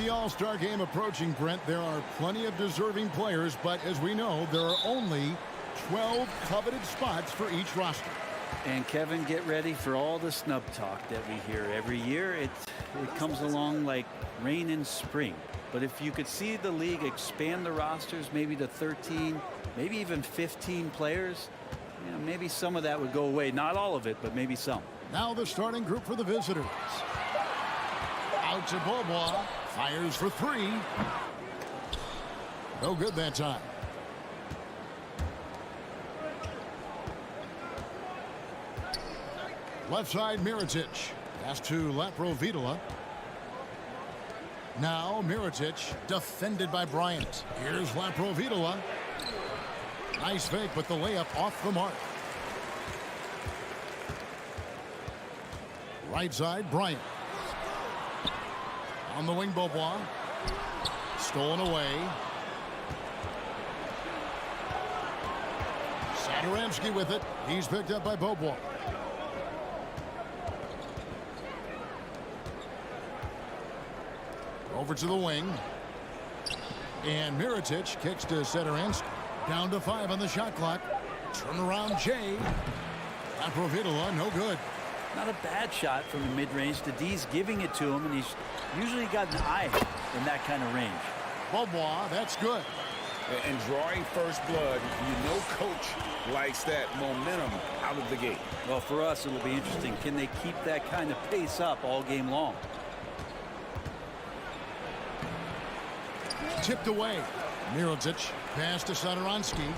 the All-Star game approaching, Brent, there are plenty of deserving players, but as we know, there are only 12 coveted spots for each roster. And Kevin, get ready for all the snub talk that we hear every year. It comes along like rain in spring. But if you could see the league expand the rosters maybe to 13, maybe even 15 players, you know, maybe some of that would go away. Not all of it, but maybe some. Now the starting group for the visitors. Out to Beaubois. Fires for three. No good that time. Left side, Mirotic. Pass to Laprovitola. Now Mirotic, defended by Bryant. Here's Laprovitola. Nice fake, but the layup off the mark. Right side, Bryant. On the wing, Beaubois. Stolen away. Satoransky with it. He's picked up by Beaubois. Over to the wing. And Mirotic kicks to Satoransky. Down to 5 on the shot clock. Turnaround Jay. Laprovitola, no good. Not a bad shot from the mid-range. The D's giving it to him, and he's usually got an eye in that kind of range. Beaubois, that's good. And drawing first blood, you know coach likes that momentum out of the gate. Well, for us, it'll be interesting. Can they keep that kind of pace up all game long? Tipped away. Mirotic, pass to Satoransky.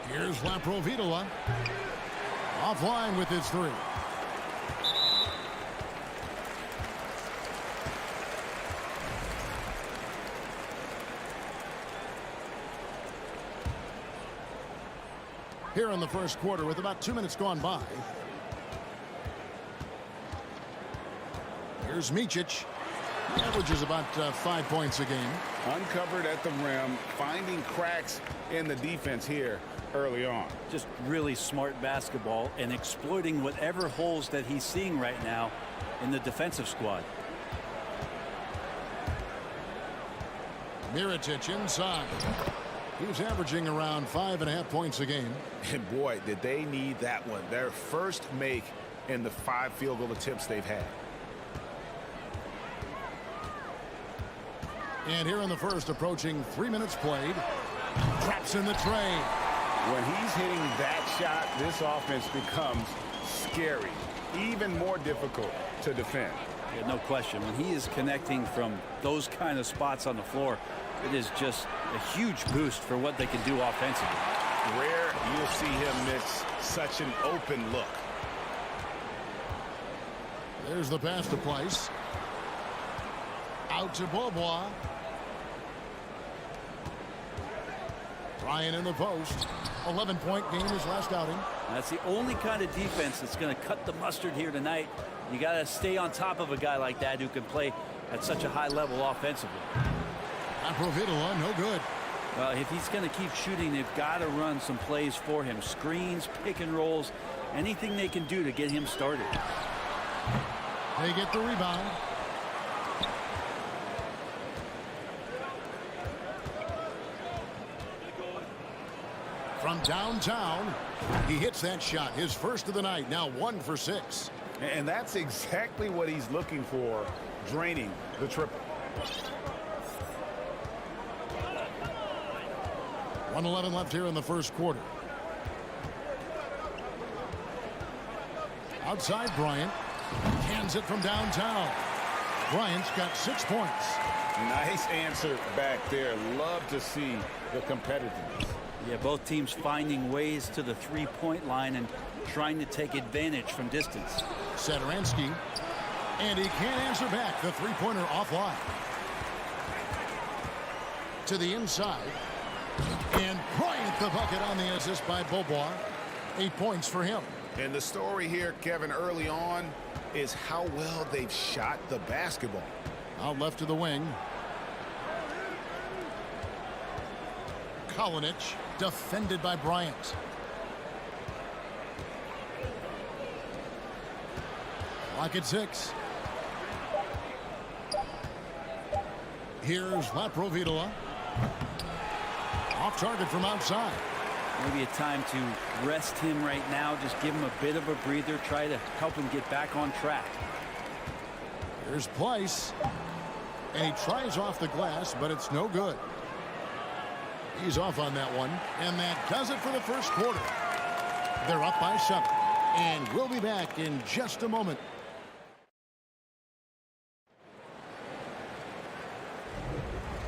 Here's Laprovitola. Offline with his three. Here in the first quarter with about 2 minutes gone by. Here's Micic. He averages about 5 points a game. Uncovered at the rim, finding cracks in the defense here early on. Just really smart basketball and exploiting whatever holes that he's seeing right now in the defensive squad. Mirotic inside. He's averaging around 5.5 points a game. And boy, did they need that one. Their first make in the 5 field goal attempts they've had. And here in the first, approaching 3 minutes played. Traps in the tray. When he's hitting that shot, this offense becomes scary, even more difficult to defend. Yeah, no question. When he is connecting from those kind of spots on the floor, it is just a huge boost for what they can do offensively. Rare you'll see him miss such an open look. There's the pass to Price. Out to Beaubois. Bryant in the post. 11-point game his last outing. That's the only kind of defense that's going to cut the mustard here tonight. You got to stay on top of a guy like that who can play at such a high level offensively. Laprovitola, no good. Well, if he's going to keep shooting, they've got to run some plays for him. Screens, pick and rolls, anything they can do to get him started. They get the rebound. From downtown, he hits that shot, his first of the night, now 1 for 6. And that's exactly what he's looking for, draining the triple. 1:11 left here in the first quarter. Outside Bryant. Hands it from downtown. Bryant's got 6 points. Nice answer back there. Love to see the competitiveness. Yeah, both teams finding ways to the three-point line and trying to take advantage from distance. Satoransky. And he can't answer back. The three-pointer offline. To the inside. And Bryant the bucket on the assist by Beaubois. 8 points for him. And the story here, Kevin, early on is how well they've shot the basketball. Out left to the wing. Kalinic, defended by Bryant. Clock at 6. Here's Laprovitola. Off target from outside. Maybe a time to rest him right now. Just give him a bit of a breather. Try to help him get back on track. Here's Pleiss. And he tries off the glass, but it's no good. He's off on that one. And that does it for the first quarter. They're up by 7. And we'll be back in just a moment.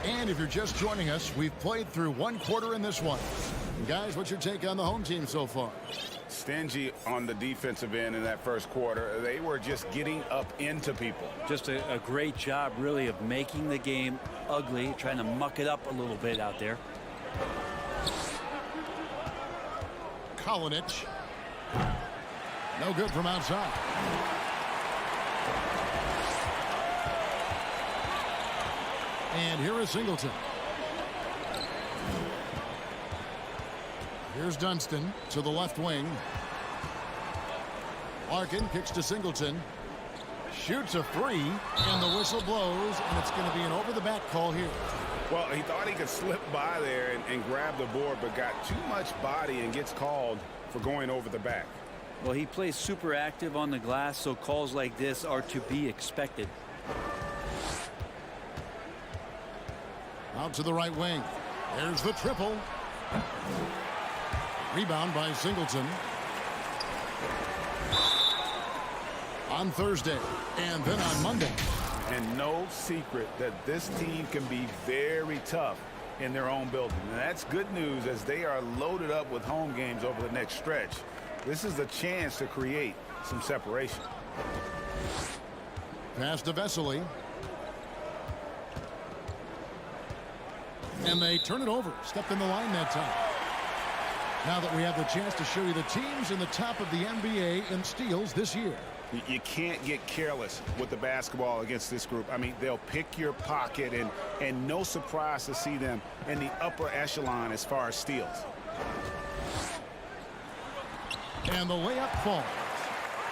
And if you're just joining us, we've played through 1 quarter in this one. And guys, what's your take on the home team so far? Stingy on the defensive end in that first quarter. They were just getting up into people. Just a great job, really, of making the game ugly, trying to muck it up a little bit out there. Kalinic. No good from outside. And here is Singleton. Here's Dunston to the left wing. Larkin kicks to Singleton. Shoots a 3, and the whistle blows, and it's going to be an over-the-back call here. Well, he thought he could slip by there and grab the board, but got too much body and gets called for going over the back. Well, he plays super active on the glass, so calls like this are to be expected. Out to the right wing. There's the triple. Rebound by Singleton. On Thursday, and then on Monday. And no secret that this team can be very tough in their own building. And that's good news as they are loaded up with home games over the next stretch. This is a chance to create some separation. Pass to Vesely. And they turn it over. Stepped in the line that time. Now that we have the chance to show you the teams in the top of the NBA in steals this year. You can't get careless with the basketball against this group. I mean, they'll pick your pocket, and no surprise to see them in the upper echelon as far as steals. And the layup falls.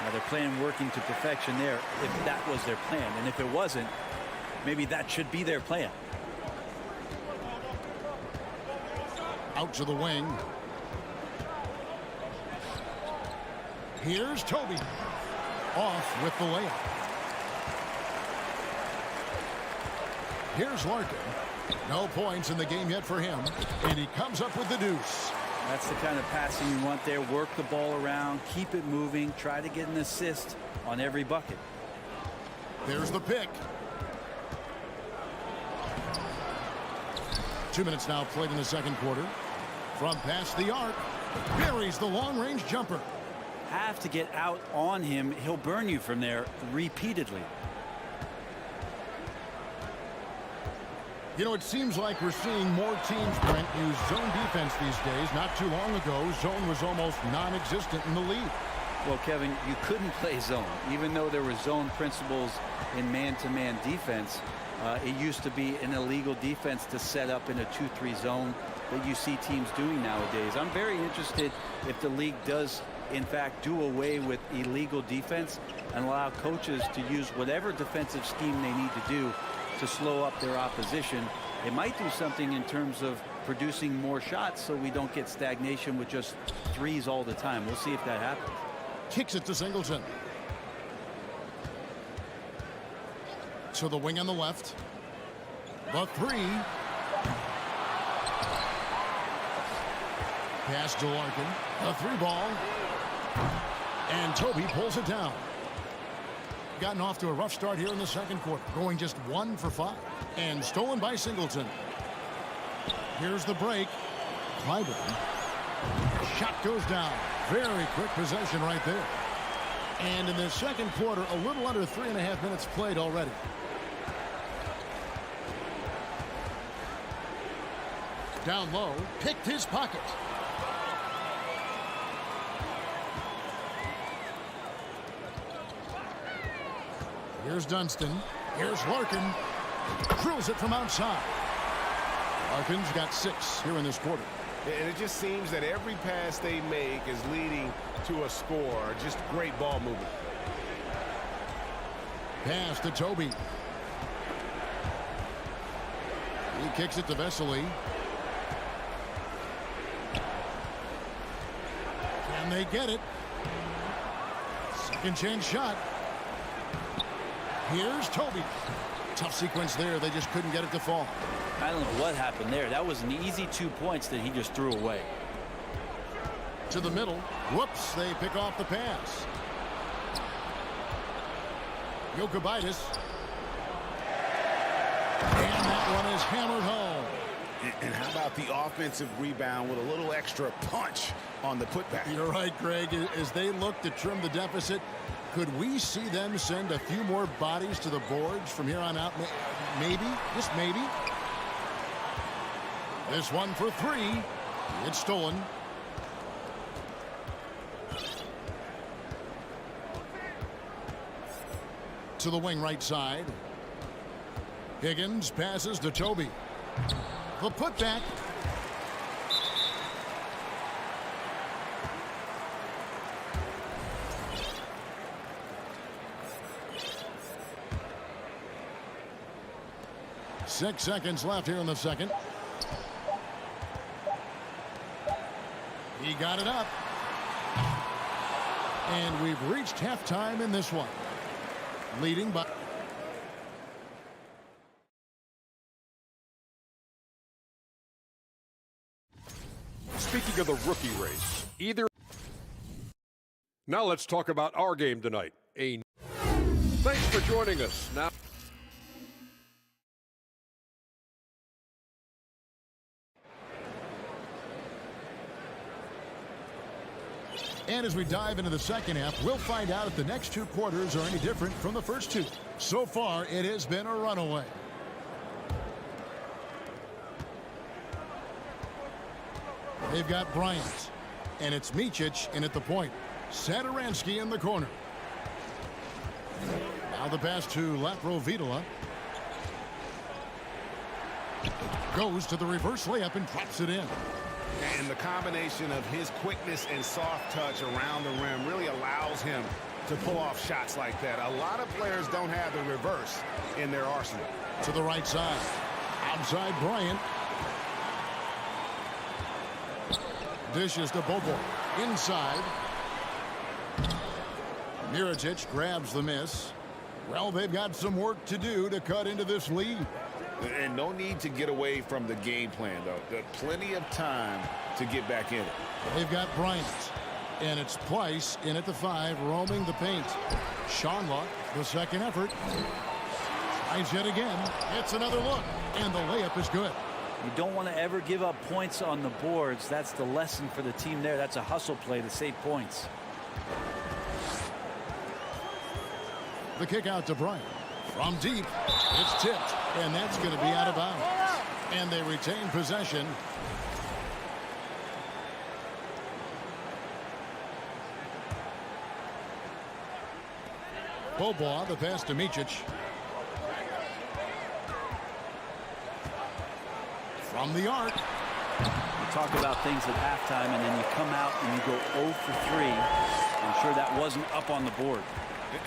Now they're playing working to perfection there, if that was their plan. And if it wasn't, maybe that should be their plan. Out to the wing. Here's Toby. Off with the layup. Here's Larkin. No points in the game yet for him. And he comes up with the deuce. That's the kind of passing you want there. Work the ball around. Keep it moving. Try to get an assist on every bucket. There's the pick. 2 minutes now played in the second quarter. From past the arc. Buries the long-range jumper. Have to get out on him. He'll burn you from there repeatedly. You know, it seems like we're seeing more teams, Brent, use zone defense these days. Not too long ago, zone was almost non-existent in the league. Well, Kevin, you couldn't play zone. Even though there were zone principles in man-to-man defense, it used to be an illegal defense to set up in a 2-3 zone that you see teams doing nowadays. I'm very interested if the league does in fact do away with illegal defense and allow coaches to use whatever defensive scheme they need to do to slow up their opposition. It might do something in terms of producing more shots so we don't get stagnation with just threes all the time. We'll see if that happens. Kicks it to Singleton. To the wing on the left. The 3. Pass to Larkin. A 3 ball. And Toby pulls it down. Gotten off to a rough start here in the second quarter. Going just 1 for 5. And stolen by Singleton. Here's the break. Clyburn. Shot goes down. Very quick possession right there. And in the second quarter, a little under 3.5 minutes played already. Down low. Picked his pocket. Here's Dunston. Here's Larkin. Drills it from outside. Larkin's got 6 here in this quarter. And it just seems that every pass they make is leading to a score. Just great ball movement. Pass to Toby. He kicks it to Vesely. Can they get it? Second chance shot. Here's Toby. Tough sequence there. They just couldn't get it to fall. I don't know what happened there. That was an easy 2 points that he just threw away. To the middle. Whoops, they pick off the pass. Jokubaitis. And that one is hammered home. And how about the offensive rebound with a little extra punch on the putback? You're right, Greg. As they look to trim the deficit, could we see them send a few more bodies to the boards from here on out? Maybe, just maybe. This one for three. It's stolen. To the wing right side. Higgins passes to Toby. The putback. Six seconds left here in the second. He got it up. And we've reached halftime in this one. Leading by... Speaking of the rookie race, Now let's talk about our game tonight. Thanks for joining us. Now. And as we dive into the second half, we'll find out if the next two quarters are any different from the first two. So far, it has been a runaway. They've got Bryant, and it's Micic in at the point. Satoransky in the corner. Now the pass to Laprovitola. Goes to the reverse layup and drops it in. And the combination of his quickness and soft touch around the rim really allows him to pull off shots like that. A lot of players don't have the reverse in their arsenal. To the right side. Outside Bryant. Dishes to Bobo. Inside. Micic grabs the miss. Well, they've got some work to do to cut into this lead. And no need to get away from the game plan, though. There's plenty of time to get back in it. They've got Bryant. And it's Price in at the 5, roaming the paint. Sharlock, the second effort. Tries yet again. It's another look. And the layup is good. You don't want to ever give up points on the boards. That's the lesson for the team there. That's a hustle play to save points. The kick out to Bryant. From deep, it's tipped, and that's going to be out of bounds. And they retain possession. Bobois, the pass to Micic. From the arc. You talk about things at halftime, and then you come out and you go 0 for 3. I'm sure that wasn't up on the board.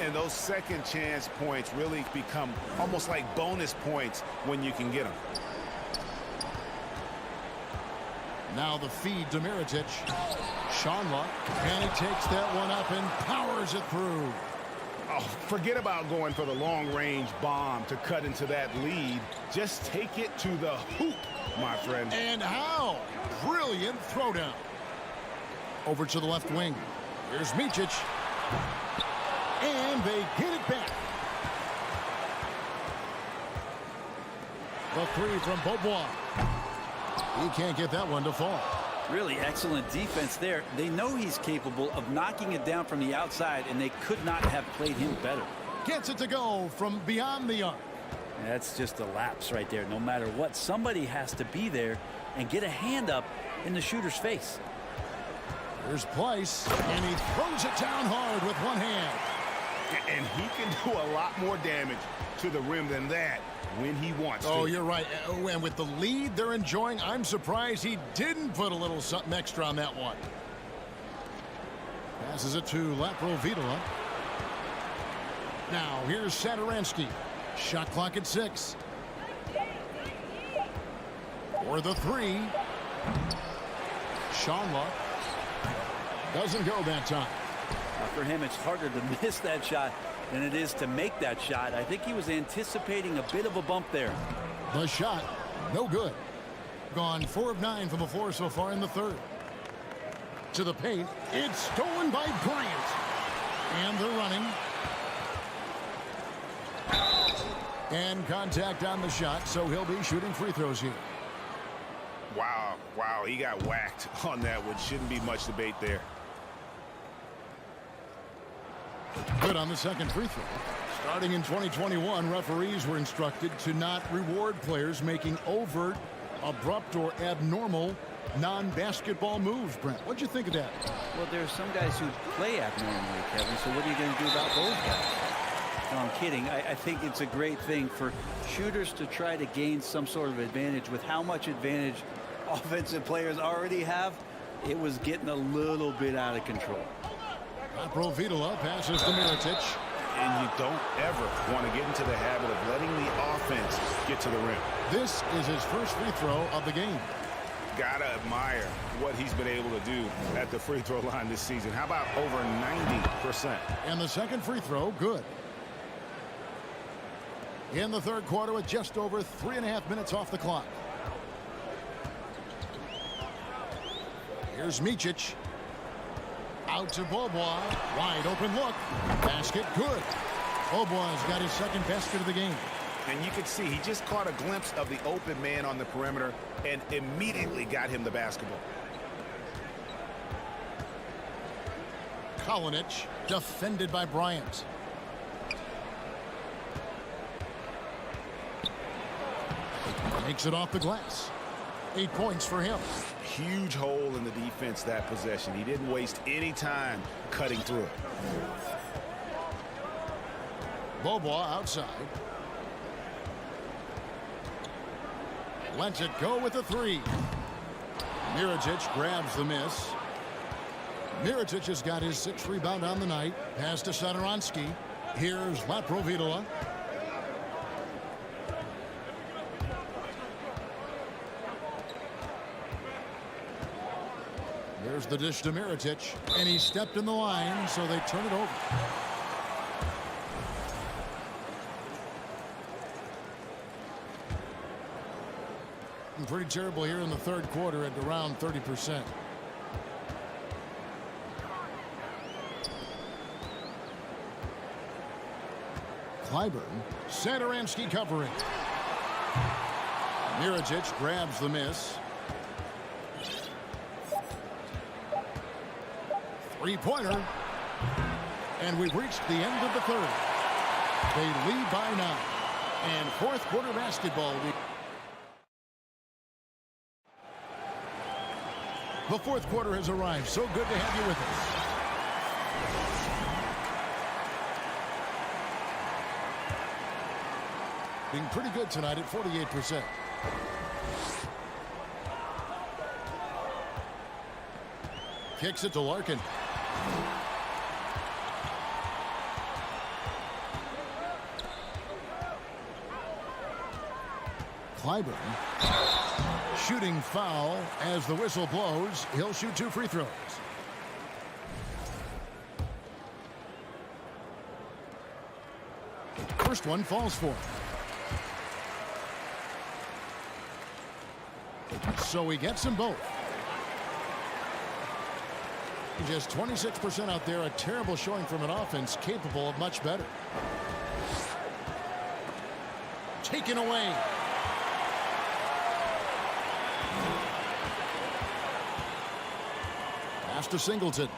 And those second chance points really become almost like bonus points when you can get them. Now the feed to Micic. Sharlock, and he takes that one up and powers it through. Oh, forget about going for the long-range bomb to cut into that lead. Just take it to the hoop, my friend. And how? Brilliant throwdown. Over to the left wing. Here's Micic. And they get it back. The three from Bobois. He can't get that one to fall. Really excellent defense there. They know he's capable of knocking it down from the outside, and they could not have played him better. Gets it to go from beyond the arc. That's just a lapse right there. No matter what, somebody has to be there and get a hand up in the shooter's face. Here's Price, and he throws it down hard with one hand. And he can do a lot more damage to the rim than that when he wants to. Oh, you're right. And with the lead they're enjoying, I'm surprised he didn't put a little something extra on that one. Passes it to Laprovitola. Now, here's Satoransky. Shot clock at 6. For the three. Sean doesn't go that time. For him, it's harder to miss that shot than it is to make that shot. I think he was anticipating a bit of a bump there. The shot, no good. Gone 4 of 9 from the floor so far in the third. To the paint. It's stolen by Bryant. And they're running. And contact on the shot, so he'll be shooting free throws here. Wow, he got whacked on that one. Shouldn't be much debate there. Good on the second free throw. Starting in 2021, referees were instructed to not reward players making overt, abrupt, or abnormal non-basketball moves. Brent, what'd you think of that? Well, there's some guys who play abnormally, Kevin, so what are you going to do about those guys? No, I'm kidding. I think it's a great thing for shooters to try to gain some sort of advantage. With how much advantage offensive players already have, it was getting a little bit out of control. Provitola passes to Mirotic. And you don't ever want to get into the habit of letting the offense get to the rim. This is his first free throw of the game. Gotta admire what he's been able to do at the free throw line this season. How about over 90%? And the second free throw, good. In the third quarter with just over 3.5 minutes off the clock. Here's Micic. Out to Bobois. Wide open look. Basket good. Bobois got his second basket of the game. And you could see he just caught a glimpse of the open man on the perimeter and immediately got him the basketball. Kalinic defended by Bryant. Makes it off the glass. 8 points for him. Huge hole in the defense that possession. He didn't waste any time cutting through it. Bobois outside. Lets it go with the three. Mirotic grabs the miss. Mirotic has got his 6th rebound on the night. Pass to Satoransky. Here's Provitola. There's the dish to Mirotic, and he stepped in the line, so they turn it over. Pretty terrible here in the third quarter at around 30%. Clyburn, Satoransky covering. Mirotic grabs the miss. Three-pointer. And we've reached the end of the third. They lead by 9. And fourth quarter basketball. The fourth quarter has arrived. So good to have you with us. Being pretty good tonight at 48%. Kicks it to Larkin. Clyburn. Shooting foul as the whistle blows. He'll shoot 2 free throws. First one falls for him. So he gets them both. Just 26% out there. A terrible showing from an offense capable of much better. Taken away. Pass to Singleton.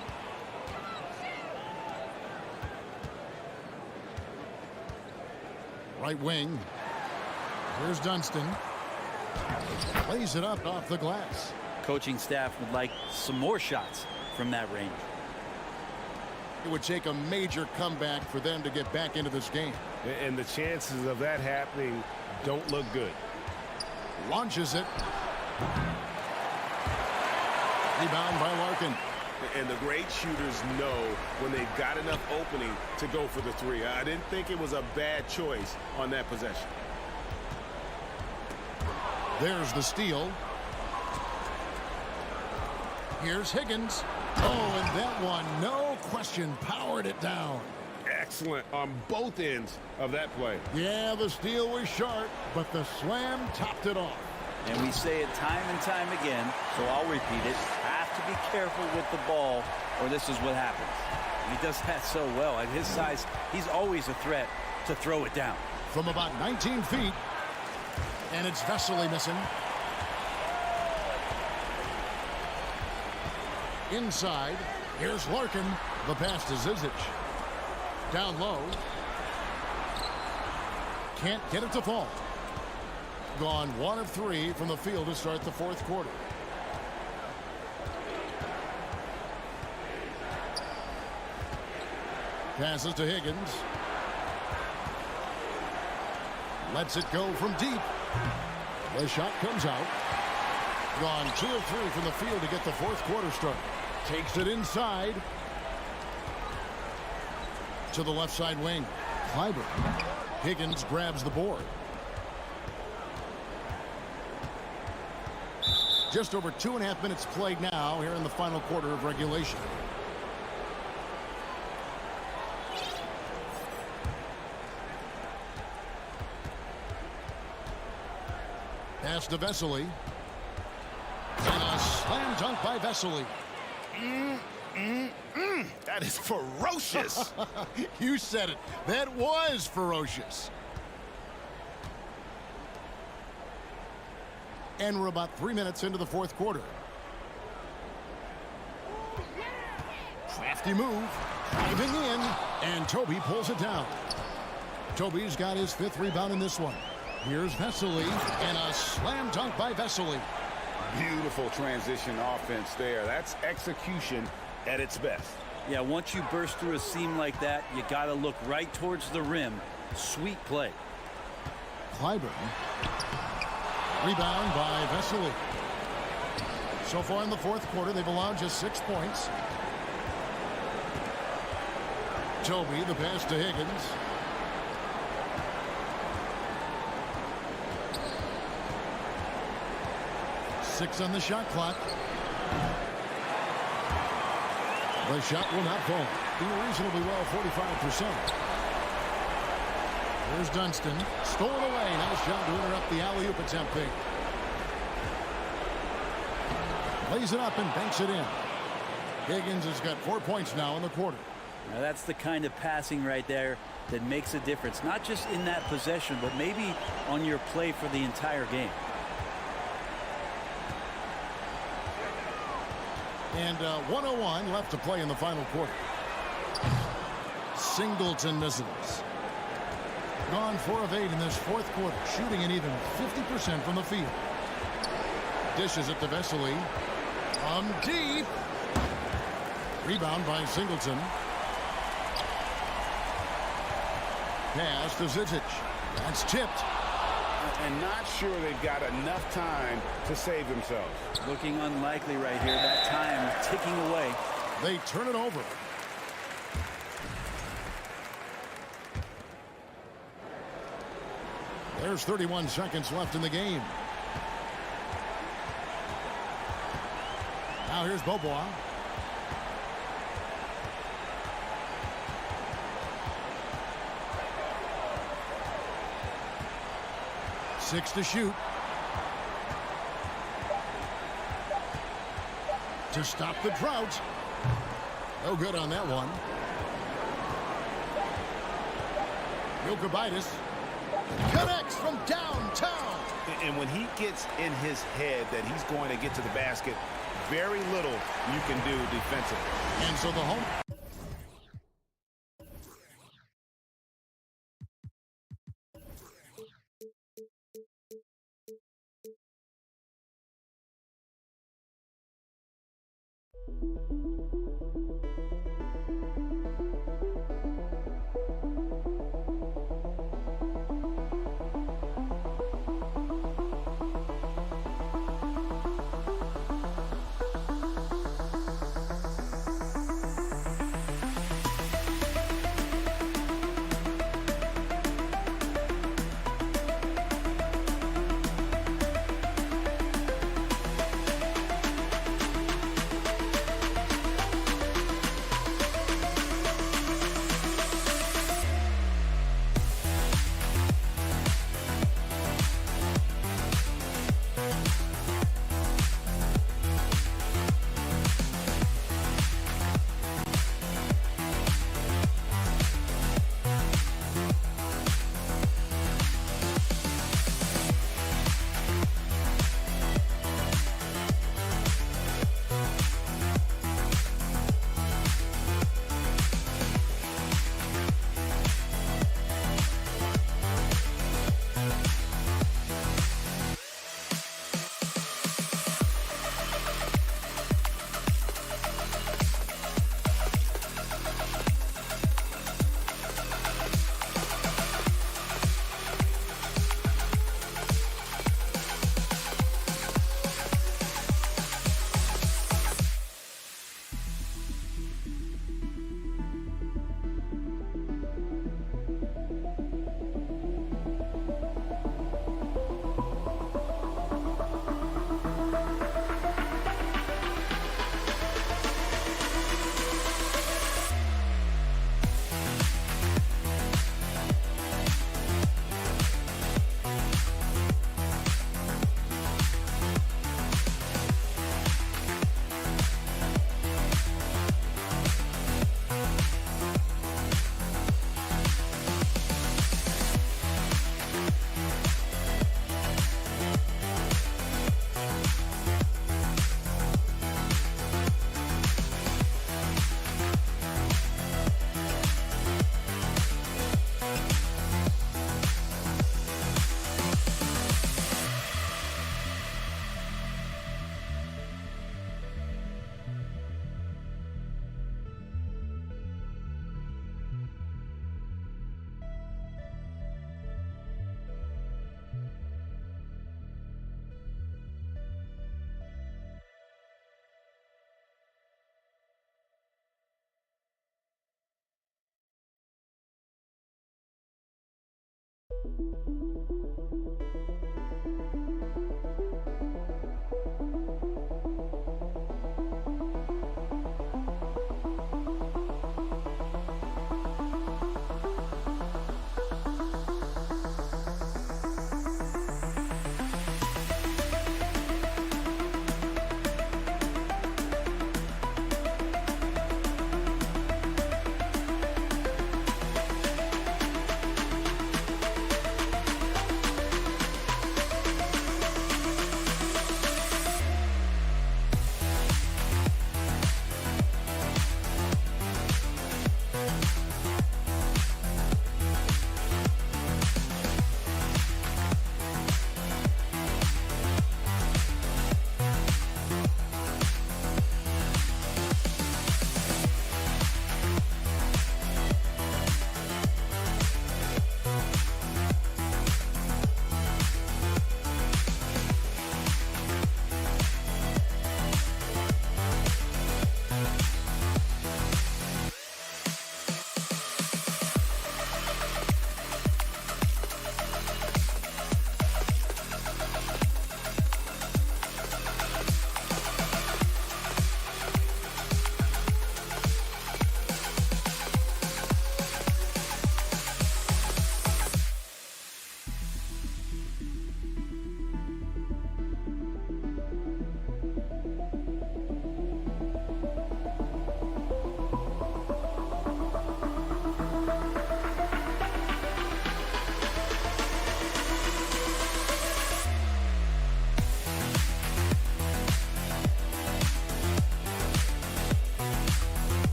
Right wing. Here's Dunston. Plays it up off the glass. Coaching staff would like some more shots from that range. It would take a major comeback for them to get back into this game. And the chances of that happening don't look good. Launches it. Rebound by Larkin. And the great shooters know when they've got enough opening to go for the three. I didn't think it was a bad choice on that possession. There's the steal. Here's Higgins. Oh, and that one, no question, powered it down. Excellent on both ends of that play. Yeah, the steal was sharp, but the slam topped it off. And we say it time and time again, so I'll repeat it. Have to be careful with the ball, or this is what happens. He does that so well. At his size, he's always a threat to throw it down. From about 19 feet, and it's Vesely missing. Inside, here's Larkin. The pass to Zizic. Down low. Can't get it to fall. Gone 1 of 3 from the field to start the fourth quarter. Passes to Higgins. Lets it go from deep. The shot comes out. Gone 2 of 3 from the field to get the fourth quarter started. Takes it inside. To the left side wing. Clyburn. Higgins grabs the board. Just over 2.5 minutes played now here in the final quarter of regulation. Pass to Vesely. And a slam dunk by Vesely. That is ferocious. You said it. That was ferocious. And we're about 3 minutes into the fourth quarter. Crafty move. Driving in. And Toby pulls it down. Toby's got his 5th rebound in this one. Here's Vesely. And a slam dunk by Vesely. Beautiful transition offense there. That's execution at its best. Yeah, once you burst through a seam like that, you got to look right towards the rim. Sweet play. Clyburn. Rebound by Vesely. So far in the fourth quarter, they've allowed just 6 points. Toby, the pass to Higgins. Six on the shot clock. The shot will not fall. Doing reasonably well, 45%. Here's Dunston. Stolen away. Nice job to interrupt the alley-oop attempt there. Lays it up and banks it in. Higgins has got 4 points now in the quarter. Now that's the kind of passing right there that makes a difference. Not just in that possession, but maybe on your play for the entire game. And 1:01 left to play in the final quarter. Singleton misses. Gone 4 of 8 in this fourth quarter, shooting an even 50% from the field. Dishes it to Vesely. Deep. Rebound by Singleton. Pass to Zizic. That's tipped. And not sure they've got enough time to save themselves. Looking unlikely right here. That time ticking away. They turn it over. There's 31 seconds left in the game. Now here's Beaubois. Six to shoot. To stop the drought. No good on that one. Jokubaitis connects from downtown. And when he gets in his head that he's going to get to the basket, very little you can do defensively. And so the home.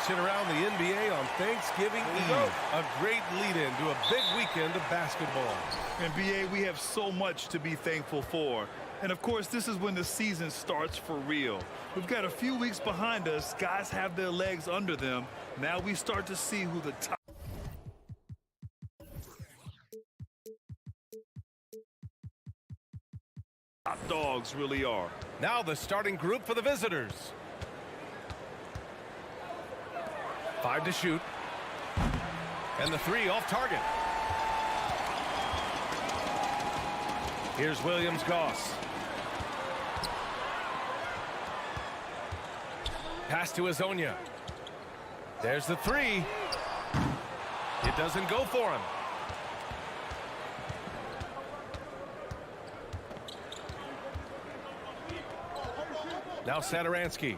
action around the NBA on Thanksgiving Eve. A great lead-in to a big weekend of basketball. NBA, we have so much to be thankful for. And of course, this is when the season starts for real. We've got a few weeks behind us. Guys have their legs under them. Now we start to see who the top dogs really are. Now the starting group for the visitors. 5 to shoot. And the 3 off target. Here's Williams-Goss. Pass to Hezonja. There's the 3. It doesn't go for him. Now Satoransky.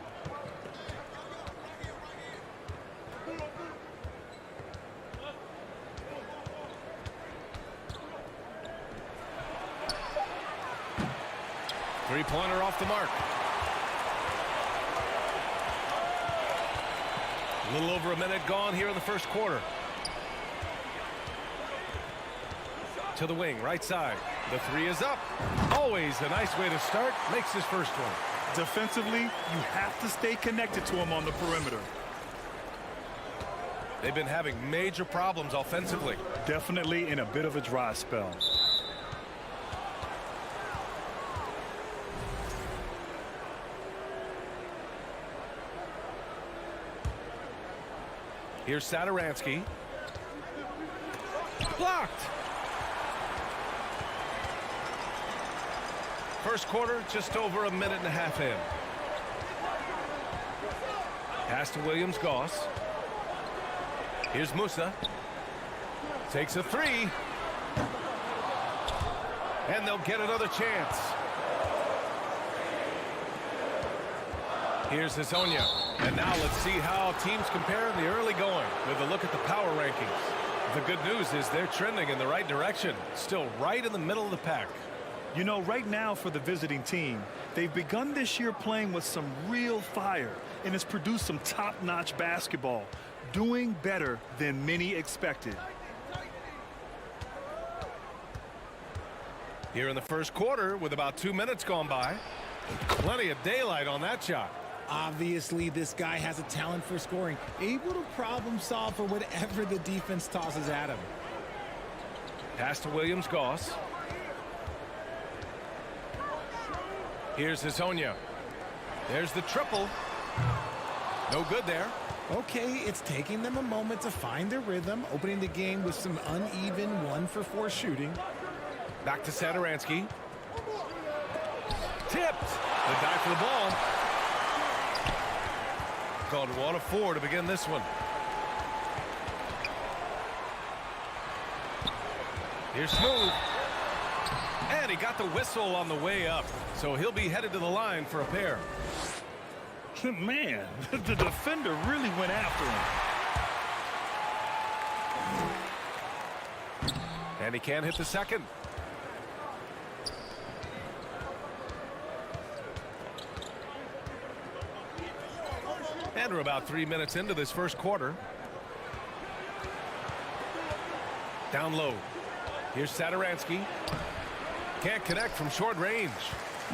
Three-pointer off the mark. A little over a minute gone here in the first quarter. To the wing, right side. The 3 is up. Always a nice way to start. Makes his first one. Defensively, you have to stay connected to him on the perimeter. They've been having major problems offensively. Definitely in a bit of a dry spell. Here's Satoransky. Blocked. First quarter, just over a minute and a half in. Pass to Williams-Goss. Here's Musa. Takes a 3. And they'll get another chance. Here's Hezonja. And now let's see how teams compare in the early going with a look at the power rankings. The good news is they're trending in the right direction. Still right in the middle of the pack. You know, right now for the visiting team, they've begun this year playing with some real fire, and it's produced some top-notch basketball, doing better than many expected. Here in the first quarter with about 2 minutes gone by. Plenty of daylight on that shot. Obviously, this guy has a talent for scoring, able to problem solve for whatever the defense tosses at him. Pass to Williams-Goss. Here's Hezonja. There's the triple. No good there. Okay, it's taking them a moment to find their rhythm, opening the game with some uneven 1-for-4 shooting. Back to Satoransky. Tipped. The dive for the ball. Called 1 of 4 to begin this one. Here's Smooth. And he got the whistle on the way up. So he'll be headed to the line for a pair. Man, the defender really went after him. And he can't hit the second. And we're about 3 minutes into this first quarter. Down low. Here's Satoransky. Can't connect from short range.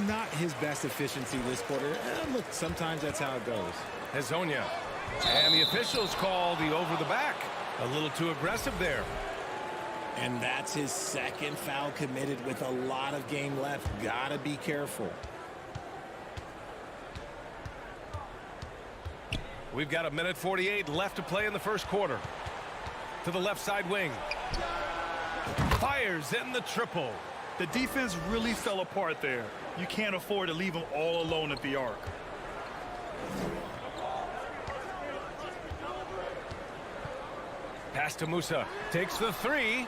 Not his best efficiency this quarter. Look, sometimes that's how it goes. Hezonja. And the officials call the over the back. A little too aggressive there. And that's his second foul committed with a lot of game left. Gotta be careful. We've got 1:48 left to play in the first quarter. To the left side wing. Fires in the triple. The defense really fell apart there. You can't afford to leave them all alone at the arc. Pass to Musa. Takes the 3.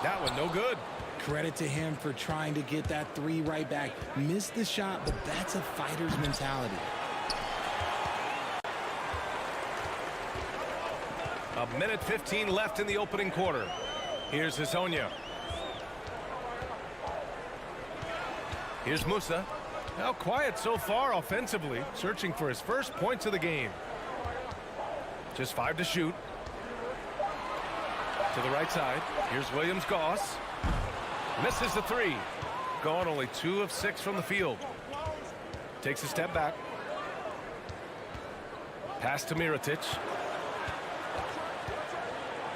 That one no good. Credit to him for trying to get that 3 right back. Missed the shot, but that's a fighter's mentality. 1:15 left in the opening quarter. Here's Hezonja. Here's Musa. Now quiet so far offensively, searching for his first points of the game. Just 5 to shoot. To the right side. Here's Williams-Goss. Misses the 3. Gone only 2 of 6 from the field. Takes a step back. Pass to Mirotic.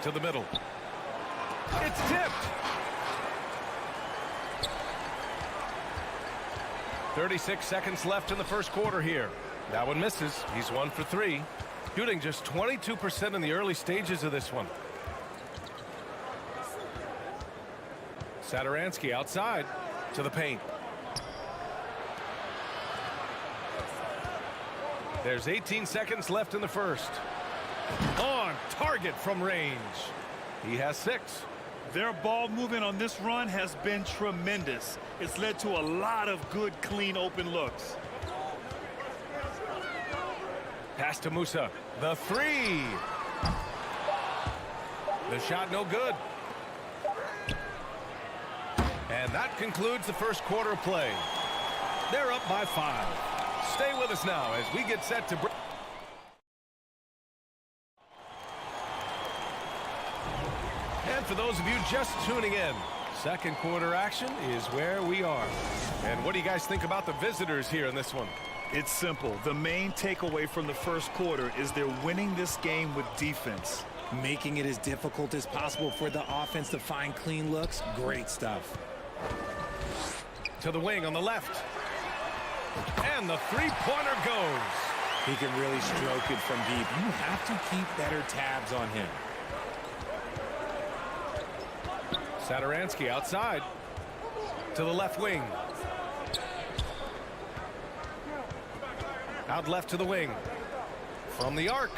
To the middle. It's tipped. 36 seconds left in the first quarter here. That one misses. He's 1 for 3. Shooting just 22% in the early stages of this one. Satoransky outside to the paint. There's 18 seconds left in the first. On target from range. He has 6. Their ball movement on this run has been tremendous. It's led to a lot of good, clean, open looks. Pass to Musa. The 3. The shot no good. And that concludes the first quarter of play. They're up by 5. Stay with us now as we get set to break. And for those of you just tuning in, second quarter action is where we are. And what do you guys think about the visitors here in this one? It's simple. The main takeaway from the first quarter is they're winning this game with defense. Making it as difficult as possible for the offense to find clean looks. Great stuff. To the wing on the left. And the three-pointer goes. He can really stroke it from deep. You have to keep better tabs on him. Satoransky outside. To the left wing. Out left to the wing. From the arc.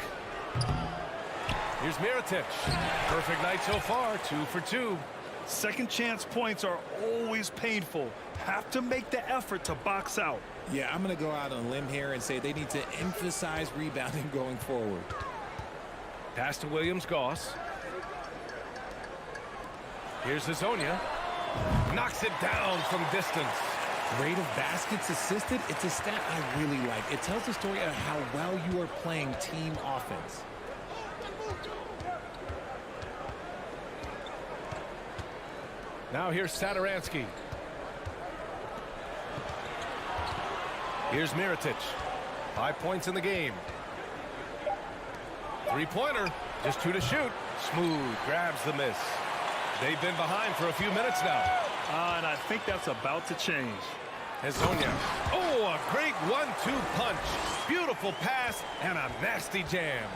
Here's Mirotic. Perfect night so far. 2 for 2. Second chance points are always painful. Have to make the effort to box out. Yeah, I'm going to go out on a limb here and say they need to emphasize rebounding going forward. Pass to Williams-Goss. Here's Hazonia. Knocks it down from distance. Rate of baskets assisted, it's a stat I really like. It tells the story of how well you are playing team offense. Now here's Satoransky. Here's Mirotic. 5 points in the game. Three-pointer. Just 2 to shoot. Smooth. Grabs the miss. They've been behind for a few minutes now. And I think that's about to change. Hazonia. Oh, a great 1-2 punch. Beautiful pass and a nasty jam.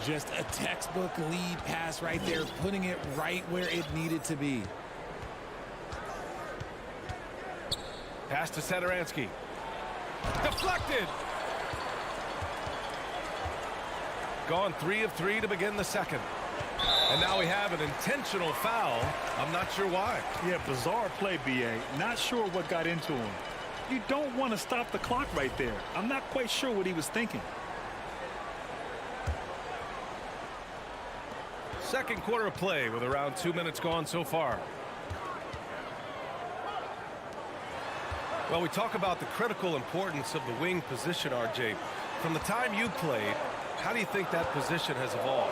Just a textbook lead pass right there, putting it right where it needed to be. Pass to Satoransky. Deflected. Gone 3 of 3 to begin the second. And now we have an intentional foul. I'm not sure why. Yeah, bizarre play, B.A. Not sure what got into him. You don't want to stop the clock right there. I'm not quite sure what he was thinking. Second quarter of play with around 2 minutes gone so far. Well, we talk about the critical importance of the wing position, RJ. From the time you played, how do you think that position has evolved?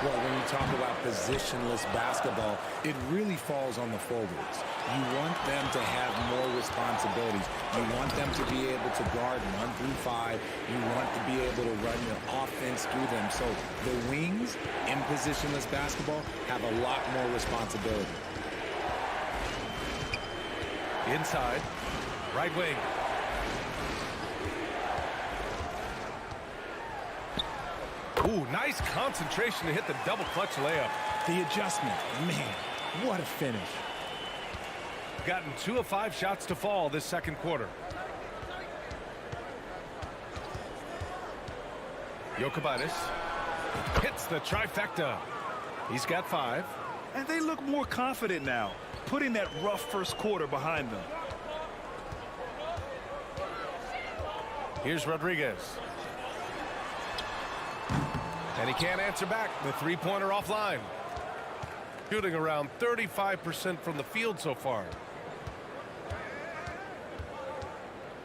Well, when you talk about positionless basketball, it really falls on the forwards. You want them to have more responsibilities. You want them to be able to guard 1 through 5. You want to be able to run your offense through them. So the wings in positionless basketball have a lot more responsibility. Inside. Right wing. Ooh, nice concentration to hit the double clutch layup. The adjustment, man, what a finish. Gotten 2 of 5 shots to fall this second quarter. Jokubaitis hits the trifecta. He's got 5. And they look more confident now, putting that rough first quarter behind them. Here's Rodriguez. And he can't answer back. The three-pointer offline. Shooting around 35% from the field so far.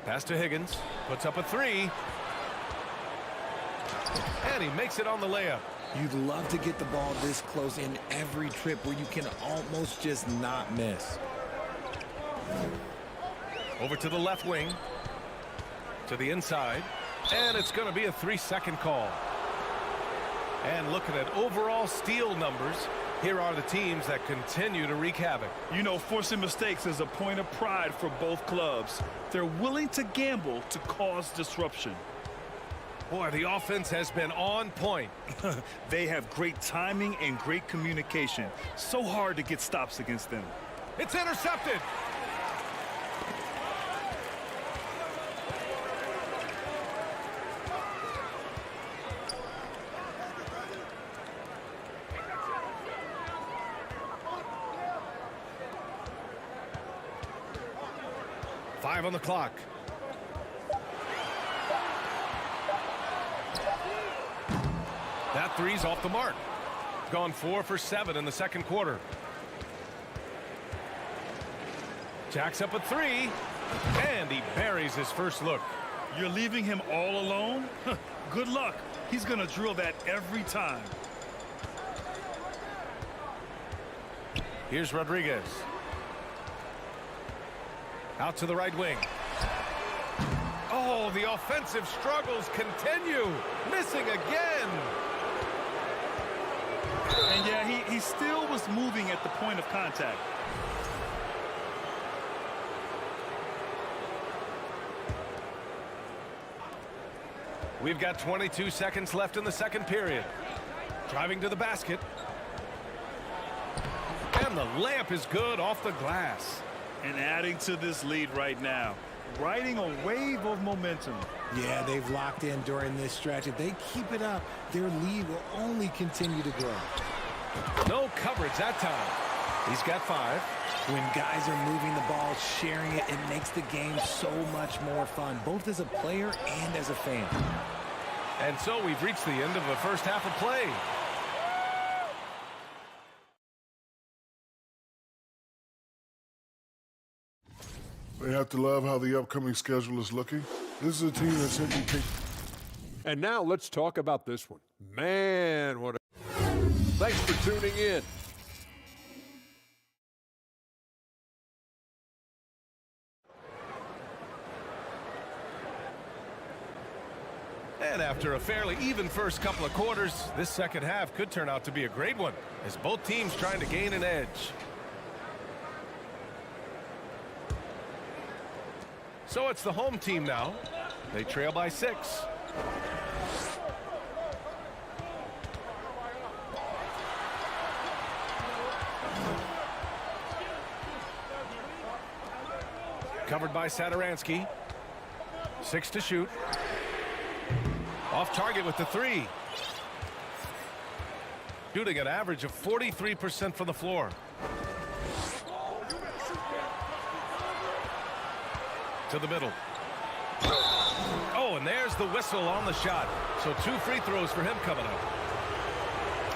Pass to Higgins. Puts up a 3. And he makes it on the layup. You'd love to get the ball this close in every trip where you can almost just not miss. Over to the left wing. To the inside. And it's going to be a 3-second call. And looking at overall steal numbers, here are the teams that continue to wreak havoc. You know, forcing mistakes is a point of pride for both clubs. They're willing to gamble to cause disruption. Boy, the offense has been on point. They have great timing and great communication. So hard to get stops against them. It's intercepted. Five on the clock. That three's off the mark. Gone 4 for 7 in the second quarter. Jacks up a 3, and he buries his first look. You're leaving him all alone? Good luck. He's going to drill that every time. Here's Rodriguez. Out to the right wing. Oh, the offensive struggles continue. Missing again. And yeah, he still was moving at the point of contact. We've got 22 seconds left in the second period. Driving to the basket. And the layup is good off the glass. And adding to this lead right now. Riding a wave of momentum. Yeah, they've locked in during this stretch. If they keep it up, their lead will only continue to grow. No coverage that time. He's got 5. When guys are moving the ball, sharing it, it makes the game so much more fun, both as a player and as a fan. And so we've reached the end of the first half of play. They have to love how the upcoming schedule is looking. This is a team that simply takes. And now let's talk about this one. Man, what a... Thanks for tuning in. And after a fairly even first couple of quarters, this second half could turn out to be a great one, as both teams trying to gain an edge. So it's the home team now. They trail by 6. Covered by Satoransky. 6 to shoot. Off target with the 3. Shooting an average of 43% from the floor. To the middle. Oh, and there's the whistle on the shot. So 2 free throws for him coming up.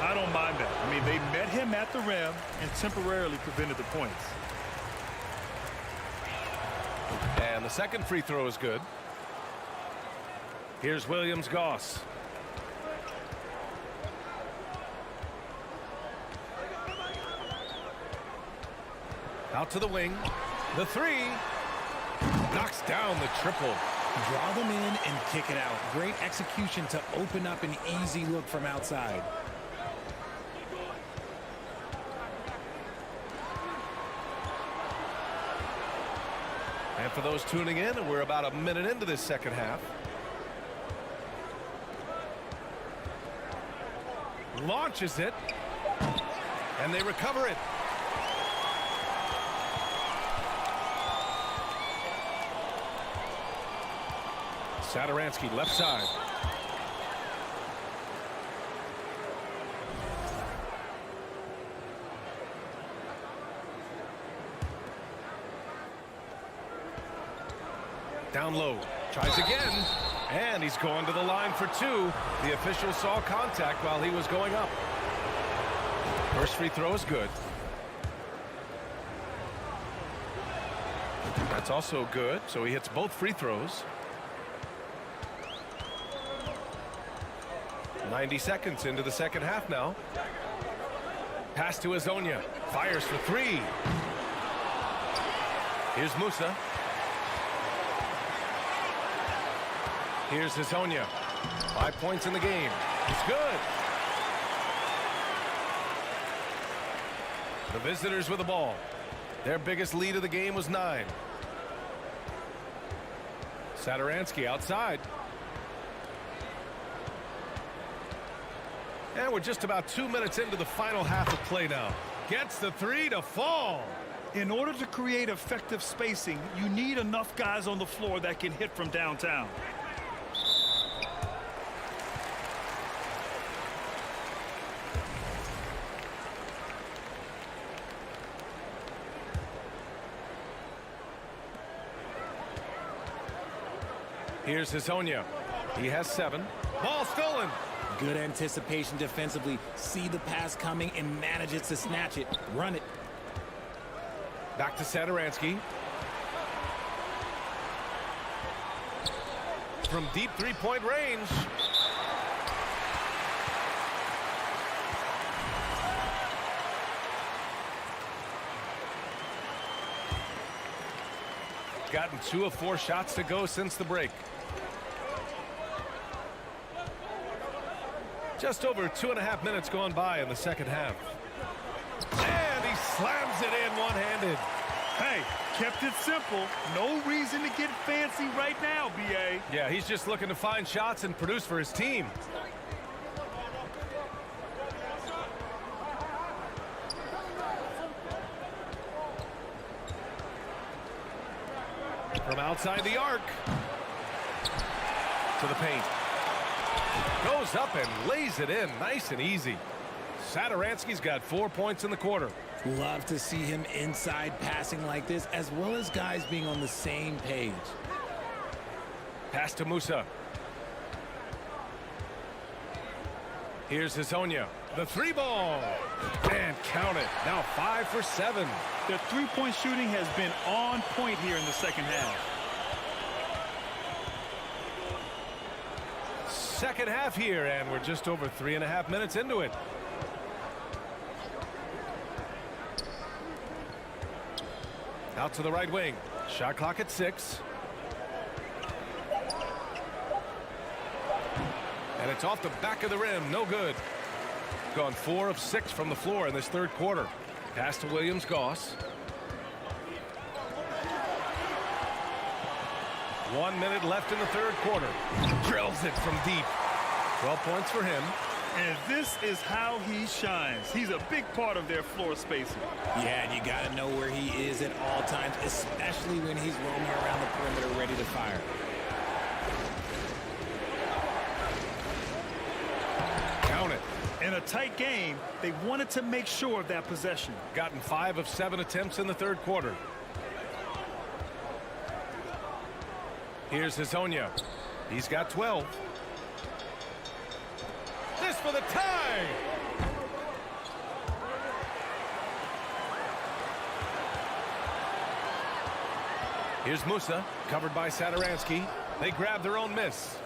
I don't mind that. I mean, they met him at the rim and temporarily prevented the points. And the second free throw is good. Here's Williams-Goss. Out to the wing. The 3. Knocks down the triple. Draw them in and kick it out. Great execution to open up an easy look from outside. And for those tuning in, we're about a minute into this second half. Launches it. And they recover it. Satoransky left side. Down low. Tries again. And he's going to the line for 2. The official saw contact while he was going up. First free throw is good. That's also good. So he hits both free throws. 90 seconds into the second half now. Pass to Azonia. Fires for three. Here's Musa. Here's Azonia. 5 points in the game. It's good. The visitors with the ball. Their biggest lead of the game was 9. Satoransky outside. And we're just about 2 minutes into the final half of play now. Gets the three to fall. In order to create effective spacing, you need enough guys on the floor that can hit from downtown. Here's Hazonia. He has 7. Ball stolen. Good anticipation defensively. See the pass coming and manages to snatch it. Run it. Back to Satoransky. From deep three-point range. Gotten 2 of 4 shots to go since the break. Just over 2.5 minutes gone by in the second half. And he slams it in one-handed. Hey, kept it simple. No reason to get fancy right now, B.A. Yeah, he's just looking to find shots and produce for his team. From outside the arc. To the paint. Goes up and lays it in nice and easy. Satoransky's got 4 points in the quarter. Love to see him inside passing like this, as well as guys being on the same page. Pass to Musa. Here's Hazonia. The 3-ball. And count it. Now 5 for 7. The three-point shooting has been on point here in the second half. Second half here, and we're just over 3.5 minutes into it. Out to the right wing. Shot clock at 6. And it's off the back of the rim. No good. Gone 4 of 6 from the floor in this third quarter. Pass to Williams-Goss. 1 minute left in the third quarter. Drills it from deep. 12 points for him. And this is how he shines. He's a big part of their floor spacing. Yeah, and you got to know where he is at all times, especially when he's roaming around the perimeter ready to fire. Count it. In a tight game, they wanted to make sure of that possession. Gotten 5 of 7 attempts in the third quarter. Here's Hazonia. He's got 12. This for the tie. Here's Musa, covered by Satoransky. They grab their own miss.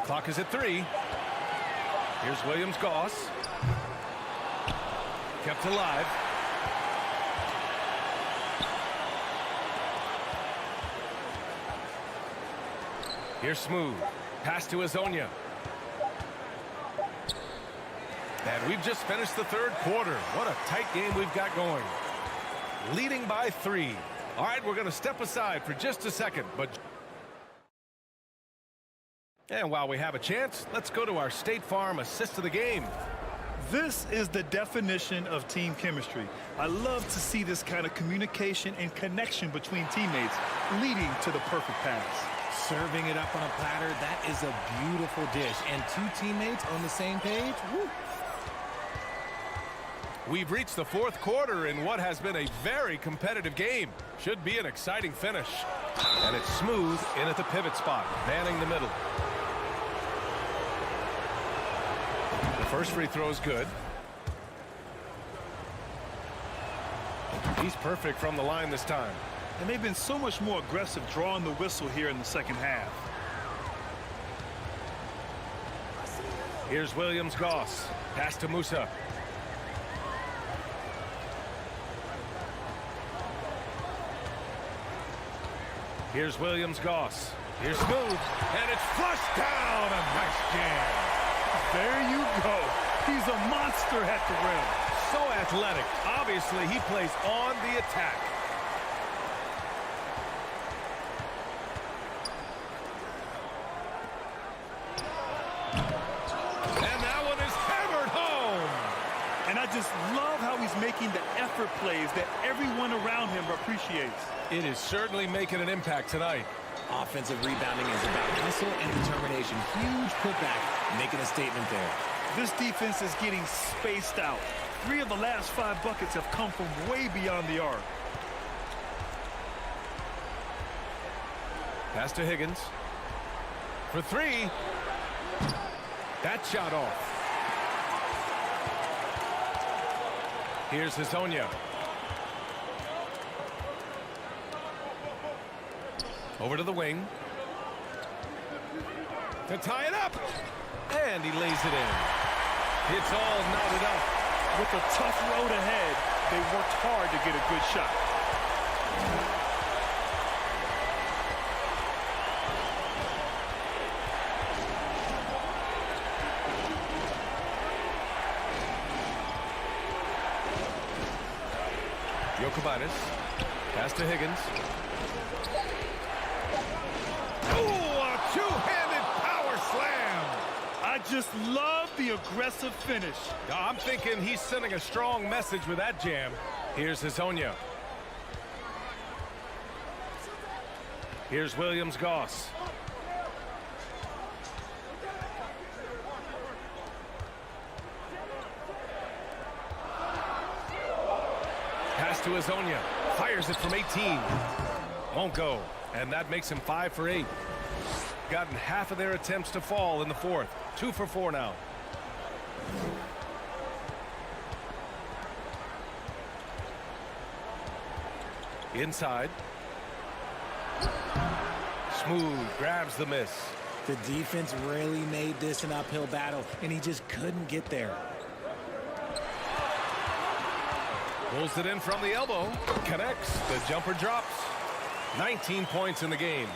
Clock is at 3. Here's Williams-Goss. Kept alive. Here's Smooth. Pass to Hazonia. And we've just finished the third quarter. What a tight game we've got going. Leading by 3. All right, we're going to step aside for just a second. And while we have a chance, let's go to our State Farm assist of the game. This is the definition of team chemistry. I love to see this kind of communication and connection between teammates leading to the perfect pass. Serving it up on a platter, that is a beautiful dish. And 2 teammates on the same page, woo. We've reached the fourth quarter in what has been a very competitive game. Should be an exciting finish. And it's Smooth in at the pivot spot, manning the middle. The first free throw is good. He's perfect from the line this time. And they've been so much more aggressive drawing the whistle here in the second half. Here's Williams-Goss. Pass to Musa. Here's Williams-Goss. Here's smooth. And it's flushed down. A nice jam. There you go. He's a monster at the rim. So athletic. Obviously, he plays on the attack. And that one is hammered home. And I just love how he's making the effort plays that everyone around him appreciates. It is certainly making an impact tonight. Offensive rebounding is about hustle and determination. Huge putback, making a statement there. This defense is getting spaced out. 3 of the last 5 buckets have come from way beyond the arc. Pass to Higgins. For 3. That shot off. Here's Hezonja. Over to the wing. To tie it up. And he lays it in. It's all knotted up. With a tough road ahead, they worked hard to get a good shot. Jokic. Pass to Higgins. Oh, a two-handed power slam. I just love the aggressive finish. I'm thinking he's sending a strong message with that jam. Here's Hezonja. Here's Williams-Goss. Pass to Hezonja. Fires it from 18. Won't go. And that makes him 5 for 8. Gotten half of their attempts to fall in the fourth. 2 for 4 now. Inside. Smooth. Grabs the miss. The defense really made this an uphill battle, and he just couldn't get there. Pulls it in from the elbow. Connects. The jumper drops. 19 points in the game.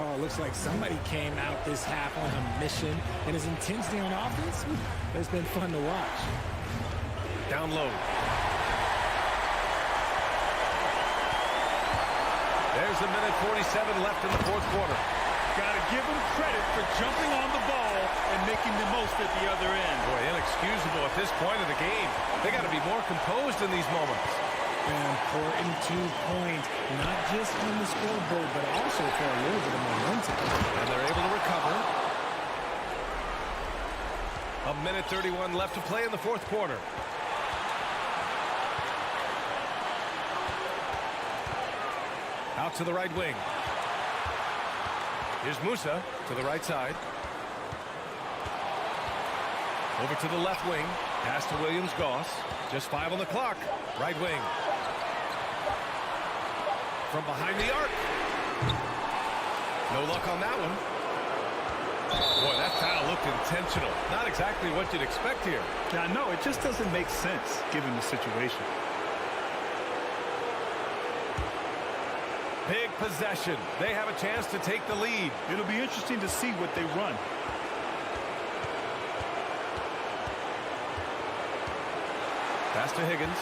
Oh, looks like somebody came out this half on a mission, and his intensity on offense has been fun to watch. Down low. There's a minute 47 left in the fourth quarter. Gotta give him credit for jumping on the ball and making the most at the other end. Boy, inexcusable at this point of the game. They got to be more composed in these moments. An important 2 points, not just on the scoreboard, but also for a little bit of momentum. And they're able to recover. A minute 31 left to play in the fourth quarter. Out to the right wing. Here's Musa to the right side. Over to the left wing. Pass to Williams-Goss. Just 5 on the clock. Right wing. From behind the arc. No luck on that one. Boy, that foul looked intentional. Not exactly what you'd expect here. I know, it just doesn't make sense given the situation. Big possession. They have a chance to take the lead. It'll be interesting to see what they run. Pass to Higgins.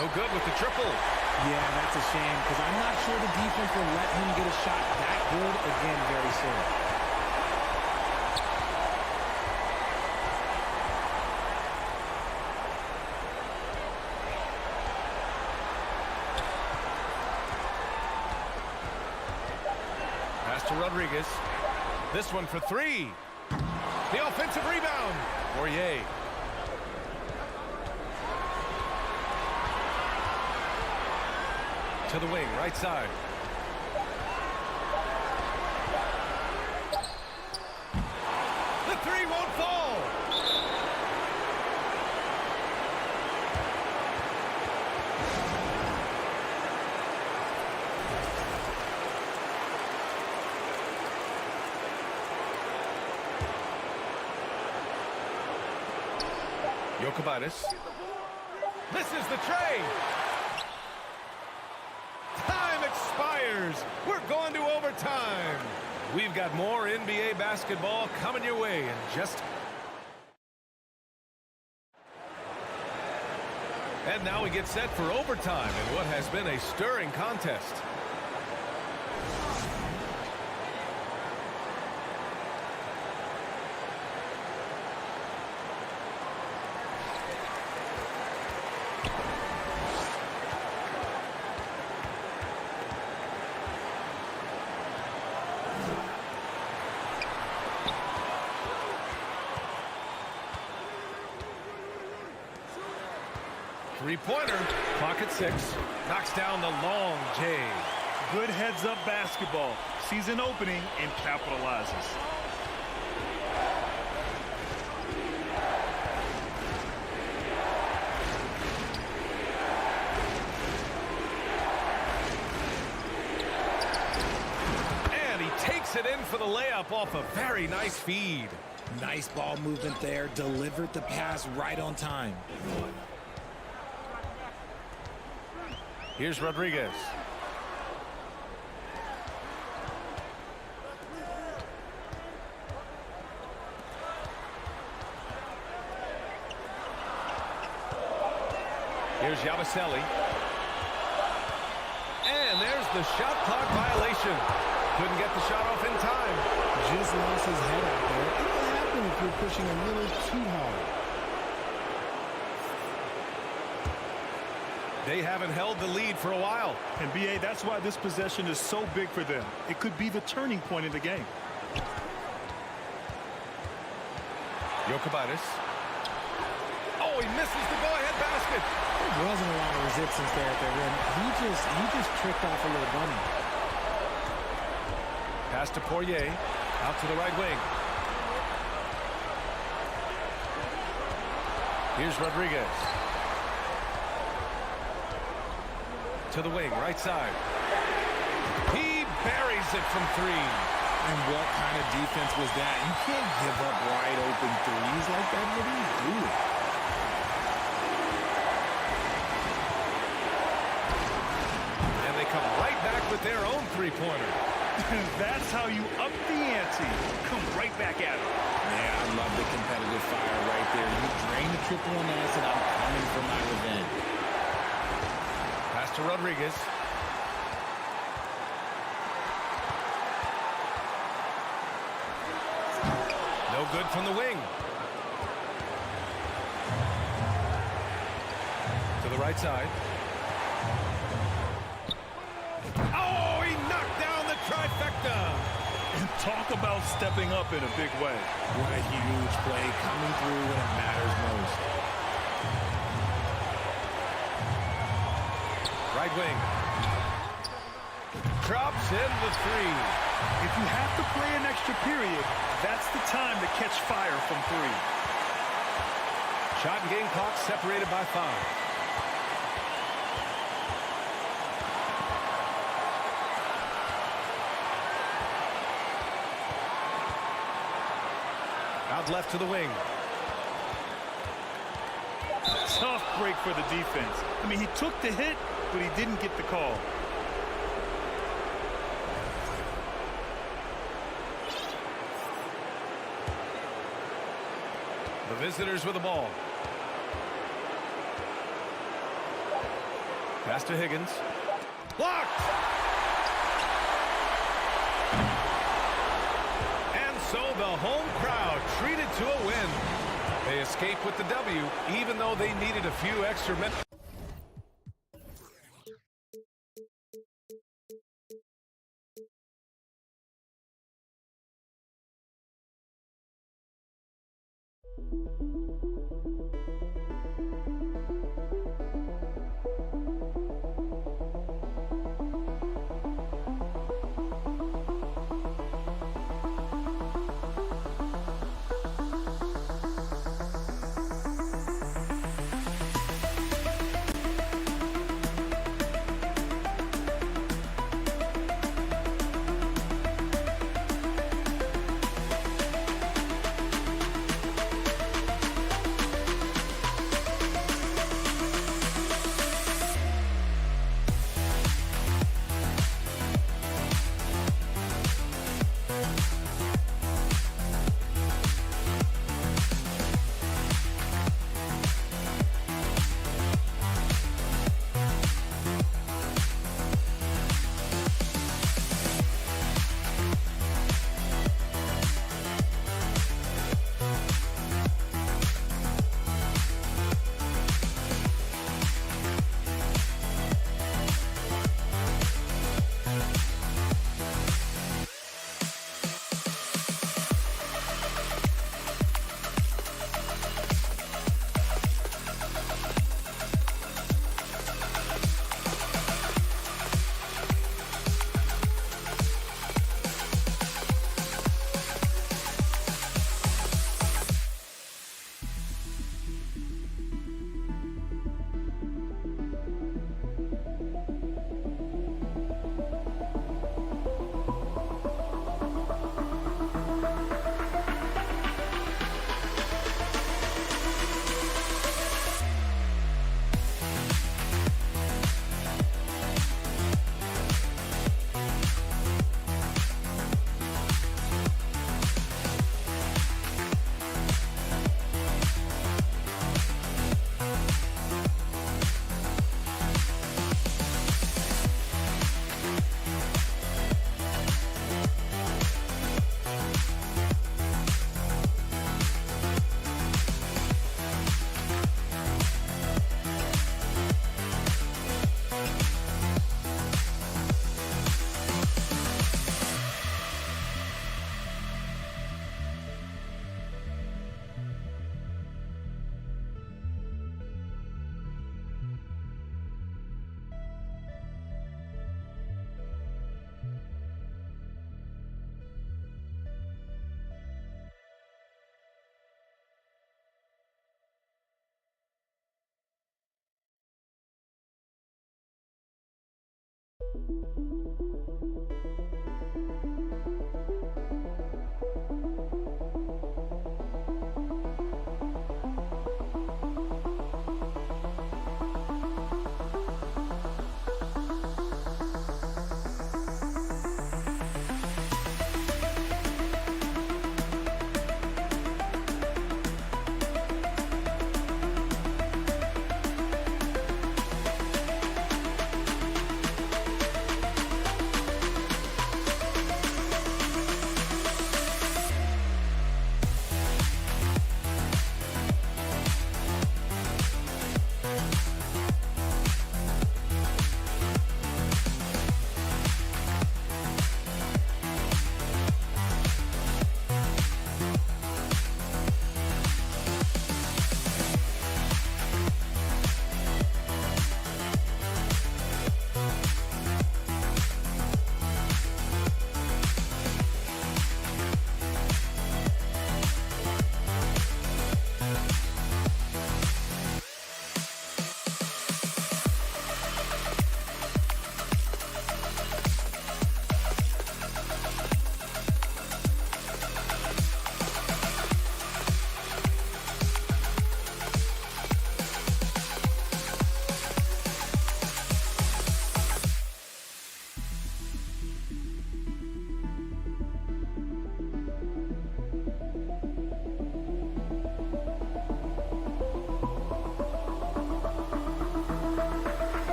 No good with the triple. Yeah, that's a shame, because I'm not sure the defense will let him get a shot that good again very soon. Rodriguez. This one for 3. The offensive rebound. Poirier. To the wing, right side. The 3 won't fall. Jokic misses the tray. Time expires. We're going to overtime. We've got more NBA basketball coming your way in just... And now we get set for overtime in what has been a stirring contest. Three-pointer, clock at 6, knocks down the long J. Good heads-up basketball. Season opening and capitalizes. And he takes it in for the layup off a very nice feed. Nice ball movement there. Delivered the pass right on time. Here's Rodriguez. Here's Yabusele. And there's the shot clock violation. Couldn't get the shot off in time. Just lost his head out there. It'll happen if you're pushing a little too hard. They haven't held the lead for a while. And BA, that's why this possession is so big for them. It could be the turning point in the game. Jokic. Oh, he misses the go-ahead basket. There wasn't a lot of resistance there at the rim. He just tricked off a little bunny. Pass to Poirier. Out to the right wing. Here's Rodriguez. To the wing, right side. He buries it from 3. And what kind of defense was that? You can't give up wide open threes like that. What do you do? And they come right back with their own three-pointer. That's how you up the ante. Come right back at it. Yeah, I love the competitive fire right there. You drain the triple on us, and I'm coming for my revenge. Pass to Rodriguez. No good from the wing. To the right side. Oh, he knocked down the trifecta. And talk about stepping up in a big way. What a huge play coming through when it matters most. Right wing. Drops in the 3. If you have to play an extra period, that's the time to catch fire from 3. Shot and game clock separated by 5. Out left to the wing. Tough break for the defense. I mean, he took the hit, but he didn't get the call. The visitors with the ball. Pass to Higgins. Blocked! And so the home crowd treated to a win. They escape with the W, even though they needed a few extra minutes.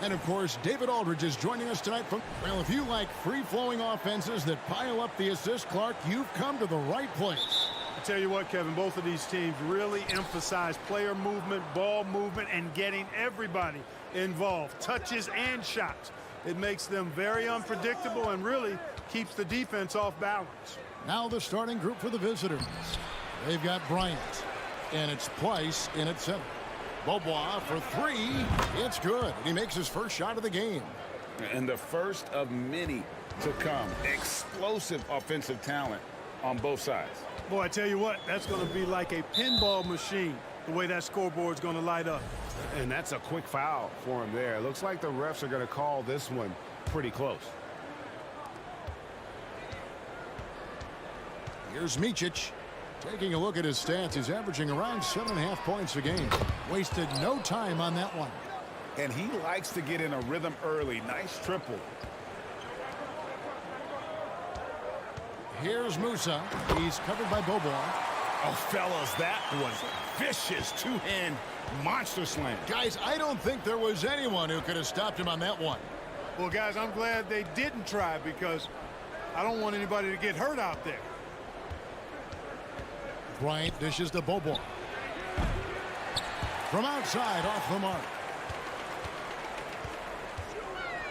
And, of course, David Aldridge is joining us tonight from... Well, if you like free-flowing offenses that pile up the assist, Clark, you've come to the right place. I tell you what, Kevin, both of these teams really emphasize player movement, ball movement, and getting everybody involved, touches and shots. It makes them very unpredictable and really keeps the defense off balance. Now the starting group for the visitors. They've got Bryant, and it's Price in at center. Beaubois for three. It's good. He makes his first shot of the game. And the first of many to come. Explosive offensive talent on both sides. Boy, I tell you what, that's going to be like a pinball machine, the way that scoreboard's going to light up. And that's a quick foul for him there. Looks like the refs are going to call this one pretty close. Here's Micic. Taking a look at his stats, he's averaging around 7.5 points a game. Wasted no time on that one. And he likes to get in a rhythm early. Nice triple. Here's Musa. He's covered by Beaubois. Oh, fellas, that was vicious two-hand monster slam. Guys, I don't think there was anyone who could have stopped him on that one. Well, guys, I'm glad they didn't try because I don't want anybody to get hurt out there. Bryant dishes to Beaubois. From outside, off the mark.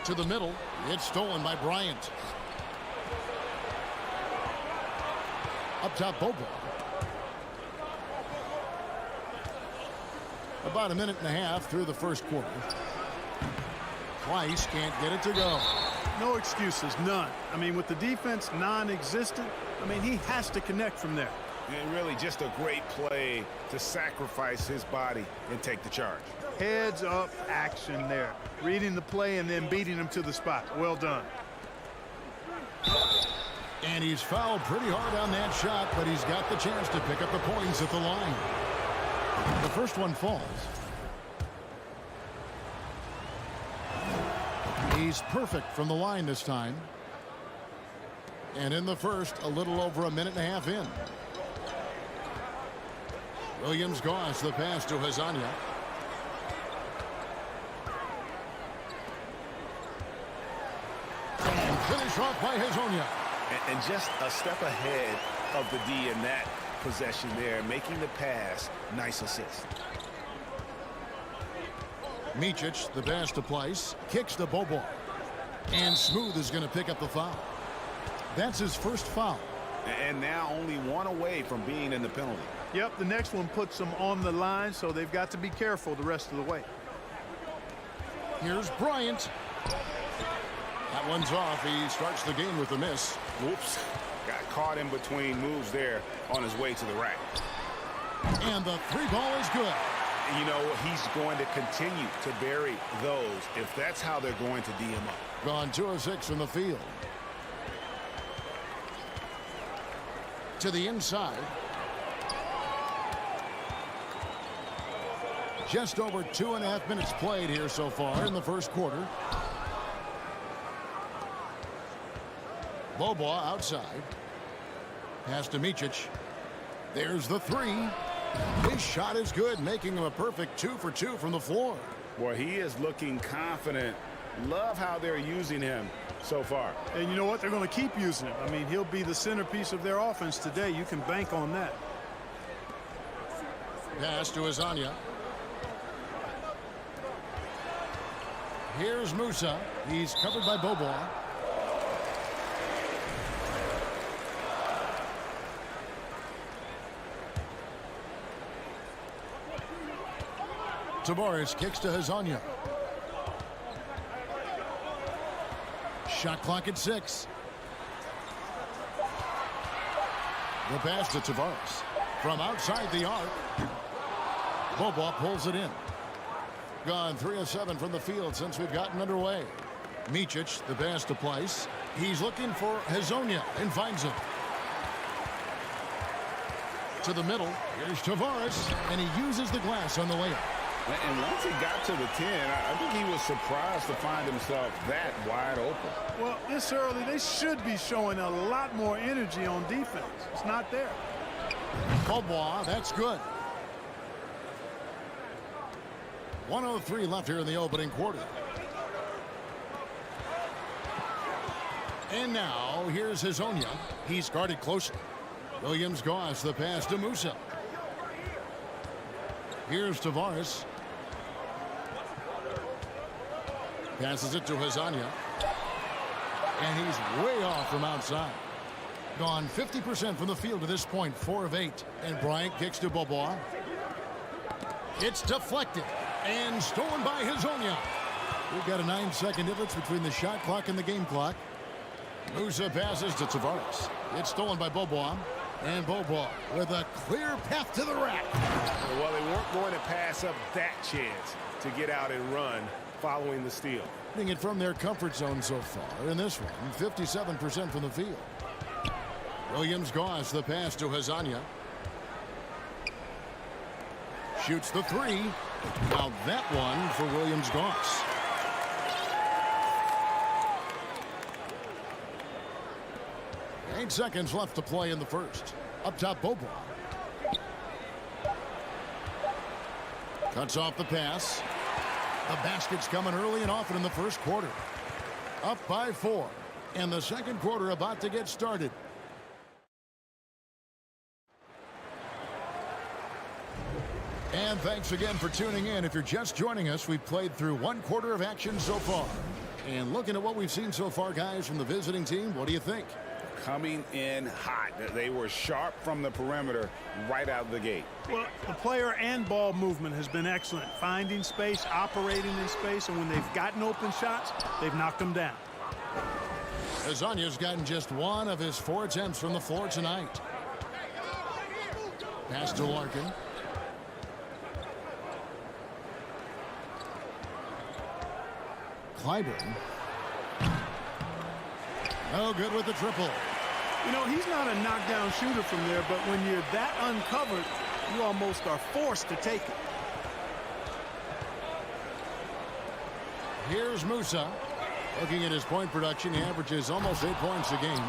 To the middle. It's stolen by Bryant. Up top, Bobo. About a minute and a half through the first quarter. Twice can't get it to go. No excuses, none. I mean, with the defense non-existent, I mean, he has to connect from there. And really just a great play to sacrifice his body and take the charge. Heads up action there. Reading the play and then beating him to the spot. Well done. And he's fouled pretty hard on that shot, but he's got the chance to pick up the points at the line. The first one falls. He's perfect from the line this time. And in the first, a little over a minute and a half in. Williams-Goss, the pass to Hezonja. And finish off by Hezonja. And just a step ahead of the D in that possession there, making the pass. Nice assist. Micic, the pass to Place, kicks to Bobo. And Smooth is going to pick up the foul. That's his first foul. And now only one away from being in the penalty. Yep, the next one puts them on the line, so they've got to be careful the rest of the way. Here's Bryant. That one's off. He starts the game with a miss. Whoops. Got caught in between moves there on his way to the rack. And the three ball is good. You know, he's going to continue to bury those if that's how they're going to D him up. Gone 2 of 6 from the field. To the inside. Just over 2.5 minutes played here so far in the first quarter. Bobo outside. Pass to Micic. There's the three. His shot is good, making him a perfect 2 for 2 from the floor. Boy, he is looking confident. Love how they're using him so far. And you know what? They're going to keep using him. I mean, he'll be the centerpiece of their offense today. You can bank on that. Pass to Hezonja. Here's Musa. He's covered by Bobo. Tavares kicks to Hezonja. Shot clock at 6. The pass to Tavares. From outside the arc. Bobo pulls it in. Gone 3 of 7 from the field since we've gotten underway. Micic, the pass to Place. He's looking for Hezonja and finds him. To the middle. Here's Tavares, and he uses the glass on the layup. And once he got to the 10, I think he was surprised to find himself that wide open. Well, this early, they should be showing a lot more energy on defense. It's not there. Bobo, that's good. 1:03 left here in the opening quarter. And now, here's Hezonja. He's guarded closely. Williams-Goss, the pass to Musa. Here's Tavares. Passes it to Hezonja. And he's way off from outside. Gone 50% from the field to this point, 4 of 8. And Bryant kicks to Bobo. It's deflected and stolen by Hezonja. We've got a 9-second difference between the shot clock and the game clock. Musa passes to Tavares. It's stolen by Bobo. And Bobo with a clear path to the rack. Well, they weren't going to pass up that chance to get out and run following the steal. Getting it from their comfort zone so far in this one, 57% from the field. Williams-Goss, the pass to Hezonja. Shoots the 3. Now that one for Williams-Goss. Eight seconds left to play in the first. Up top, Bobo. Cuts off the pass. The basket's coming early and often in the first quarter. Up by 4. And the second quarter about to get started. And thanks again for tuning in. If you're just joining us, we've played through 1 quarter of action so far. And looking at what we've seen so far, guys, from the visiting team, what do you think? Coming in hot. They were sharp from the perimeter right out of the gate. Well, the player and ball movement has been excellent. Finding space, operating in space, and when they've gotten open shots, they've knocked them down. Azania's gotten just one of his 4 attempts from the floor tonight. Pass to Larkin. Clyburn. No good with the triple. You know, he's not a knockdown shooter from there, but when you're that uncovered, you almost are forced to take it. Here's Musa. Looking at his point production, he averages almost 8 points a game.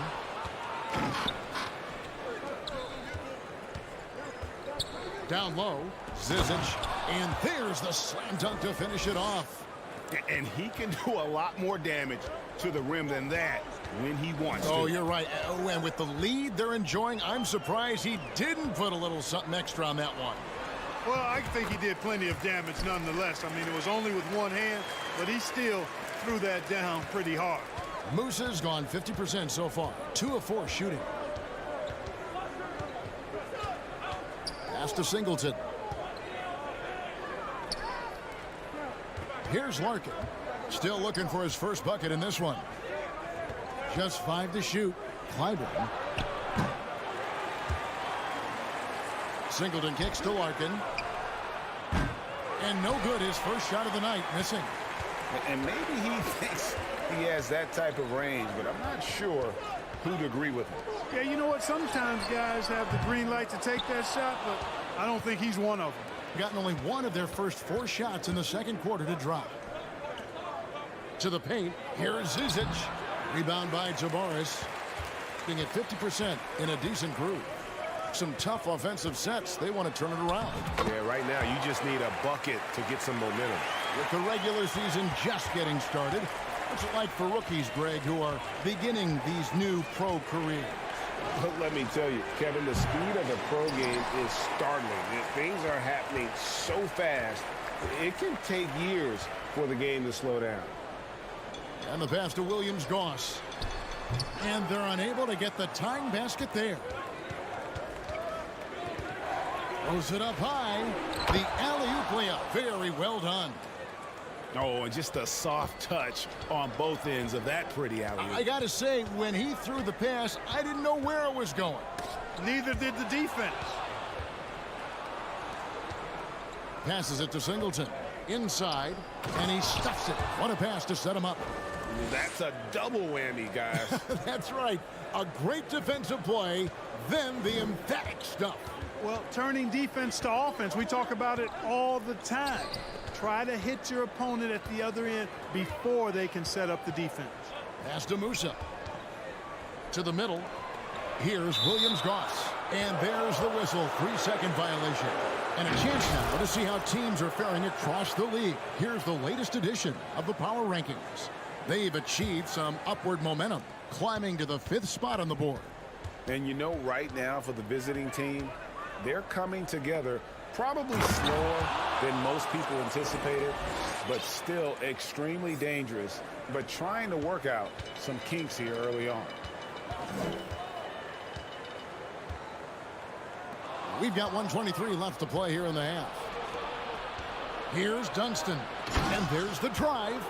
Down low, Zizic, and there's the slam dunk to finish it off. And he can do a lot more damage to the rim than that when he wants to. Oh, you're right. Oh, and with the lead they're enjoying, I'm surprised he didn't put a little something extra on that one. Well, I think he did plenty of damage nonetheless. I mean, it was only with one hand, but he still threw that down pretty hard. Musa's gone 50% so far. 2 of 4 shooting. Pass to Singleton. Here's Larkin. Still looking for his first bucket in this one. Just 5 to shoot. Clyburn. Singleton kicks to Larkin. And no good. His first shot of the night missing. And maybe he thinks he has that type of range, but I'm not sure who'd agree with him. Yeah, you know what? Sometimes guys have the green light to take that shot, but I don't think he's one of them. Gotten only one of their first 4 shots in the second quarter to drop. To the paint. Here's Zizic. Rebound by Tabares. Being at 50% in a decent groove. Some tough offensive sets. They want to turn it around. Yeah, right now you just need a bucket to get some momentum. With the regular season just getting started, what's it like for rookies, Greg, who are beginning these new pro careers? But let me tell you, Kevin, the speed of the pro game is startling. Things are happening so fast, it can take years for the game to slow down. And the pass to Williams-Goss. And they're unable to get the tying basket there. Throws it up high. The alley-oop layup. Very well done. Oh, and just a soft touch on both ends of that pretty alley-oop. I got to say, when he threw the pass, I didn't know where it was going. Neither did the defense. Passes it to Singleton. Inside, and he stuffs it. What a pass to set him up. That's a double whammy, guys. That's right. A great defensive play, then the emphatic stuff. Well, turning defense to offense, we talk about it all the time. Try to hit your opponent at the other end before they can set up the defense. Pass to Musa. To the middle. Here's Williams-Goss. And there's the whistle. 3-second violation. And a chance now to see how teams are faring across the league. Here's the latest edition of the Power Rankings. They've achieved some upward momentum, climbing to the 5th spot on the board. And you know, right now for the visiting team, they're coming together probably slower than most people anticipated, but still extremely dangerous, but trying to work out some kinks here early on. We've got 1:23 left to play here in the half. Here's Dunston, and there's the drive.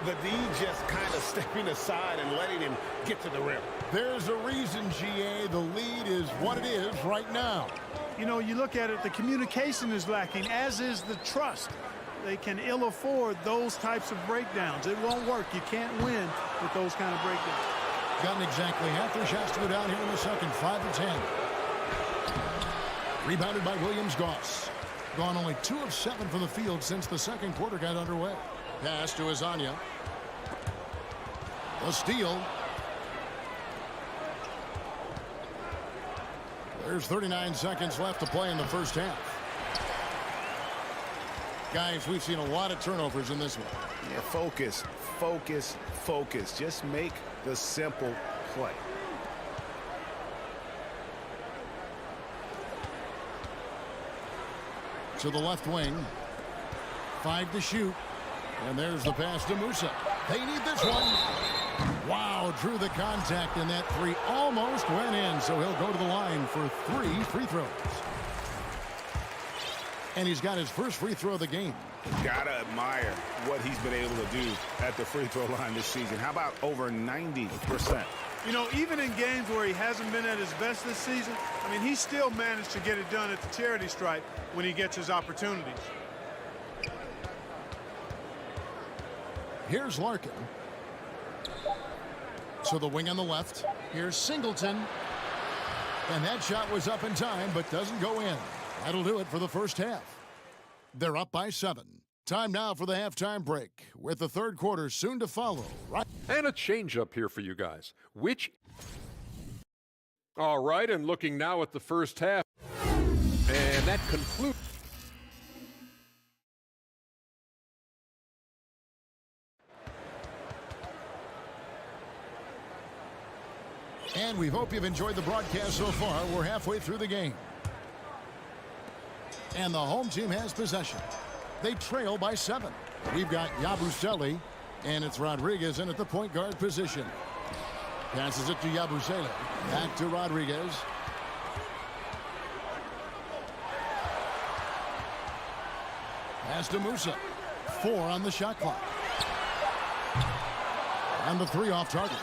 The D just kind of stepping aside and letting him get to the rim. There's a reason, GA, the lead is what it is right now. You know, you look at it, the communication is lacking, as is the trust. They can ill afford those types of breakdowns. It won't work. You can't win with those kind of breakdowns. Gotten exactly half their shots to go down here in the second, 5 of 10. Rebounded by Williams-Goss. Gone only 2 of 7 from the field since the second quarter got underway. Pass to Azania. A steal. There's 39 seconds left to play in the first half. Guys, we've seen a lot of turnovers in this one. Yeah, focus, focus, focus. Just make the simple play. To the left wing. 5 to shoot. And there's the pass to Musa. They need this one. Wow, drew the contact, and that three almost went in, so he'll go to the line for 3 free throws. And he's got his first free throw of the game. Gotta admire what he's been able to do at the free throw line this season. How about over 90%? You know, even in games where he hasn't been at his best this season, I mean, he still managed to get it done at the charity stripe when he gets his opportunities. Here's Larkin. So the wing on the left. Here's Singleton. And that shot was up in time, but doesn't go in. That'll do it for the first half. They're up by 7. Time now for the halftime break, with the third quarter soon to follow. Right. And a change up here for you guys. All right, and looking now at the first half. And that concludes. And we hope you've enjoyed the broadcast so far. We're halfway through the game. And the home team has possession. They trail by 7. We've got Yabusele, and it's Rodriguez in at the point guard position. Passes it to Yabusele. Back to Rodriguez. Pass to Musa. 4 on the shot clock. And the 3 off target.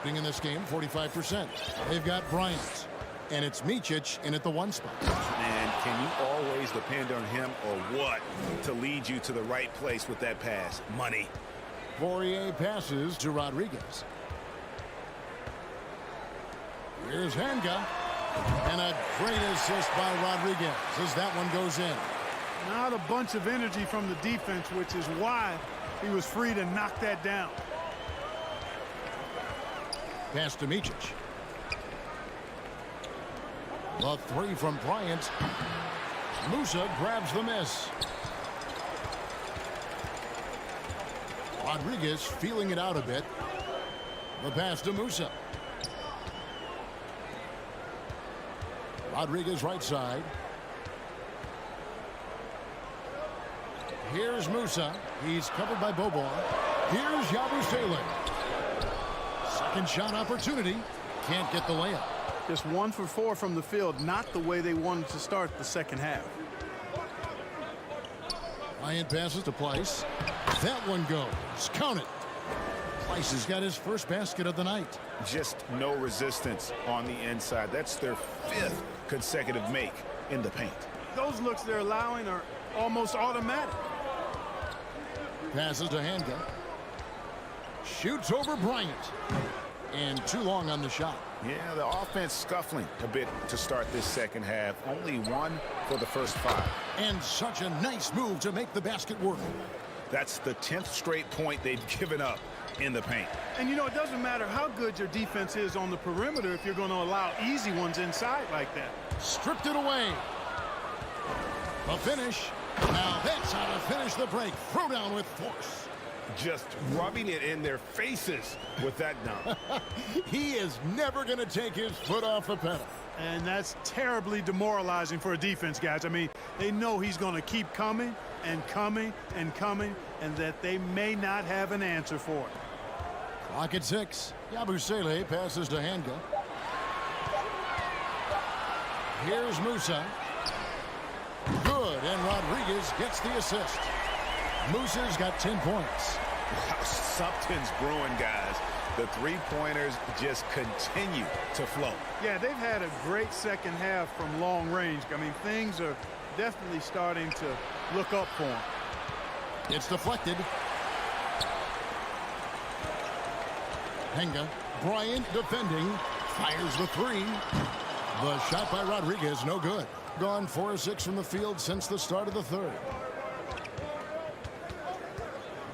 Being in this game, 45%. They've got Bryant. And it's Micic in at the 1 spot. And can you always depend on him or what to lead you to the right place with that pass? Money. Poirier passes to Rodriguez. Here's Hanga. And a great assist by Rodriguez as that one goes in. Not a bunch of energy from the defense, which is why he was free to knock that down. Pass to Micic. The 3 from Bryant. Musa grabs the miss. Rodriguez feeling it out a bit. The pass to Musa. Rodriguez right side. Here's Musa. He's covered by Boban. Here's Yabusele. Second shot opportunity. Can't get the layup. Just 1 for 4 from the field. Not the way they wanted to start the second half. Bryant passes to Pleiss. That one goes. Count it. Pleiss has got his first basket of the night. Just no resistance on the inside. That's their 5th consecutive make in the paint. Those looks they're allowing are almost automatic. Passes to Hanga. Shoots over Bryant. And too long on the shot. Yeah, the offense scuffling a bit to start this second half. Only 1 for the first 5. And such a nice move to make the basket work. That's the 10th straight point they've given up in the paint. And you know, it doesn't matter how good your defense is on the perimeter if you're going to allow easy ones inside like that. Stripped it away. The finish. Now that's how to finish the break. Throw down with force. Just rubbing it in their faces with that dunk. He is never going to take his foot off the pedal. And that's terribly demoralizing for a defense, guys. I mean, they know he's going to keep coming and coming and coming, and that they may not have an answer for it. Clock at 6. Yabusele passes to Hanga. Here's Musa. Good, and Rodriguez gets the assist. Musa's got 10 points. Wow, something's brewing, guys. The 3-pointers just continue to flow. Yeah, they've had a great second half from long range. I mean, things are definitely starting to look up for them. It's deflected. Hanga. Bryant defending. Fires the 3. The shot by Rodriguez, no good. Gone 4 of 6 from the field since the start of the third.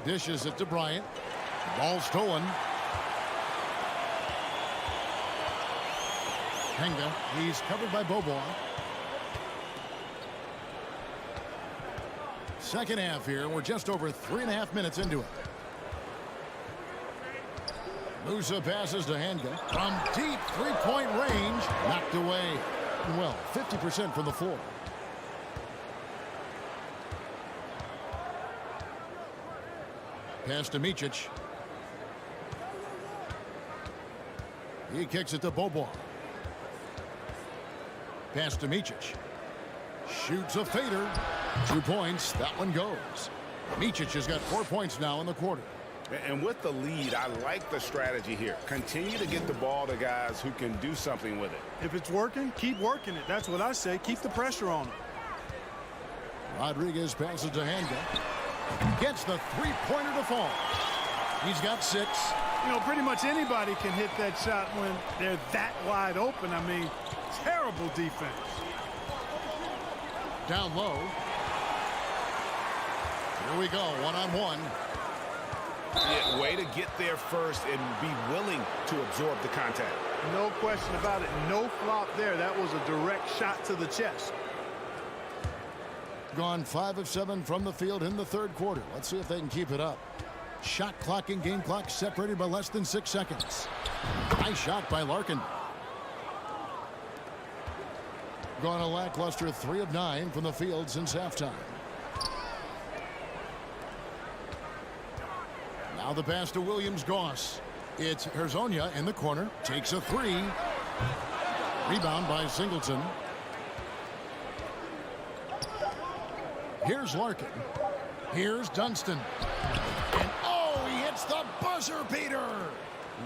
Dishes it to Bryant. Ball stolen. Hanga. He's covered by Boban. Second half here. We're just over 3.5 minutes into it. Musa passes to Hanga. From deep 3-point range. Knocked away. Well, 50% from the floor. Pass to Micic. He kicks it to Bobo. Pass to Micic. Shoots a fader. 2 points. That one goes. Micic has got 4 points now in the quarter. And with the lead, I like the strategy here. Continue to get the ball to guys who can do something with it. If it's working, keep working it. That's what I say. Keep the pressure on him. Rodriguez passes to Hanga. Gets the three-pointer to fall. He's got 6. You know, pretty much anybody can hit that shot when they're that wide open. I mean, terrible defense. Down low. Here we go, one-on-one. Yeah, way to get there first and be willing to absorb the contact. No question about it. No flop there. That was a direct shot to the chest. Gone 5 of 7 from the field in the third quarter. Let's see if they can keep it up. Shot clock and game clock separated by less than 6 seconds. Nice shot by Larkin. Gone a lackluster 3 of 9 from the field since halftime. Now the pass to Williams-Goss. It's Hezonja in the corner. Takes a 3. Rebound by Singleton. Here's Larkin. Here's Dunston. And oh, he hits the buzzer beater.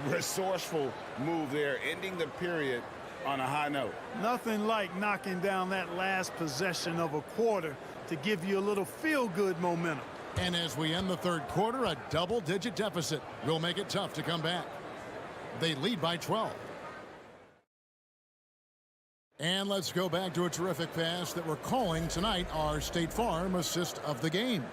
Resourceful move there, ending the period on a high note. Nothing like knocking down that last possession of a quarter to give you a little feel-good momentum. And as we end the third quarter, a double-digit deficit will make it tough to come back. They lead by 12. And let's go back to a terrific pass that we're calling tonight our State Farm assist of the game.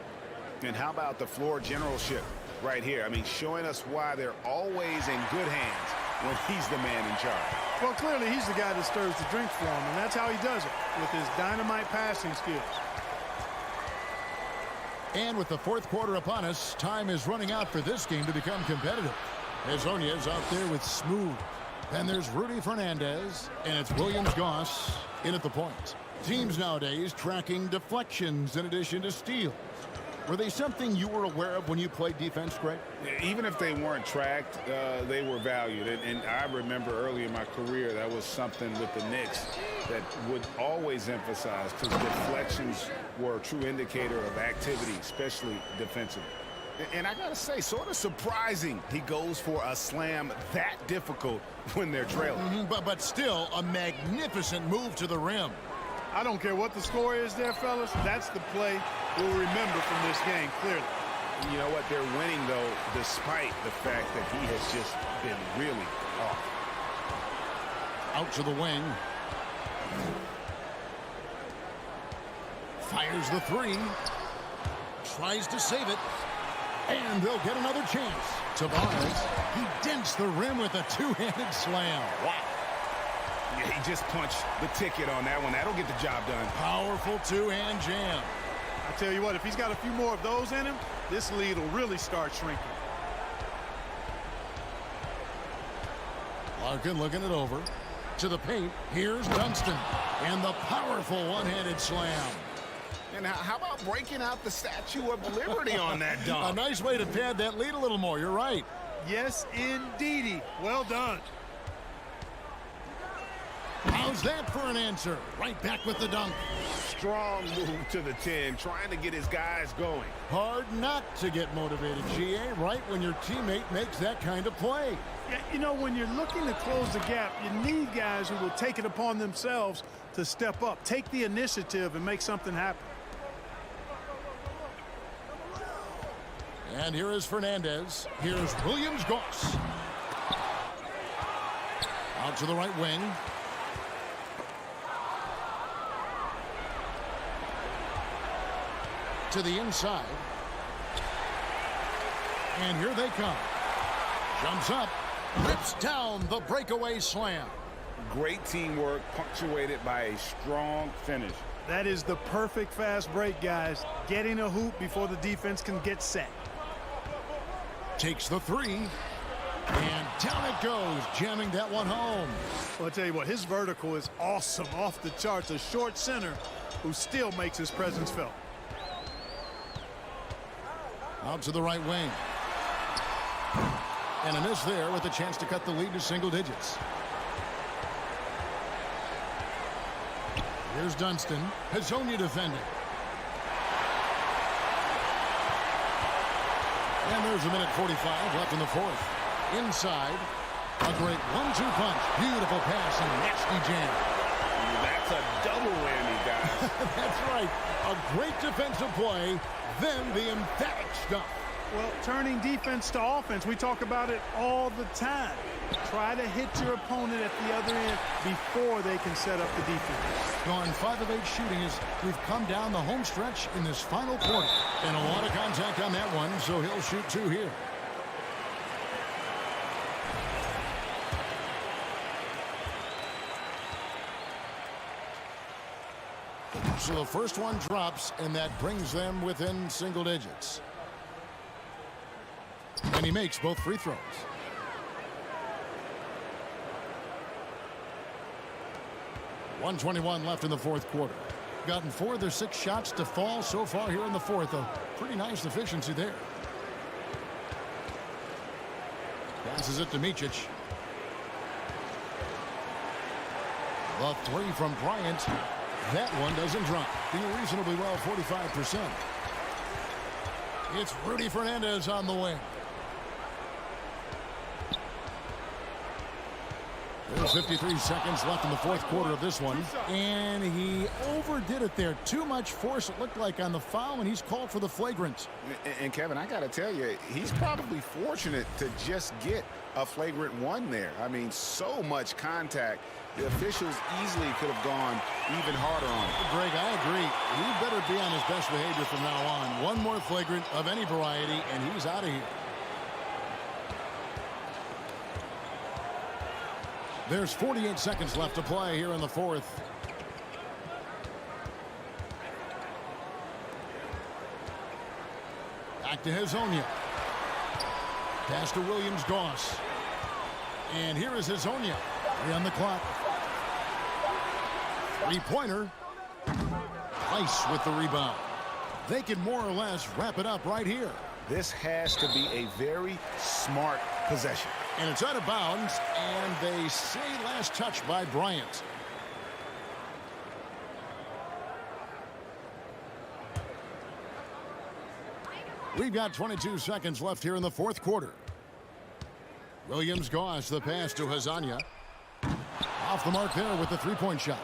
And how about the floor generalship right here? I mean, showing us why they're always in good hands when he's the man in charge. Well, clearly he's the guy that stirs the drink for him, and that's how he does it, with his dynamite passing skills. And with the fourth quarter upon us, time is running out for this game to become competitive. Hezonja is out there with Smooth. Then there's Rudy Fernandez, and it's Williams-Goss in at the point. Teams nowadays tracking deflections in addition to steals. Were they something you were aware of when you played defense, Greg? Even if they weren't tracked, they were valued. And I remember early in my career, that was something with the Knicks that would always emphasize, because deflections were a true indicator of activity, especially defensively. And I got to say, sort of surprising he goes for a slam that difficult when they're trailing. But still, a magnificent move to the rim. I don't care what the score is there, fellas. That's the play we'll remember from this game, clearly. You know what? They're winning, though, despite the fact that he has just been really off. Out to the wing. Fires the 3. Tries to save it. And they'll get another chance. Tavares, he dents the rim with a two-handed slam. Wow. Yeah, he just punched the ticket on that one. That'll get the job done. Powerful two-hand jam. I tell you what, if he's got a few more of those in him, this lead will really start shrinking. Larkin looking it over. To the paint. Here's Dunston. And the powerful one-handed slam. And how about breaking out the Statue of Liberty on that dunk? A nice way to pad that lead a little more. You're right. Yes, indeedy. Well done. How's that for an answer? Right back with the dunk. Strong move to the 10, trying to get his guys going. Hard not to get motivated, GA, right when your teammate makes that kind of play. Yeah, you know, when you're looking to close the gap, you need guys who will take it upon themselves to step up, take the initiative, and make something happen. And here is Fernandez. Here's Williams-Goss. Out to the right wing. To the inside. And here they come. Jumps up. Rips down the breakaway slam. Great teamwork punctuated by a strong finish. That is the perfect fast break, guys. Getting a hoop before the defense can get set. Takes the 3. And down it goes, jamming that one home. Well, I'll tell you what, his vertical is awesome, off the charts. A short center who still makes his presence felt. Out to the right wing. And a miss there with a chance to cut the lead to single digits. Here's Dunston. Hazonia defending. And there's a minute 45 left in the fourth. Inside. A great 1-2 punch. Beautiful pass and nasty jam. That's a double whammy, guys. That's right. A great defensive play, then the emphatic stuff. Well, turning defense to offense, we talk about it all the time. Try to hit your opponent at the other end before they can set up the defense. Gone 5 of 8 shooting as we've come down the home stretch in this final quarter. And a lot of contact on that one, so he'll shoot 2 here. So the first one drops, and that brings them within single digits. And he makes both free throws. .121 left in the fourth quarter. Gotten 4 of their 6 shots to fall so far here in the fourth. A pretty nice efficiency there. Passes it to Micic. The 3 from Bryant. That one doesn't drop. Doing reasonably well, 45%. It's Rudy Fernandez on the wing. There's 53 seconds left in the fourth quarter of this one. And he overdid it there. Too much force, it looked like, on the foul, and he's called for the flagrant. And Kevin, I got to tell you, he's probably fortunate to just get a flagrant 1 there. I mean, so much contact. The officials easily could have gone even harder on it. Greg, I agree. He better be on his best behavior from now on. One more flagrant of any variety, and he's out of here. There's 48 seconds left to play here in the fourth. Back to Hazonia. Pass to Williams-Goss. And here is Hazonia. 3 on the clock. 3-pointer. Price with the rebound. They can more or less wrap it up right here. This has to be a very smart possession. And it's out of bounds, and they say last touch by Bryant. We've got 22 seconds left here in the fourth quarter. Williams-Goss, the pass to Hazonia. Off the mark there with the 3-point shot.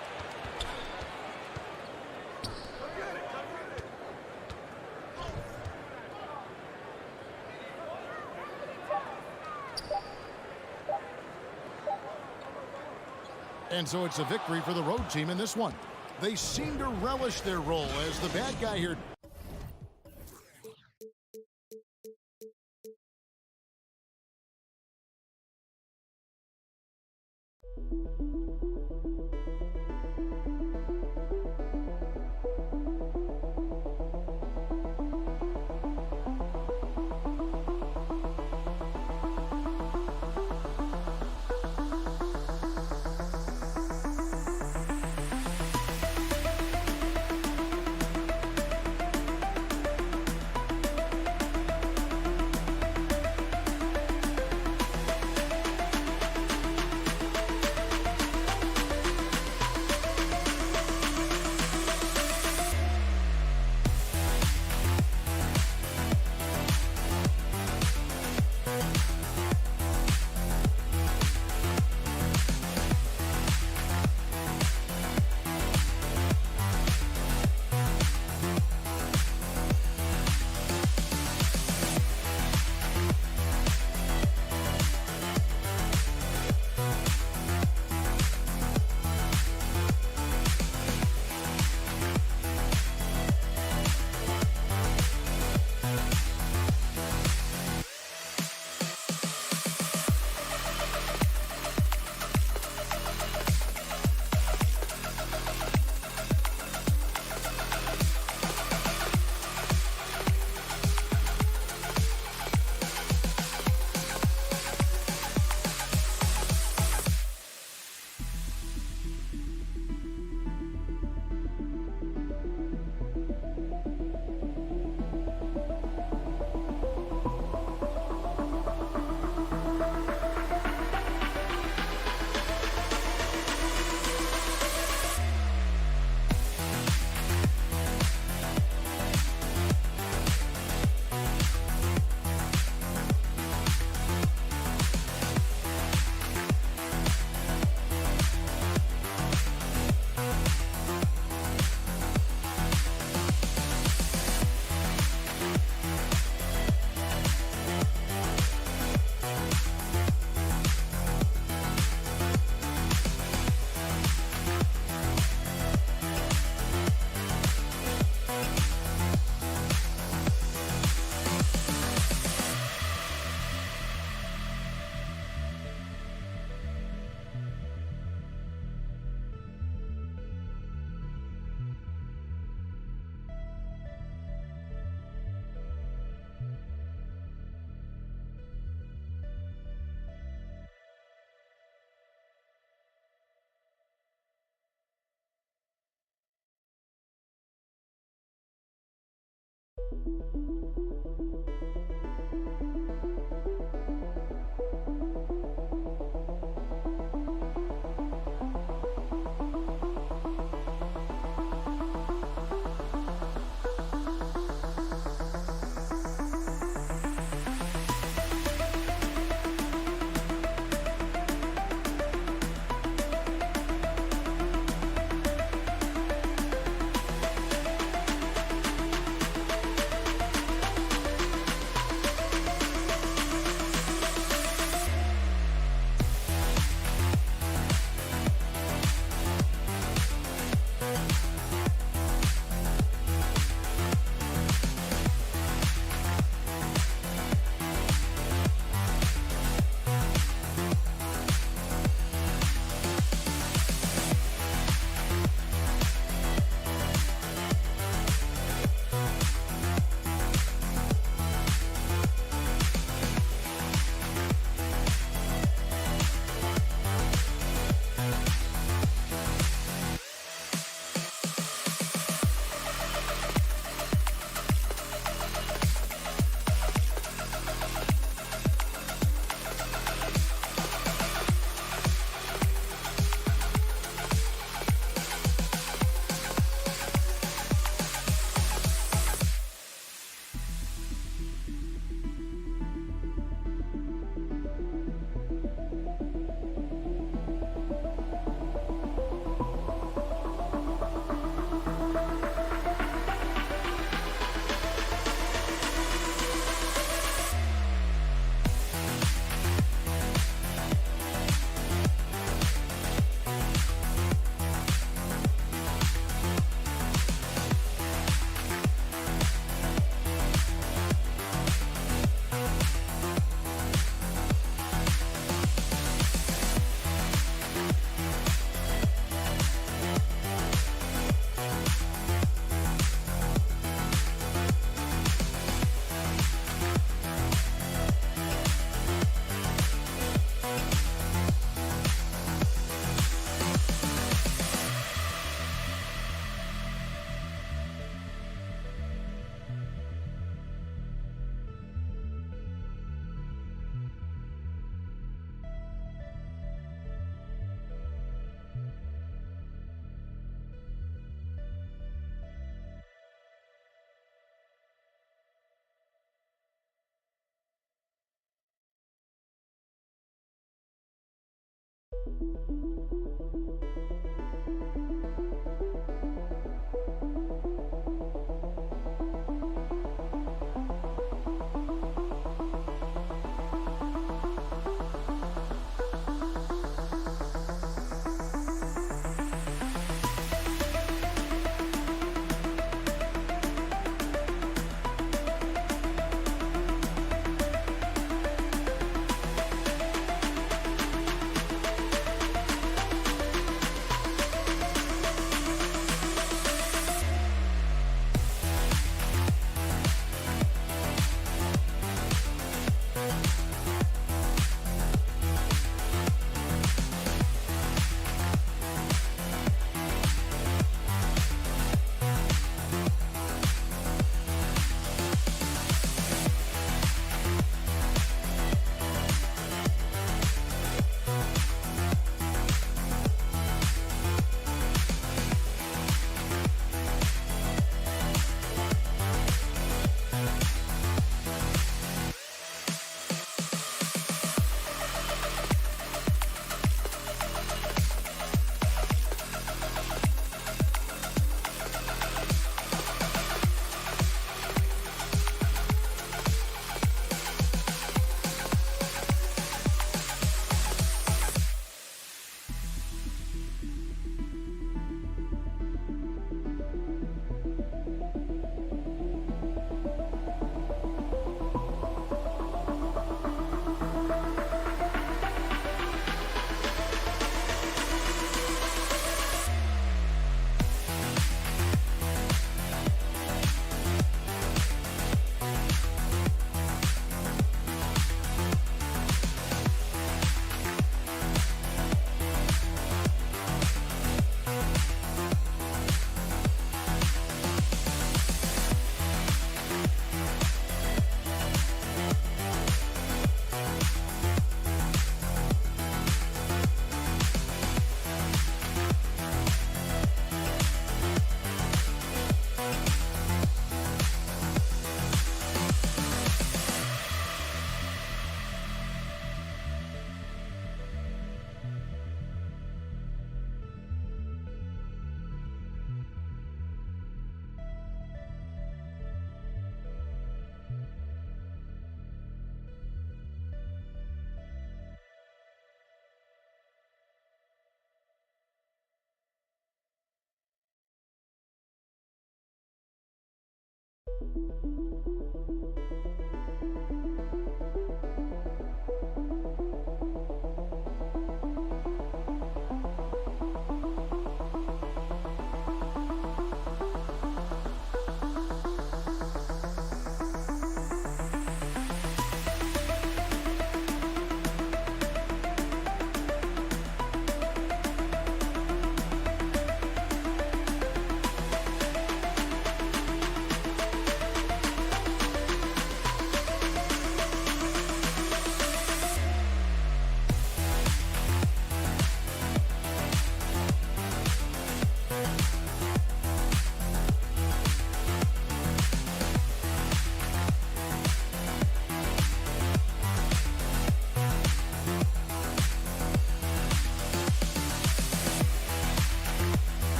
And so it's a victory for the road team in this one. They seem to relish their role as the bad guy here.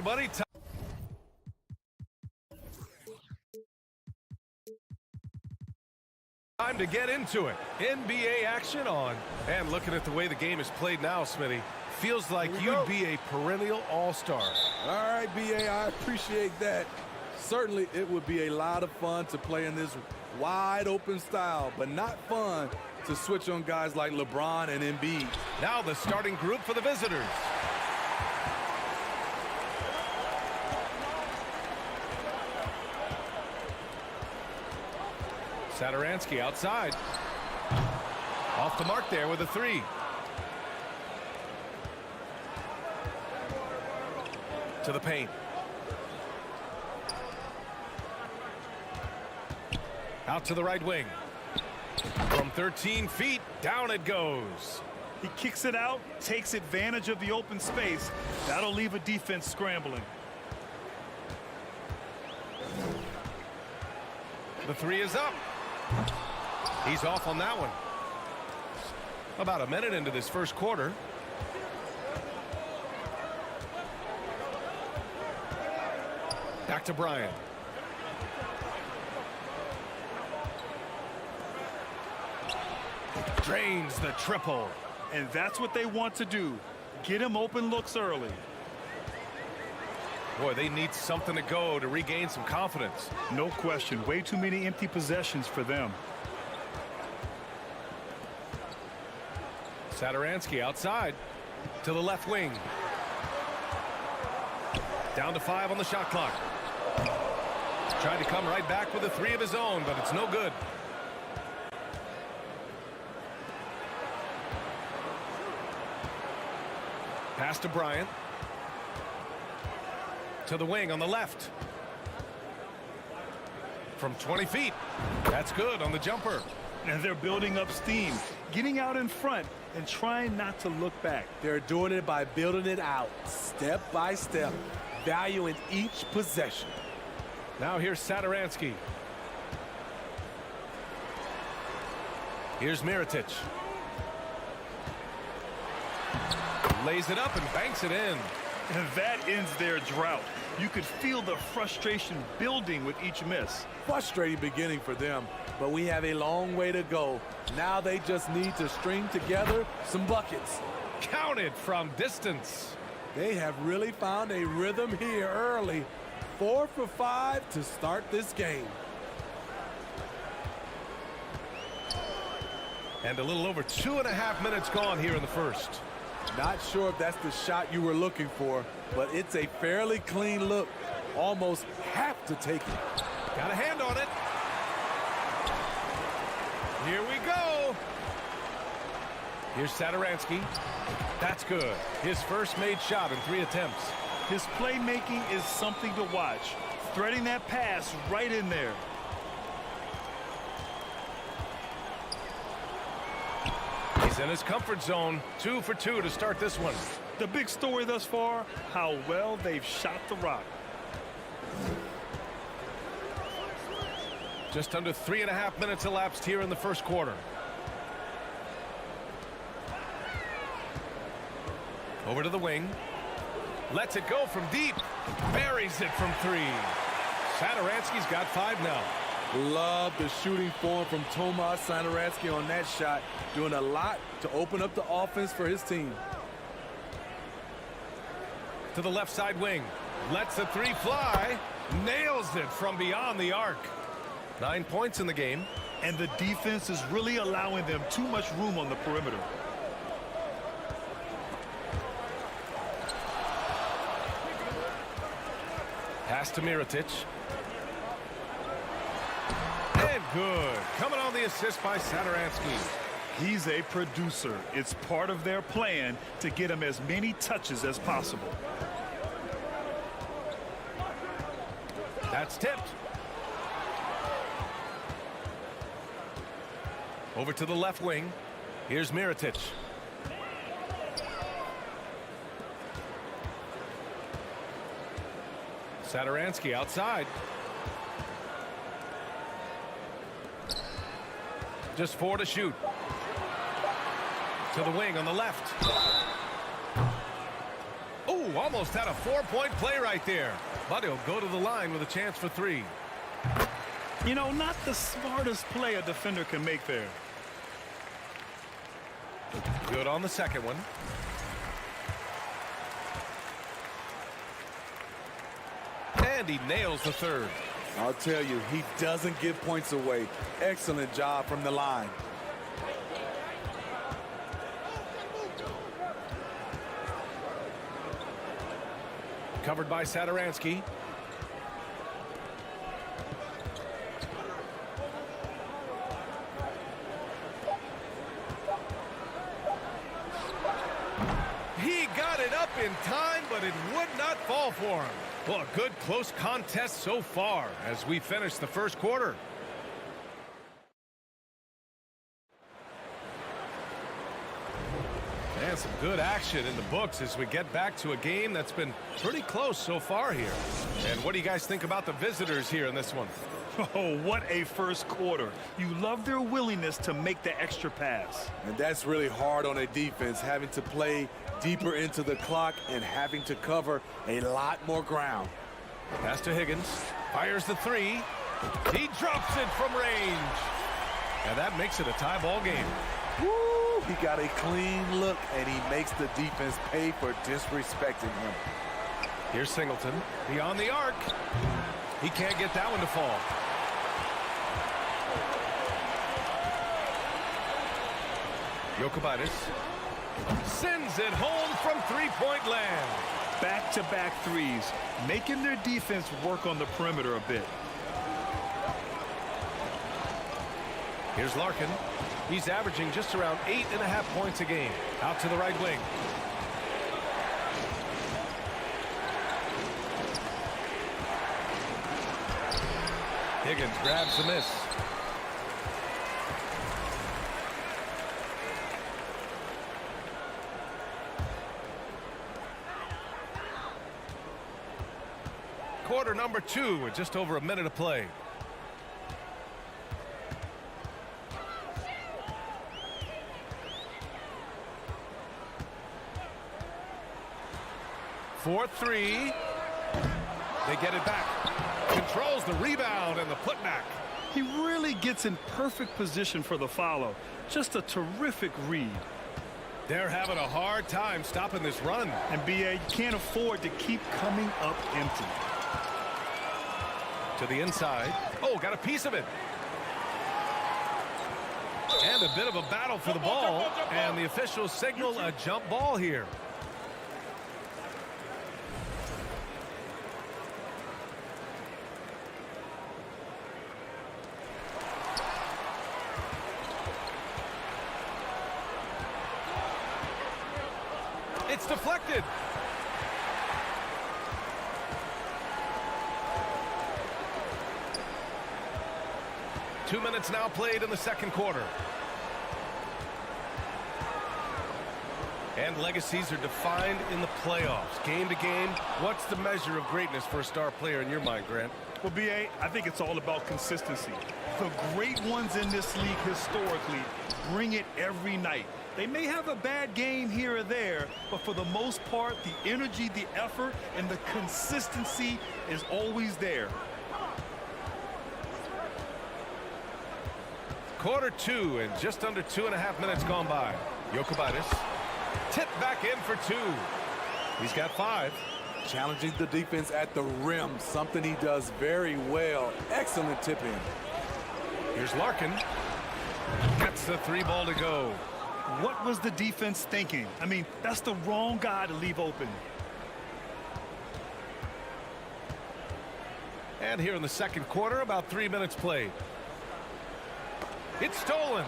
everybody. Time to get into it. NBA action on. And looking at the way the game is played now, Smitty, feels like you'd be a perennial all-star. All right, BA, I appreciate that. Certainly, it would be a lot of fun to play in this wide-open style, but not fun to switch on guys like LeBron and Embiid. Now the starting group for the visitors. Satoransky outside. Off the mark there with a three. To the paint. Out to the right wing. From 13 feet, down it goes. He kicks it out, takes advantage of the open space. That'll leave a defense scrambling. The three is up. He's off on that one. About a minute into this first quarter. Back to Bryant. Drains the triple. And that's what they want to do. Get him open looks early. Boy, they need something to go to regain some confidence. No question. Way too many empty possessions for them. Satoransky outside to the left wing. Down to 5 on the shot clock. Trying to come right back with a three of his own, but it's no good. Pass to Bryant. To the wing on the left. From 20 feet. That's good on the jumper. And they're building up steam, getting out in front and trying not to look back. They're doing it by building it out, step by step, valuing each possession. Now here's Satoransky. Here's Mirotic. Lays it up and banks it in. And that ends their drought. You could feel the frustration building with each miss. Frustrating beginning for them, but we have a long way to go. Now they just need to string together some buckets. Counted from distance. They have really found a rhythm here early. 4 for 5 to start this game. And a little over 2.5 minutes gone here in the first. Not sure if that's the shot you were looking for, but it's a fairly clean look. Almost have to take it. Got a hand on it. Here we go. Here's Satoransky. That's good. His first made shot in 3 attempts. His playmaking is something to watch. Threading that pass right in there. He's in his comfort zone. 2 for 2 to start this one. The big story thus far, how well they've shot the rock. Just under 3.5 minutes elapsed here in the first quarter. Over to the wing. Lets it go from deep. Buries it from 3. Satoransky's got 5 now. Love the shooting form from Tomas Satoransky on that shot. Doing a lot to open up the offense for his team. To the left side wing. Lets the 3 fly. Nails it from beyond the arc. 9 points in the game. And the defense is really allowing them too much room on the perimeter. Pass to Mirotic. And good. Coming on the assist by Satoransky. He's a producer. It's part of their plan to get him as many touches as possible. That's tipped. Over to the left wing. Here's Mirotic. Satoransky outside. Just 4 to shoot. To the wing on the left. Oh, almost had a 4-point play right there. But he'll go to the line with a chance for 3. You know, not the smartest play a defender can make there. Good on the second one. And he nails the 3rd. I'll tell you, he doesn't give points away. Excellent job from the line. Covered by Satoransky. He got it up in time, but it would not fall for him. Well, a good close contest so far as we finish the first quarter. And some good action in the books as we get back to a game that's been pretty close so far here. And what do you guys think about the visitors here in this one? Oh, what a first quarter. You love their willingness to make the extra pass. And that's really hard on a defense, having to play deeper into the clock and having to cover a lot more ground. Pass to Higgins. Fires the 3. He drops it from range. And that makes it a tie ball game. Woo! He got a clean look, and he makes the defense pay for disrespecting him. Here's Singleton. Beyond the arc. He can't get that one to fall. Jokubaitis sends it home from 3-point land. Back-to-back threes, making their defense work on the perimeter a bit. Here's Larkin. He's averaging just around 8.5 points a game. Out to the right wing. Higgins grabs the miss. Quarter number 2 with just over a minute of play. 4-3. They get it back. Controls the rebound and the putback. He really gets in perfect position for the follow. Just a terrific read. They're having a hard time stopping this run. And BA, you can't afford to keep coming up empty. To the inside. Oh, got a piece of it. And a bit of a battle for the ball. And the officials signal a jump ball here. It's deflected. Two minutes now played in the second quarter. And legacies are defined in the playoffs. Game to game, what's the measure of greatness for a star player in your mind, Grant? Well, BA, I think it's all about consistency. The great ones in this league historically bring it every night. They may have a bad game here or there, but for the most part, the energy, the effort, and the consistency is always there. Quarter two and just under 2.5 minutes gone by. Jokic tipped back in for two. He's got 5. Challenging the defense at the rim, something he does very well. Excellent tip in. Here's Larkin. Gets the 3 ball to go. What was the defense thinking? I mean, that's the wrong guy to leave open. And here in the second quarter, about 3 minutes played. It's stolen.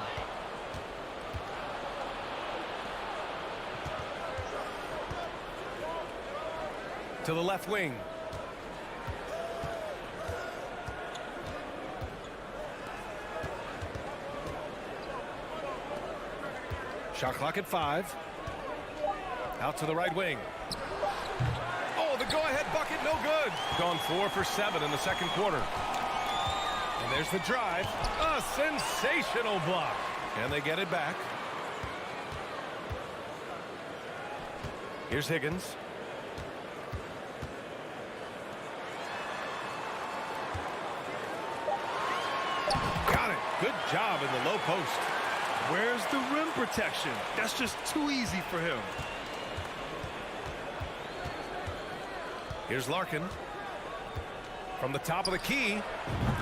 To the left wing. Shot clock at 5. Out to the right wing. Oh, the go-ahead bucket, no good. Gone 4 for 7 in the second quarter. And there's the drive. A sensational block. And they get it back. Here's Higgins. Got it. Good job in the low post. Where's the rim protection? That's just too easy for him. Here's Larkin. From the top of the key.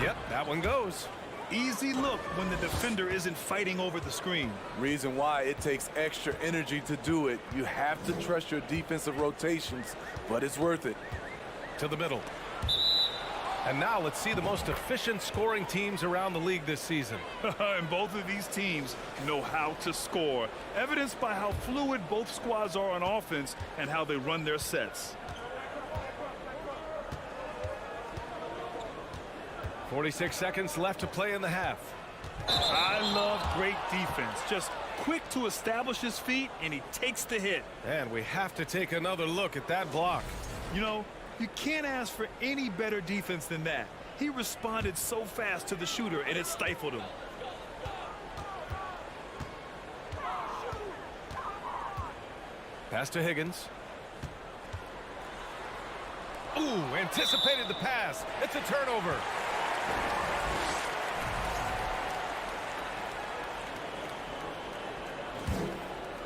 Yep, that one goes. Easy look when the defender isn't fighting over the screen. Reason why it takes extra energy to do it. You have to trust your defensive rotations, but it's worth it. To the middle. And now let's see the most efficient scoring teams around the league this season. And both of these teams know how to score, evidenced by how fluid both squads are on offense and how they run their sets. 46 seconds left to play in the half. I love great defense. Just quick to establish his feet, and he takes the hit. And we have to take another look at that block. You know, you can't ask for any better defense than that. He responded so fast to the shooter, and it stifled him. Pass to Higgins. Ooh, anticipated the pass. It's a turnover.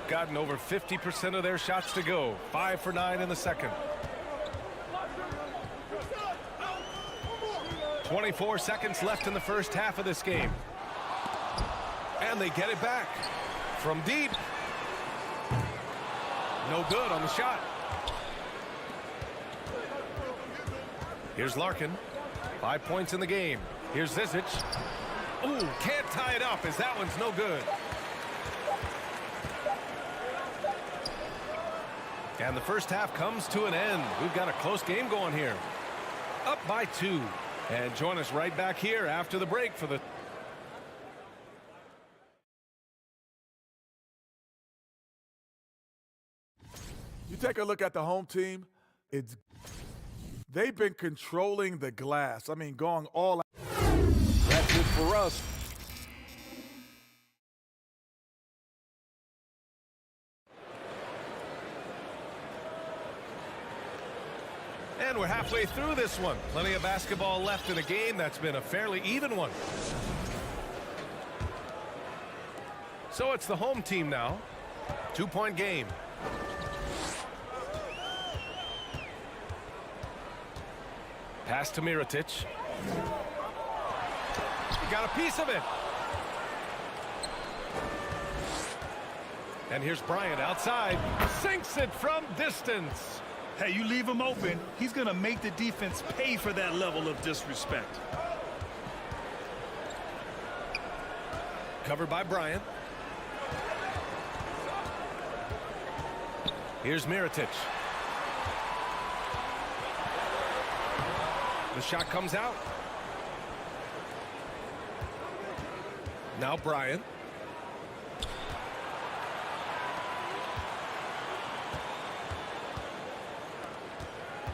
Gotten over 50% of their shots to go. 5 for 9 in the second. 24 seconds left in the first half of this game. And they get it back. From deep. No good on the shot. Here's Larkin. 5 points in the game. Here's Zizic. Ooh, can't tie it up as that one's no good. And the first half comes to an end. We've got a close game going here. Up by 2. And join us right back here after the break for the... You take a look at the home team, they've been controlling the glass. I mean, going all out. That's it for us. And we're halfway through this one. Plenty of basketball left in a game that's been a fairly even one. So it's the home team now. 2-point game. Pass to Mirotic. He got a piece of it. And here's Bryant outside. Sinks it from distance. Hey, you leave him open, he's going to make the defense pay for that level of disrespect. Covered by Bryant. Here's Mirotic. The shot comes out. Now Bryant.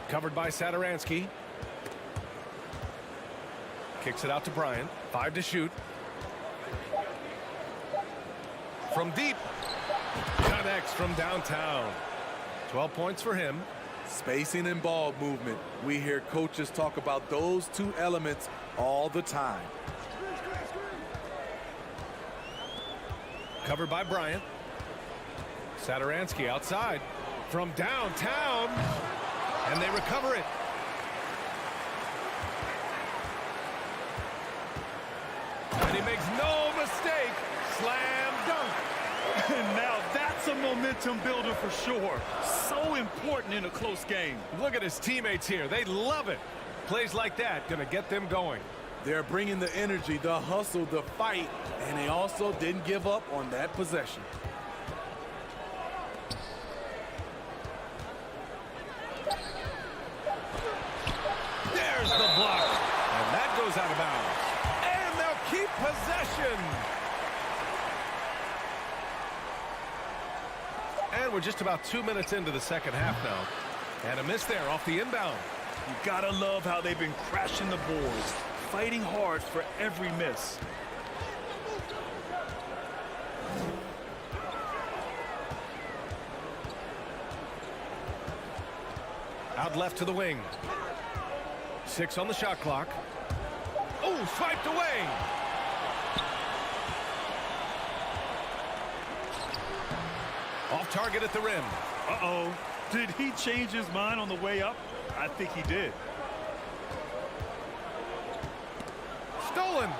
Covered by Satoransky. Kicks it out to Bryant. 5 to shoot. From deep. Connects from downtown. 12 points for him. Spacing and ball movement. We hear coaches talk about those two elements all the time. Covered by Bryant. Satoransky outside. From downtown. And they recover it. And he makes no mistake. Slam dunk. And now that's a momentum builder for sure. So important in a close game. Look at his teammates here. They love it. Plays like that going to get them going. They're bringing the energy, the hustle, the fight, and they also didn't give up on that possession. There's the block. And that goes out of bounds. And they'll keep possession. And we're just about 2 minutes into the second half now. And a miss there off the inbound. You gotta love how they've been crashing the boards, fighting hard for every miss. Out left to the wing. 6 on the shot clock. Oh, swiped away. Off target at the rim. Uh-oh. Did he change his mind on the way up? I think he did. Stolen.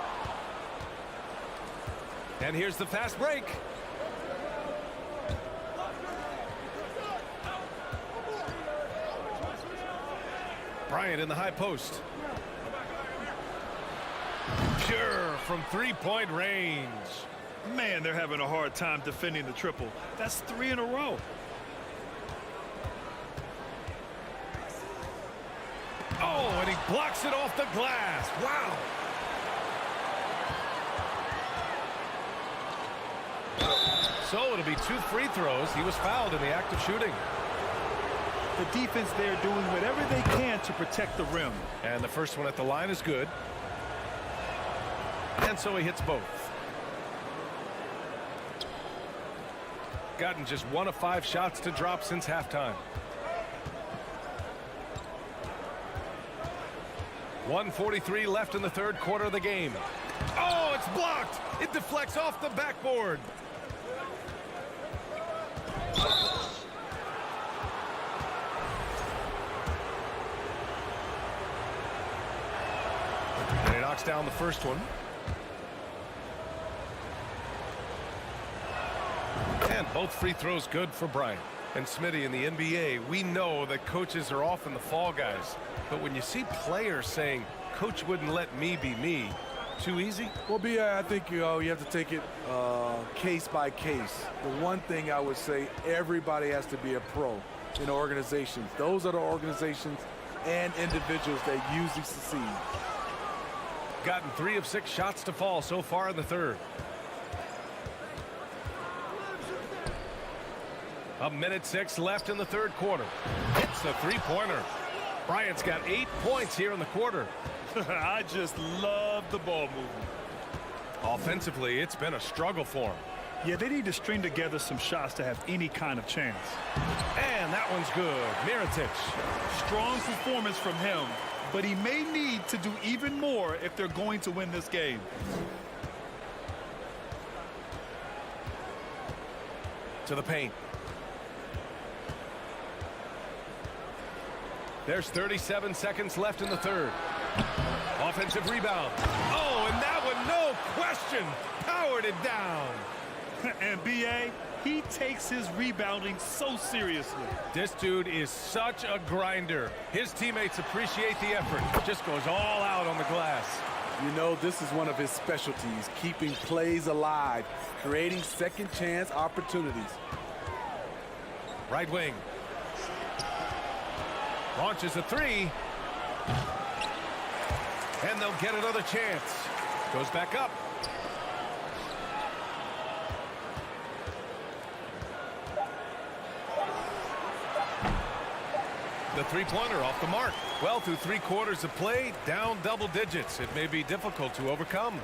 And here's the fast break. Bryant in the high post. Pure from three-point range. Man, they're having a hard time defending the triple. That's 3 in a row. Oh, and he blocks it off the glass. Wow. So it'll be 2 free throws. He was fouled in the act of shooting. The defense there doing whatever they can to protect the rim. And the first one at the line is good. And so he hits both. Gotten just 1 of 5 shots to drop since halftime. 1:43 left in the third quarter of the game. Oh, it's blocked. It deflects off the backboard. And he knocks down the first one. And both free throws good for Bryant. And Smitty, in the NBA, we know that coaches are often the fall guys. But when you see players saying, "Coach wouldn't let me be me," too easy? Well, B.A., I think you have to take it case by case. The one thing I would say, everybody has to be a pro in organizations. Those are the organizations and individuals that usually succeed. Gotten 3 of 6 shots to fall so far in the third. A minute 6 left in the third quarter. It's a three-pointer. Bryant's got 8 points here in the quarter. I just love the ball movement. Offensively, it's been a struggle for him. Yeah, they need to string together some shots to have any kind of chance. And that one's good. Mirotic. Strong performance from him, but he may need to do even more if they're going to win this game. To the paint. There's 37 seconds left in the third. Offensive rebound. Oh, and that one, no question, powered it down. And B.A., he takes his rebounding so seriously. This dude is such a grinder. His teammates appreciate the effort. Just goes all out on the glass. You know, this is one of his specialties, keeping plays alive, creating second chance opportunities. Right wing. Launches a three. And they'll get another chance. Goes back up. The three-pointer off the mark. Well, through 3 quarters of play, down double digits. It may be difficult to overcome.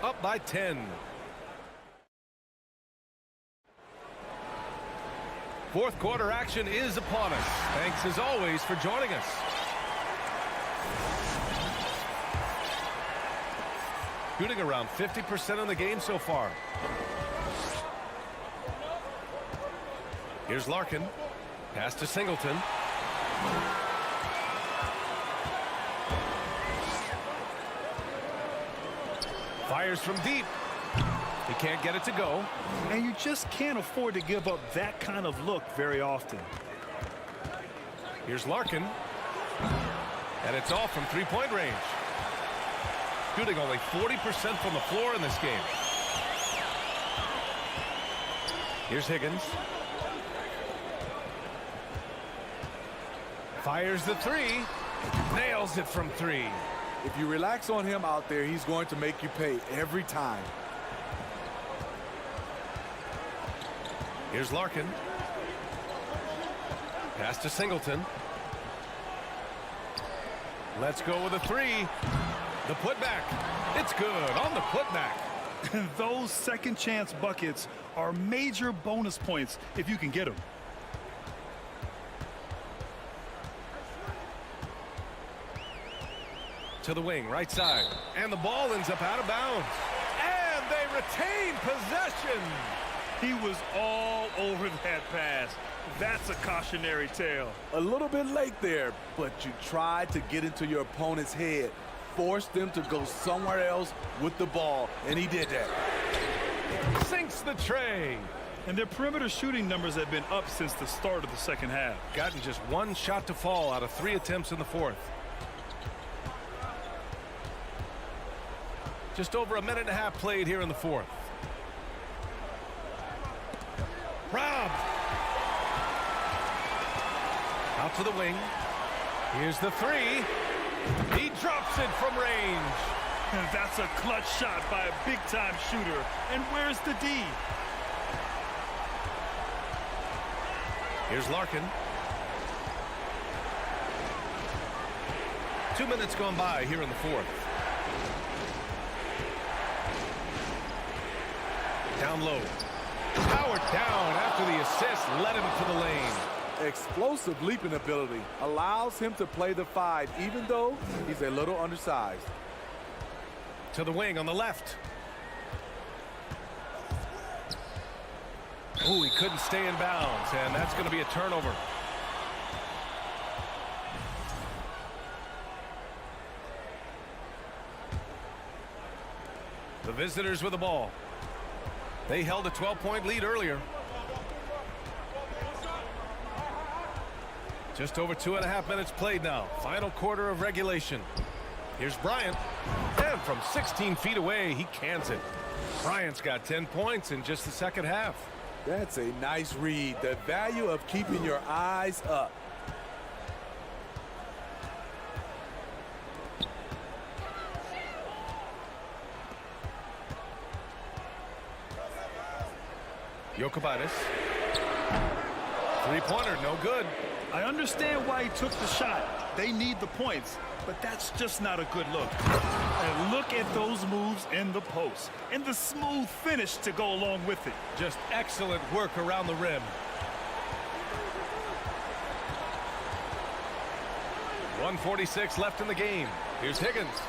Up by 10. Fourth quarter action is upon us. Thanks as always for joining us. Shooting around 50% of the game so far. Here's Larkin. Pass to Singleton. Fires from deep. He can't get it to go. And you just can't afford to give up that kind of look very often. Here's Larkin. And it's all from three-point range. Shooting only 40% from the floor in this game. Here's Higgins. Fires the three. Nails it from 3. If you relax on him out there, he's going to make you pay every time. Here's Larkin. Pass to Singleton. Let's go with a 3. The putback. It's good on the putback. Those second chance buckets are major bonus points if you can get them. To the wing, right side. And the ball ends up out of bounds. And they retain possession. He was all over that pass. That's a cautionary tale. A little bit late there, but you tried to get into your opponent's head. Forced them to go somewhere else with the ball, and he did that. Sinks the tray. And their perimeter shooting numbers have been up since the start of the second half. Gotten just 1 shot to fall out of 3 attempts in the fourth. Just over a minute and a half played here in the fourth. Robbed. Out to the wing. Here's the 3. He drops it from range. And that's a clutch shot by a big-time shooter. And where's the D? Here's Larkin. 2 minutes gone by here in the fourth. Down low. Powered down after the assist led him to the lane. Explosive leaping ability allows him to play the 5, even though he's a little undersized. To the wing on the left. Oh, he couldn't stay in bounds, and that's going to be a turnover. The visitors with the ball. They held a 12-point lead earlier. Just over 2.5 minutes played now. Final quarter of regulation. Here's Bryant. And from 16 feet away, he cans it. Bryant's got 10 points in just the second half. That's a nice read. The value of keeping your eyes up. Jokic. Three-pointer, no good. I understand why he took the shot. They need the points, but that's just not a good look. And But look at those moves in the post and the smooth finish to go along with it. Just excellent work around the rim. 1:46 left in the game. Here's Higgins.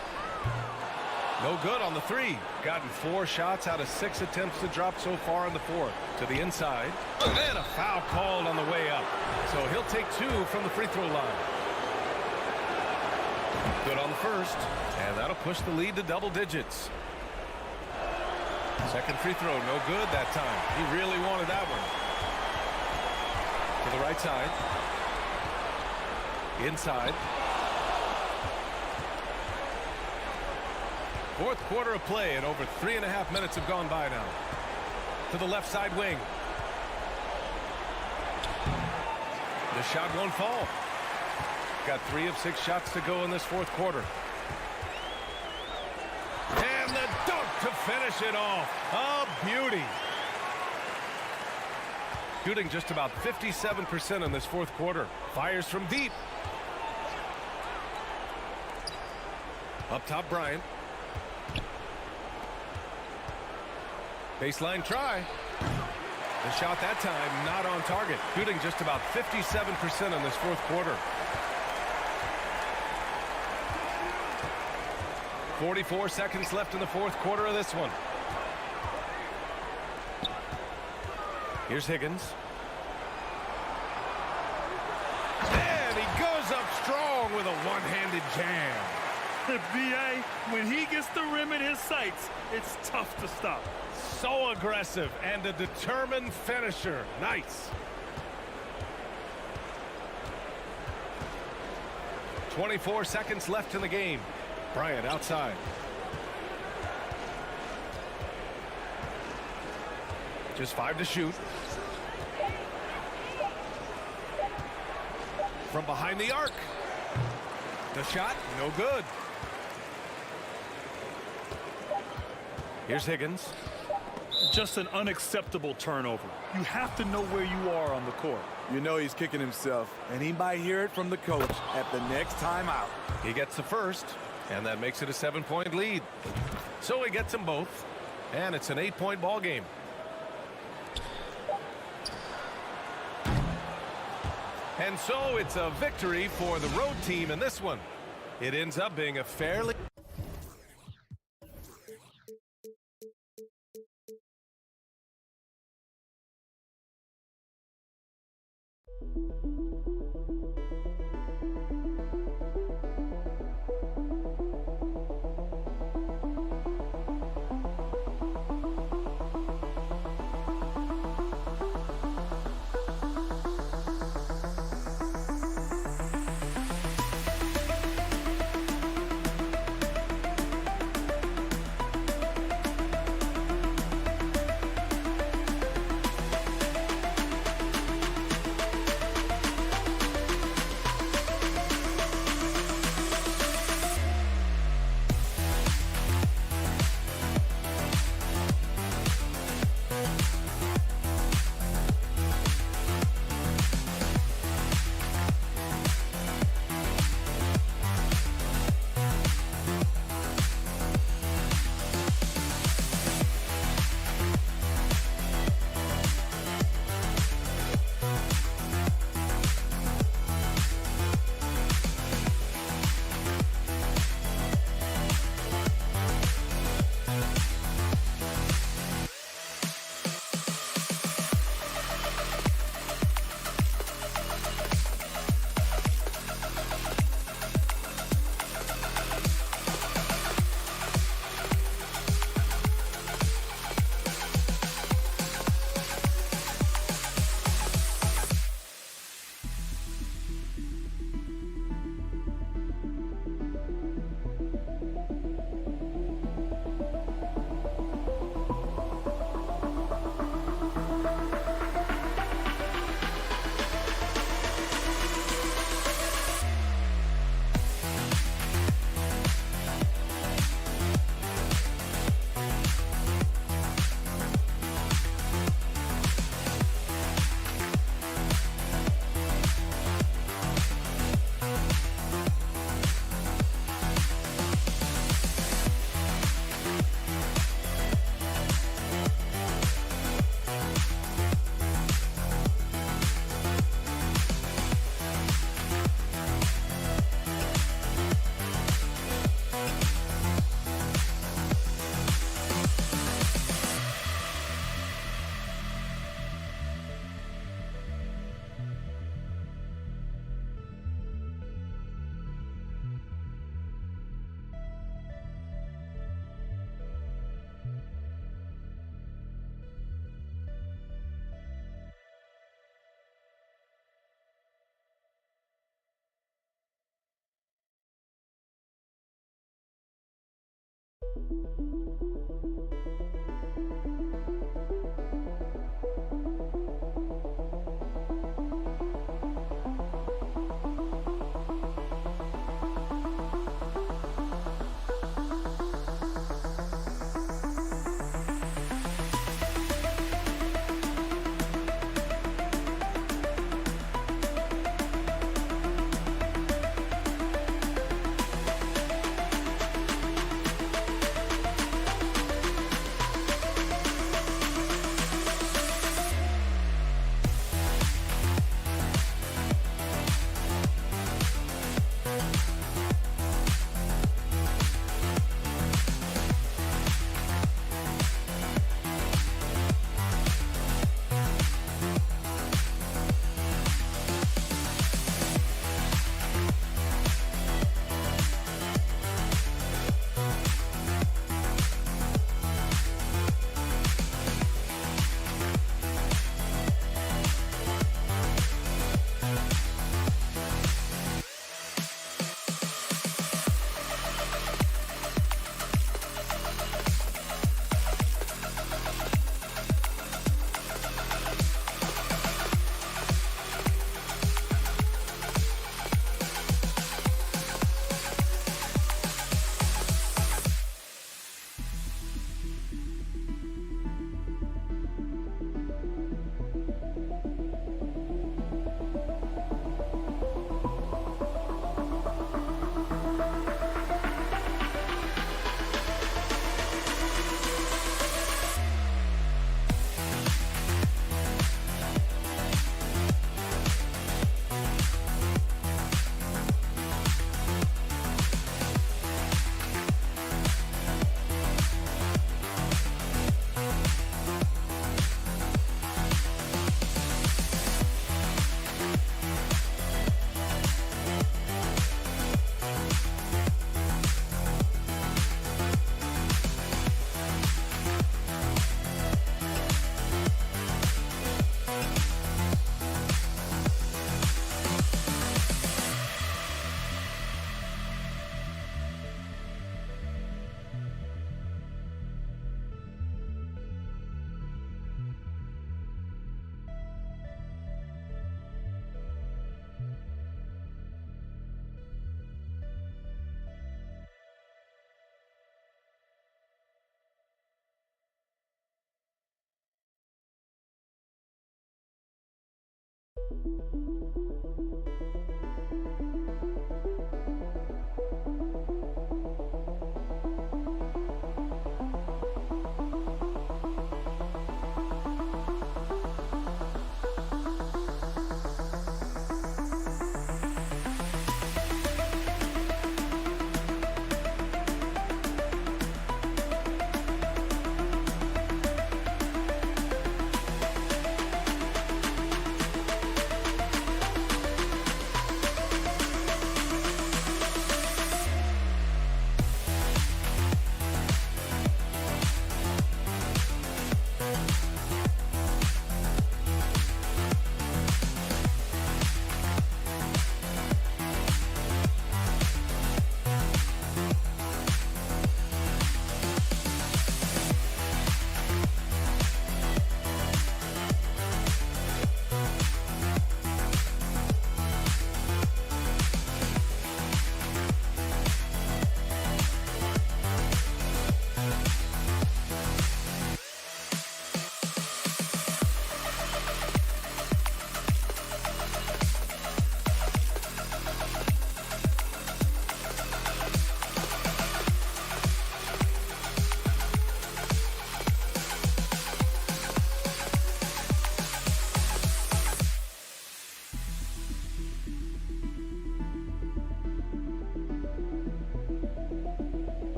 No good on the three. Gotten 4 shots out of 6 attempts to drop so far in the fourth. To the inside. And a foul called on the way up. So he'll take 2 from the free throw line. Good on the first. And that'll push the lead to double digits. Second free throw, no good that time. He really wanted that one. To the right side. Inside. Fourth quarter of play, and over 3.5 minutes have gone by now. To the left side wing. The shot won't fall. Got 3 of 6 shots to go in this fourth quarter. And the dunk to finish it off. A beauty. Shooting just about 57% in this fourth quarter. Fires from deep. Up top, Bryant. Baseline try. The shot that time not on target. Shooting just about 57% in this fourth quarter. 44 seconds left in the fourth quarter of this one. Here's Higgins. And he goes up strong with a one-handed jam. B.A., when he gets the rim in his sights, it's tough to stop. So aggressive and a determined finisher. Nice. 24 seconds left in the game. Bryant outside. Just 5 to shoot. From behind the arc. The shot, no good. Here's Higgins. Just an unacceptable turnover. You have to know where you are on the court. You know he's kicking himself, and he might hear it from the coach at the next timeout. He gets the first, and that makes it a 7-point lead. So he gets them both, and it's an 8-point ball game. And so it's a victory for the road team in this one. It ends up being a fairly...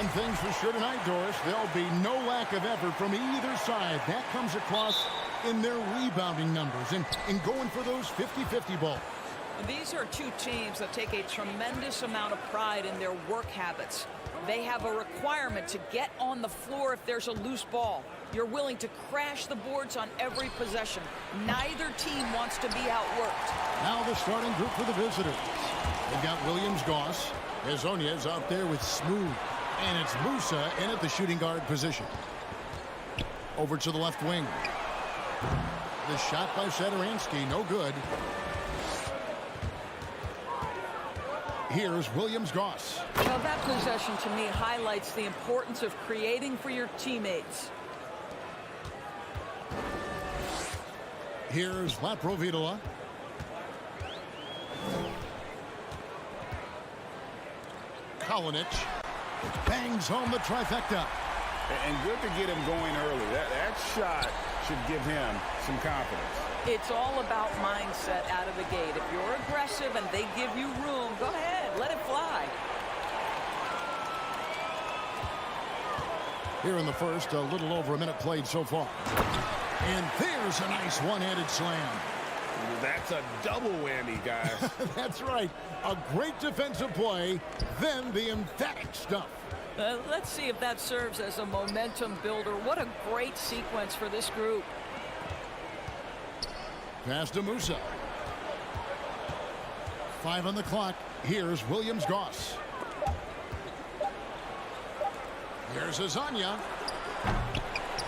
One thing's for sure tonight, Doris, there'll be no lack of effort from either side. That comes across in their rebounding numbers and going for those 50-50 balls. These are two teams that take a tremendous amount of pride in their work habits. They have a requirement to get on the floor if there's a loose ball. You're willing to crash the boards on every possession. Neither team wants to be outworked. Now the starting group for the visitors. They've got Williams-Goss. Hezonja's out there with Smooth. And it's Musa in at the shooting guard position. Over to the left wing. The shot by Xellark, no good. Here's Williams-Goss. Now that possession to me highlights the importance of creating for your teammates. Here's Laprovitola. Kalinic bangs home the trifecta. And good to get him going early. That shot should give him some confidence. It's all about mindset out of the gate. If you're aggressive and they give you room, go ahead, let it fly. Here in the first, a little over a minute played so far. And there's a nice one-handed slam. That's a double whammy, guys. That's right. A great defensive play, then the emphatic stuff. Let's see if that serves as a momentum builder. What a great sequence for this group. Pass to Musa. 5 on the clock. Here's Williams-Goss. Here's Hezonja.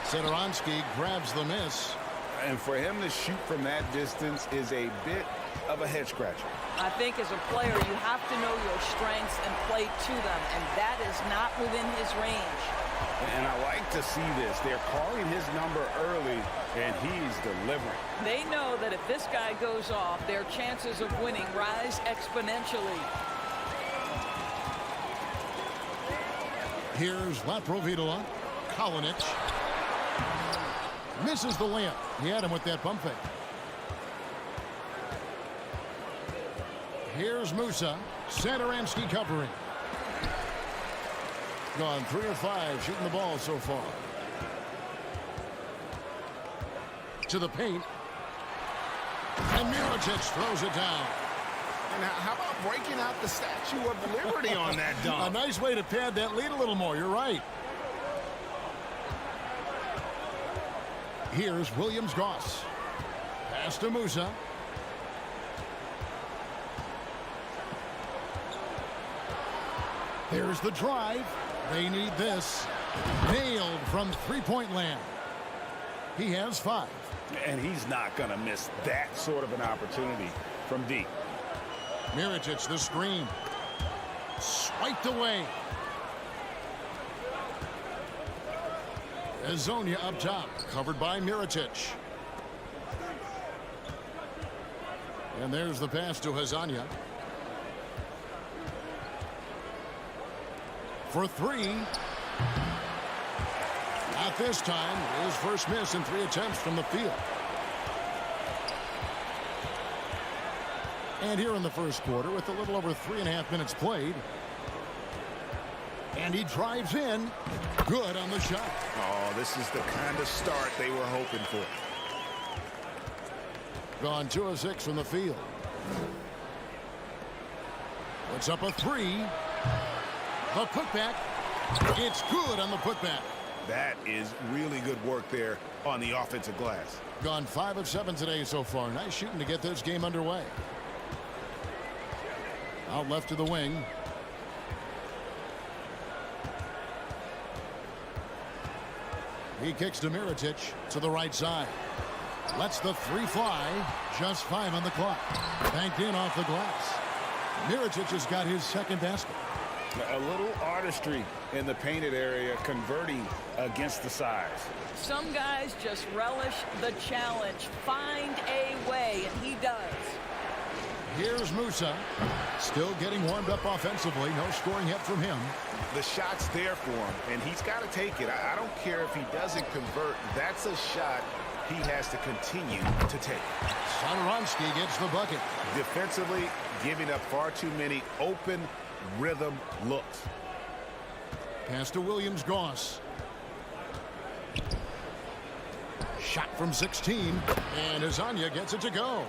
Xellark grabs the miss. And for him to shoot from that distance is a bit of a head scratcher. I think as a player, you have to know your strengths and play to them, and that is not within his range. And I like to see this. They're calling his number early, and he's delivering. They know that if this guy goes off, their chances of winning rise exponentially. Here's Laprovitola. Kalinic. Misses the layup. He had him with that pump fake. Here's Musa. Satoransky covering. Gone 3 of 5 shooting the ball so far. To the paint. And Mirotic throws it down. And how about breaking out the Statue of Liberty on that dunk? A nice way to pad that lead a little more. You're right. Here's Williams-Goss. Pass to Musa. There's the drive. They need this. Nailed from three-point land. He has 5. And he's not going to miss that sort of an opportunity from deep. Mirotic, the screen. Swiped away. Hezonja up top, covered by Mirotic. And there's the pass to Hezonja. For 3. Not this time. His first miss in 3 attempts from the field. And here in the first quarter, with a little over 3.5 minutes played. And he drives in. Good on the shot. Oh, this is the kind of start they were hoping for. Gone 2 of 6 from the field. Puts up a 3. The putback. It's good on the putback. That is really good work there on the offensive glass. Gone 5 of 7 today so far. Nice shooting to get this game underway. Out left to the wing. He kicks to Mirotic to the right side. Lets the 3 fly. Just 5 on the clock. Banked in off the glass. Mirotic has got his second basket. A little artistry in the painted area, converting against the size. Some guys just relish the challenge. Find a way, and he does. Here's Musa. Still getting warmed up offensively. No scoring yet from him. The shot's there for him, and he's got to take it. I don't care if he doesn't convert. That's a shot he has to continue to take. Satoransky gets the bucket. Defensively, giving up far too many open rhythm looks. Pass to Williams-Goss. Shot from 16, and Hezonja gets it to go.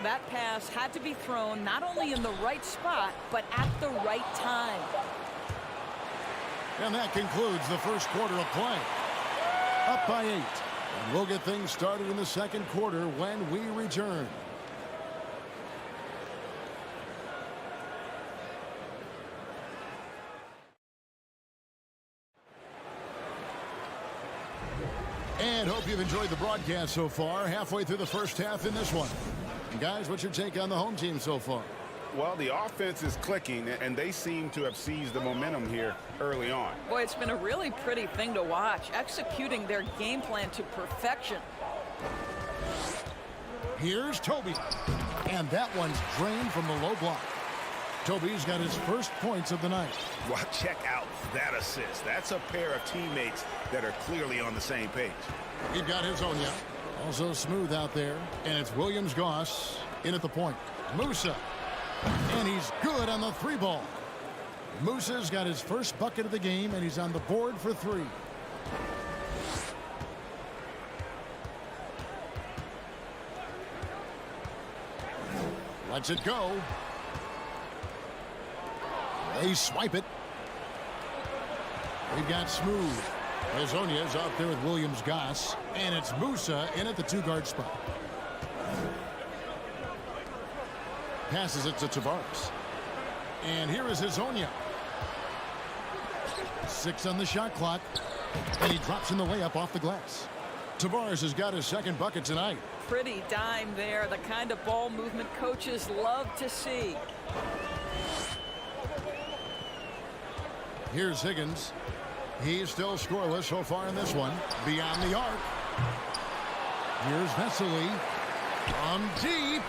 That pass had to be thrown not only in the right spot, but at the right time. And that concludes the first quarter of play. Up by 8. And we'll get things started in the second quarter when we return. And hope you've enjoyed the broadcast so far. Halfway through the first half in this one. Guys, what's your take on the home team so far? Well, the offense is clicking, and they seem to have seized the momentum here early on. Boy, it's been a really pretty thing to watch, executing their game plan to perfection. Here's Toby. And that one's drained from the low block. Toby's got his first points of the night. Well, check out that assist. That's a pair of teammates that are clearly on the same page. He's got Hezonja. Also smooth out there. And it's Williams-Goss in at the point. Musa. And he's good on the 3 ball. Musa's got his first bucket of the game, and he's on the board for 3. Lets it go. They swipe it. We've got Smooth. Hezonja's out there with Williams-Goss. And it's Musa in at the 2-guard spot. Passes it to Tavares. And here is Hezonja. 6 on the shot clock. And he drops in the layup off the glass. Tavares has got his second bucket tonight. Pretty dime there. The kind of ball movement coaches love to see. Here's Higgins. He's still scoreless so far in this one. Beyond the arc. Here's Vesely. From deep.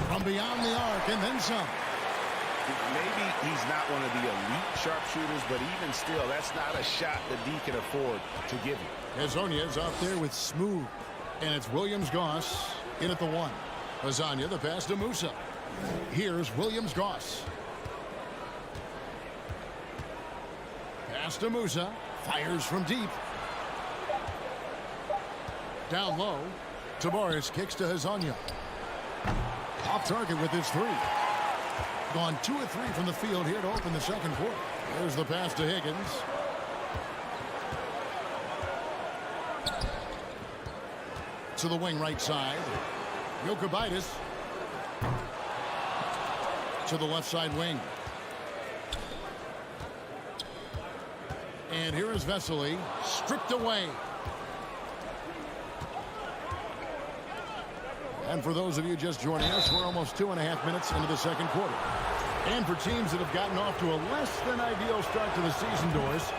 From beyond the arc and then some. Maybe he's not one of the elite sharpshooters, but even still, that's not a shot that D can afford to give you. Hezonja's out there with Smooth. And it's Williams-Goss in at the 1. Hezonja, the pass to Musa. Here's Williams-Goss. Pass to Musa. Fires from deep. Down low. Tavares kicks to Hezonja. Off target with his 3. Gone 2 of 3 from the field here to open the second quarter. There's the pass to Higgins. To the wing right side. Jokubaitis. To the left side wing. And here is Vesely. Stripped away. And for those of you just joining us, we're almost 2.5 minutes into the second quarter. And for teams that have gotten off to a less than ideal start to the season, Doris,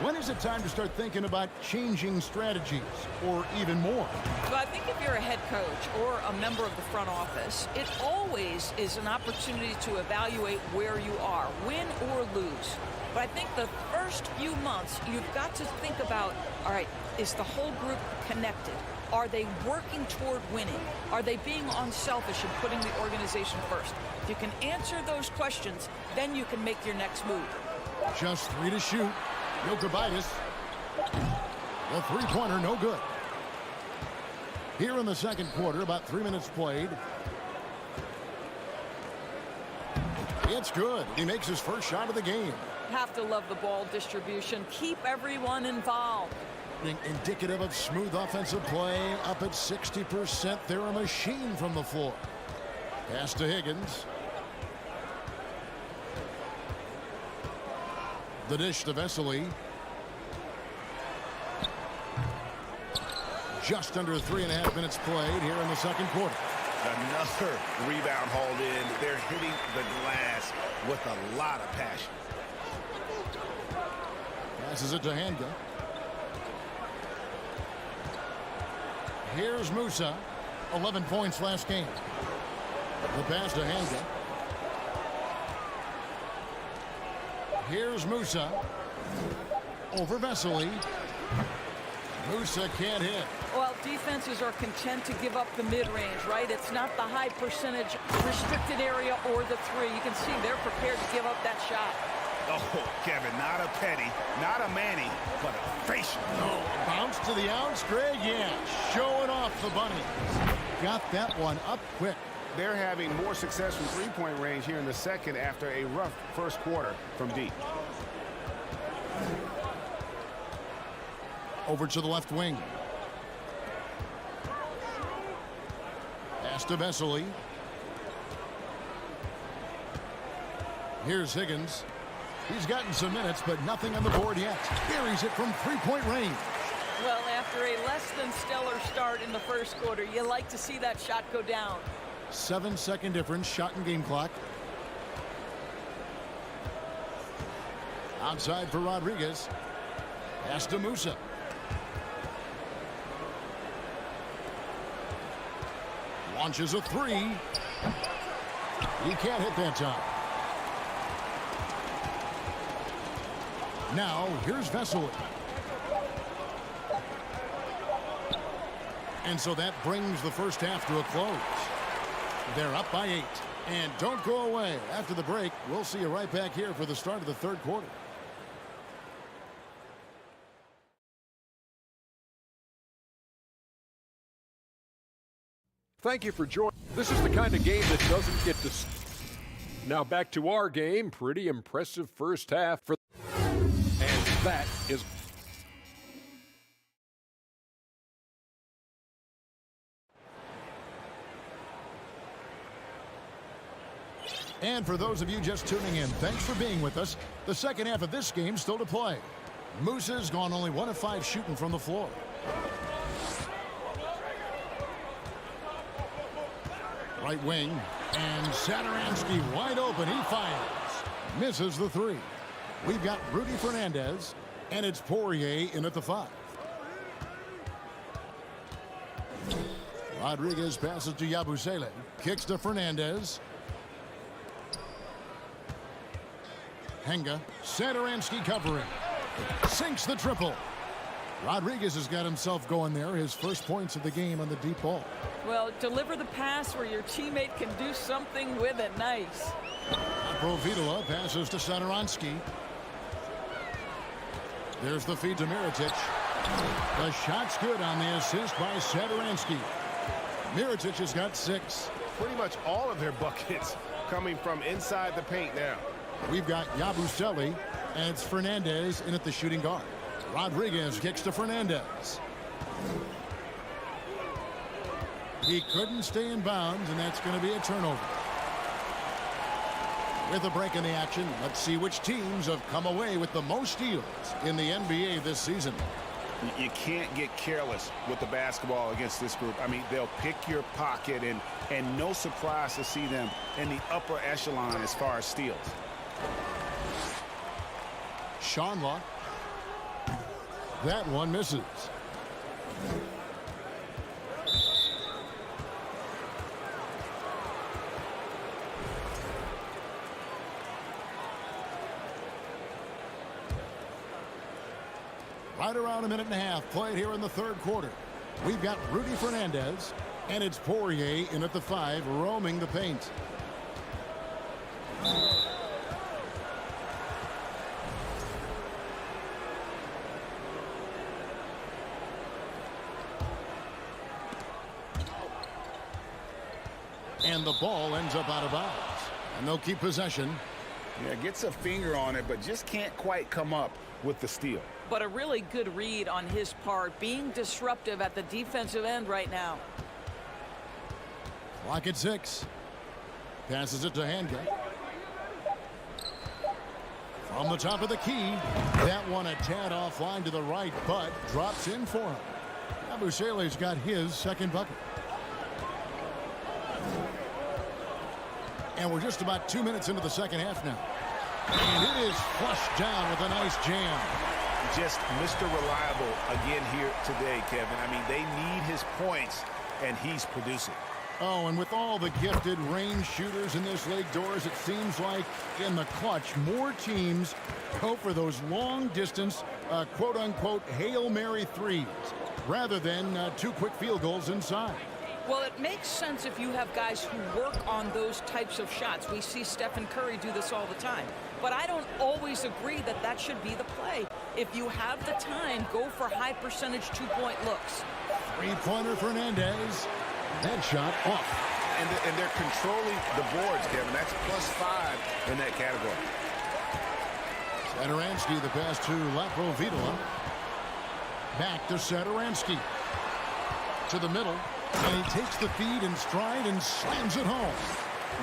when is it time to start thinking about changing strategies or even more? Well, I think if you're a head coach or a member of the front office, it always is an opportunity to evaluate where you are, win or lose. But I think the first few months, you've got to think about, all right, is the whole group connected? Are they working toward winning? Are they being unselfish and putting the organization first? If you can answer those questions, then you can make your next move. Just 3 to shoot. Jokubaitis. The three-pointer, no good. Here in the second quarter, about 3 minutes played. It's good. He makes his first shot of the game. Have to love the ball distribution. Keep everyone involved. Indicative of smooth offensive play. Up at 60%. They're a machine from the floor. Pass to Higgins. The dish to Vesely. Just under 3.5 minutes played here in the second quarter. Another rebound hauled in. They're hitting the glass with a lot of passion. Passes it to Hanga. Here's Musa. 11 points last game. The pass to Hanga. Here's Musa. Over Vesely. Musa can't hit. Well, defenses are content to give up the mid-range, right? It's not the high percentage restricted area or the 3. You can see they're prepared to give up that shot. Oh, Kevin, not a Petty, not a Manny, but a facial. Oh, bounce to the ounce, Greg. Yeah, showing off the bunny. Got that one up quick. They're having more success from three-point range here in the second after a rough first quarter from deep. Over to the left wing. Pass to Vesely. Here's Higgins. He's gotten some minutes, but nothing on the board yet. Buries it from three-point range. Well, after a less than stellar start in the first quarter, you like to see that shot go down. 7-second difference, shot and game clock. Outside for Rodriguez. Pass to Musa. Launches a 3. He can't hit that time. Now, here's Vesely. And so that brings the first half to a close. They're up by 8. And don't go away. After the break, we'll see you right back here for the start of the third quarter. Thank you for joining. This is the kind of game that doesn't get to... Now back to our game. Pretty impressive first half. And that is... And for those of you just tuning in, thanks for being with us. The second half of this game still to play. Musa's gone only 1 of 5 shooting from the floor. Right wing, and Satoransky wide open. He fires. Misses the 3. We've got Rudy Fernandez, and it's Poirier in at the 5. Rodriguez passes to Yabusele. Kicks to Fernandez. Henga, Satoransky covering. Sinks the triple. Rodriguez has got himself going there. His first points of the game on the deep ball. Well, deliver the pass where your teammate can do something with it. Nice. Provitola passes to Satoransky. There's the feed to Mirotic. The shot's good on the assist by Satoransky. Mirotic has got 6. Pretty much all of their buckets coming from inside the paint now. We've got Yabusele, and it's Fernandez in at the shooting guard. Rodriguez kicks to Fernandez. He couldn't stay in bounds, and that's going to be a turnover. With a break in the action, let's see which teams have come away with the most steals in the NBA this season. You can't get careless with the basketball against this group. I mean, they'll pick your pocket, and no surprise to see them in the upper echelon as far as steals. Schonla. That one misses. Right around a minute and a half played here in the third quarter. We've got Rudy Fernandez, and it's Poirier in at the 5, roaming the paint. And the ball ends up out of bounds. And they'll keep possession. Yeah, gets a finger on it, but just can't quite come up with the steal. But a really good read on his part, being disruptive at the defensive end right now. Clock at 6. Passes it to Hanga. From the top of the key. That one a tad offline to the right, but drops in for him. Yabusele's got his second bucket. And we're just about 2 minutes into the second half now. And it is flushed down with a nice jam. Just Mr. Reliable again here today, Kevin. I mean, they need his points, and he's producing. Oh, and with all the gifted range shooters in this league, Doors, it seems like in the clutch, more teams go for those long-distance, quote-unquote, Hail Mary threes, rather than 2 quick field goals inside. Well, it makes sense if you have guys who work on those types of shots. We see Stephen Curry do this all the time. But I don't always agree that that should be the play. If you have the time, go for high percentage 2-point looks. Three-pointer Fernandez. That shot off. And they're controlling the boards, Kevin. That's +5 in that category. Satoransky, the pass to Laprovitola. Back to Satoransky. To the middle. And he takes the feed in stride and slams it home.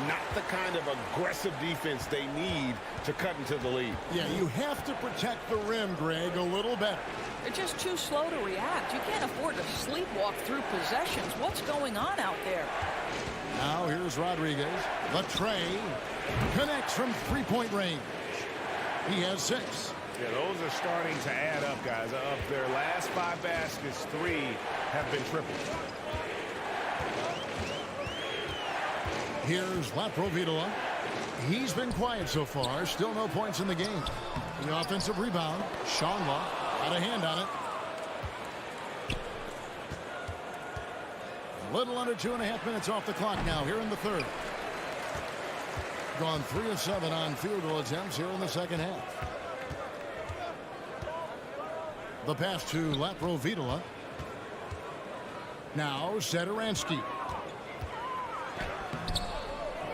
Not the kind of aggressive defense they need to cut into the lead. Yeah, you have to protect the rim, Greg, a little better. They're just too slow to react. You can't afford to sleepwalk through possessions. What's going on out there? Now here's Rodriguez. The tray connects from three-point range. He has 6. Yeah, those are starting to add up, guys. Of their last 5 baskets, 3 have been tripled. Here's Laprovitola. He's been quiet so far. Still no points in the game. The offensive rebound. Schonla got a hand on it. A little under 2.5 minutes off the clock now here in the third. Gone 3 of 7 on field goal attempts here in the second half. The pass to Laprovitola. Now Satoransky.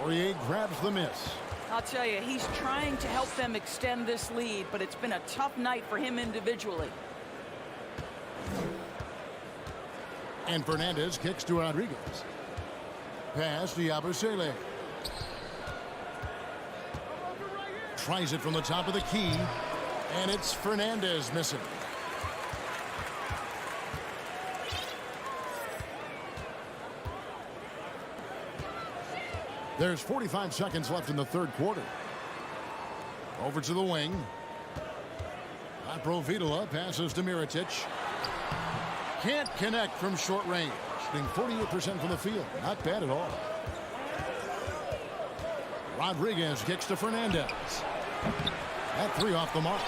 Poirier grabs the miss. I'll tell you, he's trying to help them extend this lead, but it's been a tough night for him individually. And Fernandez kicks to Rodriguez. Pass to Yabusele. Tries it from the top of the key, and it's Fernandez missing. There's 45 seconds left in the third quarter. Over to the wing. Laprovitola passes to Mirotic. Can't connect from short range. Shooting 48% from the field. Not bad at all. Rodriguez kicks to Fernandez. That three off the mark.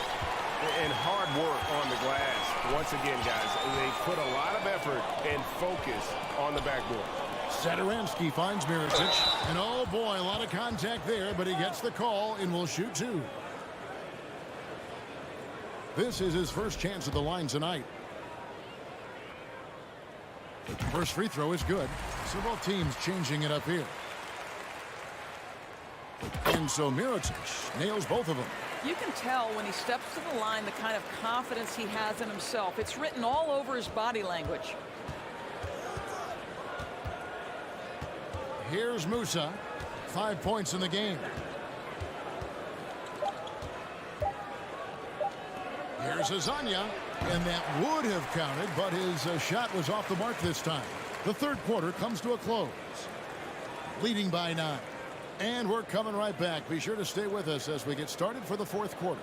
And hard work on the glass. Once again, guys, they put a lot of effort and focus on the backboard. Satoransky finds Mirotic. And oh boy, a lot of contact there, but he gets the call and will shoot two. This is his first chance at the line tonight. First free throw is good. So both teams changing it up here. And so Mirotic nails both of them. You can tell when he steps to the line the kind of confidence he has in himself. It's written all over his body language. Here's Musa. 5 points in the game. Here's Azania. And that would have counted, but his shot was off the mark this time. The third quarter comes to a close. Leading by 9. And we're coming right back. Be sure to stay with us as we get started for the fourth quarter.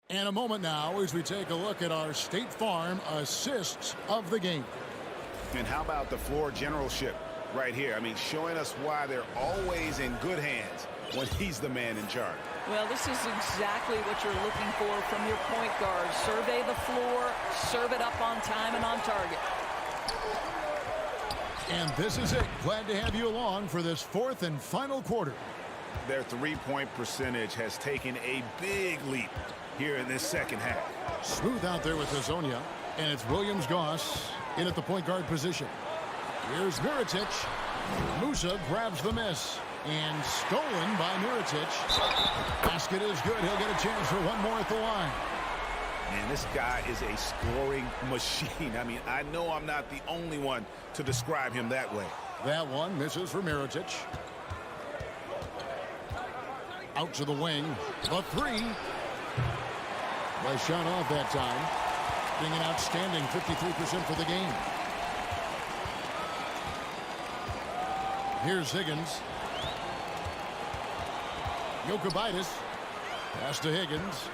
And a moment now as we take a look at our State Farm assists of the game. And how about the floor generalship right here? I mean, showing us why they're always in good hands when he's the man in charge. Well, this is exactly what you're looking for from your point guard. Survey the floor, serve it up on time and on target. And this is it. Glad to have you along for this fourth and final quarter. Their three-point percentage has taken a big leap here in this second half. Smooth out there with Azonia. And it's Williams-Goss in at the point guard position. Here's Mirotic. Musa grabs the miss. And stolen by Mirotic. Basket is good. He'll get a chance for one more at the line. Man, this guy is a scoring machine. I mean, I know I'm not the only one to describe him that way. That one misses for Mirotic. Out to the wing. The three. Nice shot off that time. Being an outstanding 53% for the game. Here's Higgins. Jokubaitis. Pass to Higgins.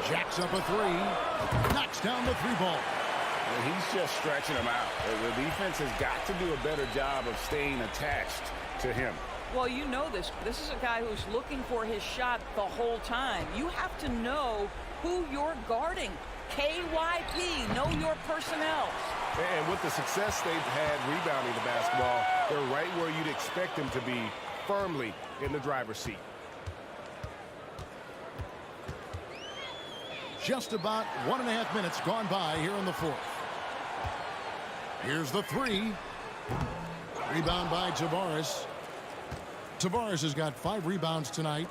Jacks up a three. Knocks down the three ball. And he's just stretching them out. The defense has got to do a better job of staying attached to him. Well, you know this. This is a guy who's looking for his shot the whole time. You have to know who you're guarding. KYP, know your personnel. And with the success they've had rebounding the basketball, they're right where you'd expect them to be, firmly in the driver's seat. Just about 1.5 minutes gone by here in the fourth. Here's the three. Rebound by Tavares. Tavares has got 5 rebounds tonight.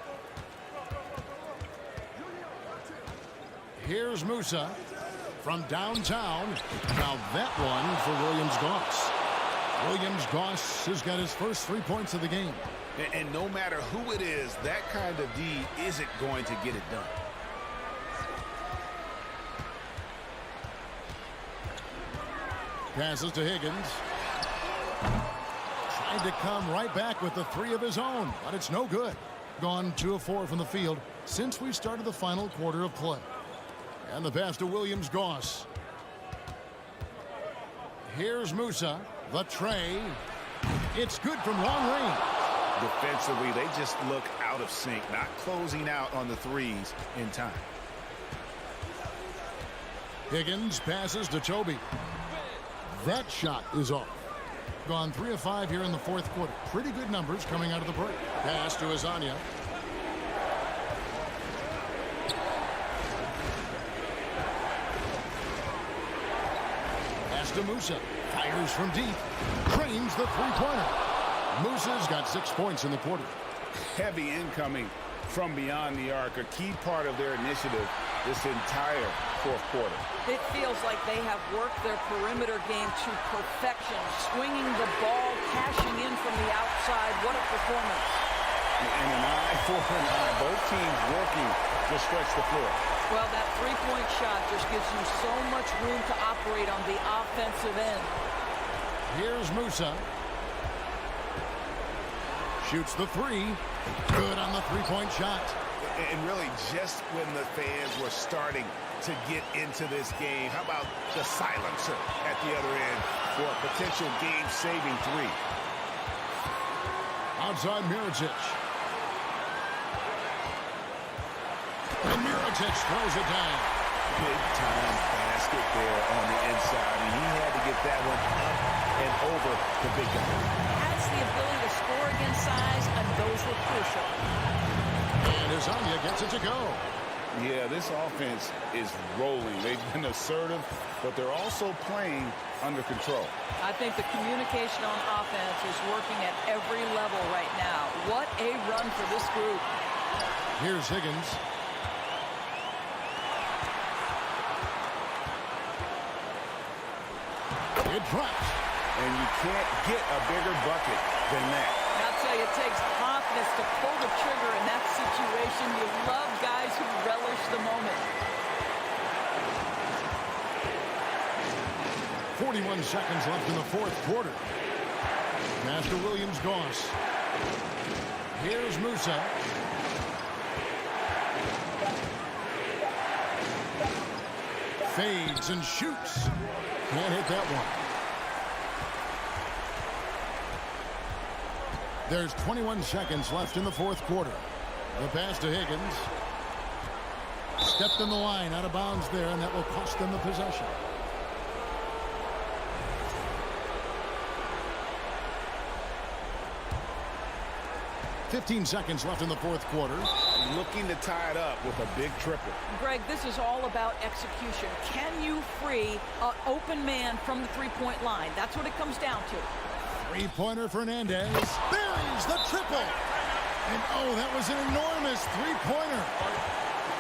Here's Musa from downtown. Now that one for Williams-Goss. Williams-Goss has got his first 3 points of the game. And no matter who it is, that kind of D isn't going to get it done. Passes to Higgins. Tried to come right back with the 3 of his own, but it's no good. Gone 2 of 4 from the field since we started the final quarter of play. And the pass to Williams-Goss. Here's Musa. The tray. It's good from long range. Defensively, they just look out of sync, not closing out on the threes in time. Higgins passes to Toby. That shot is off. Gone 3 of 5 here in the fourth quarter. Pretty good numbers coming out of the break. Pass to Azania. Pass to Musa. Fires from deep. Drains the three-pointer. Musa's got 6 points in the quarter. Heavy incoming from beyond the arc, a key part of their initiative this entire fourth quarter. It feels like they have worked their perimeter game to perfection, swinging the ball, cashing in from the outside. What a performance. And an eye for an eye. Both teams working to stretch the floor. Well, that three-point shot just gives you so much room to operate on the offensive end. Here's Musa. Shoots the 3. Good on the three-point shot. And really just when the fans were starting to get into this game. How about the silencer at the other end for a potential game-saving three? Outside Mirotic. And Mirotic throws it down. Big-time basket there on the inside. And he had to get that one up and over the big guy. Has the ability to score against size, and those were crucial. And Azania gets it to go. Yeah, this offense is rolling. They've been assertive, but they're also playing under control. I think the communication on offense is working at every level right now. What a run for this group. Here's Higgins. It drops. And you can't get a bigger bucket than that. I'll tell you, it takes confidence to pull the trigger in that situation. You love guys who relish the moment. 41 seconds left in the fourth quarter. Master Williams-Goss. Here's Musa. Fades and shoots. Can't hit that one. There's 21 seconds left in the fourth quarter. The pass to Higgins. Stepped in the line, out of bounds there, and that will cost them the possession. $15 seconds left in the fourth quarter. Looking to tie it up with a big triple. Greg, this is all about execution. Can you free an open man from the three-point line? That's what it comes down to. Three-pointer Fernandez. Buries the triple. And oh, that was an enormous three-pointer.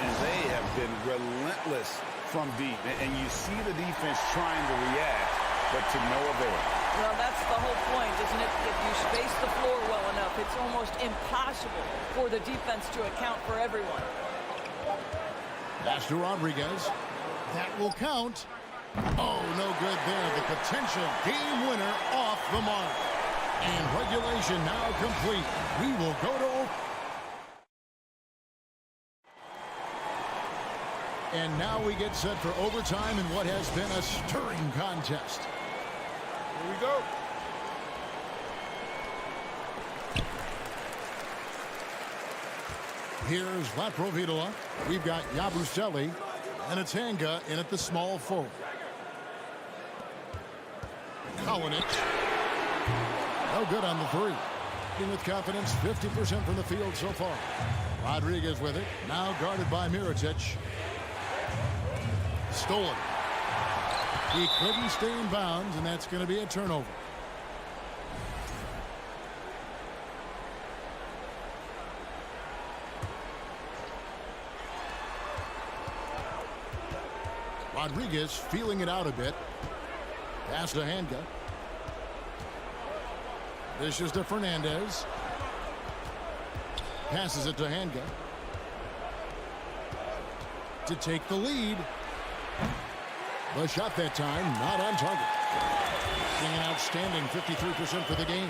And they have been relentless from deep. And you see the defense trying to react, but to no avail. Well, that's the whole point, isn't it? If you space the floor well enough, it's almost impossible for the defense to account for everyone. Pass to Rodriguez. That will count. Oh, no good there. The potential game winner off the mark. And regulation now complete. We will go to... And now we get set for overtime in what has been a stirring contest. Here we go. Here's Latprovidola. We've got Yabusele and Atanga in at the small forward. Kalinic. No good on the three. With confidence, 50% from the field so far. Rodriguez with it. Now guarded by Mirotic. Stolen. He couldn't stay in bounds, and that's going to be a turnover. Rodriguez feeling it out a bit. Pass to Hanga. This is to Fernandez. Passes it to Hanga. To take the lead. The shot that time, not on target. Being an outstanding 53% for the game.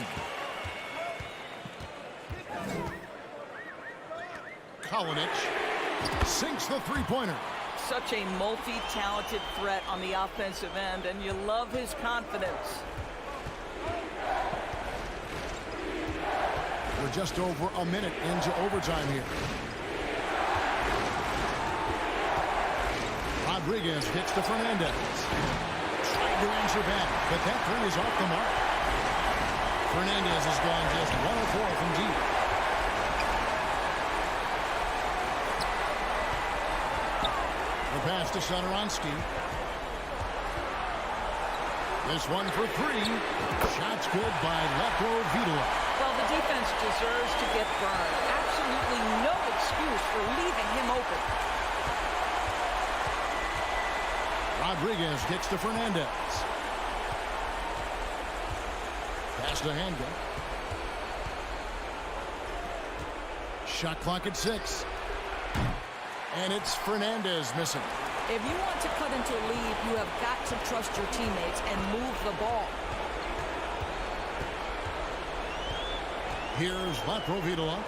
Kalinic sinks the three-pointer. Such a multi-talented threat on the offensive end, and you love his confidence. We're just over a minute into overtime here. Rodriguez gets to Fernandez. Trying to answer back, but that three is off the mark. Fernandez has gone just 1 of 4 from deep. The pass to Satoransky. This one for 3. Shots good by Latprovidola. Well, the defense deserves to get burned. Absolutely no excuse for leaving him open. Rodriguez gets to Fernandez. Pass to Hanga. Shot clock at 6. And it's Fernandez missing. If you want to cut into a lead, you have got to trust your teammates and move the ball. Here's Latprovidola.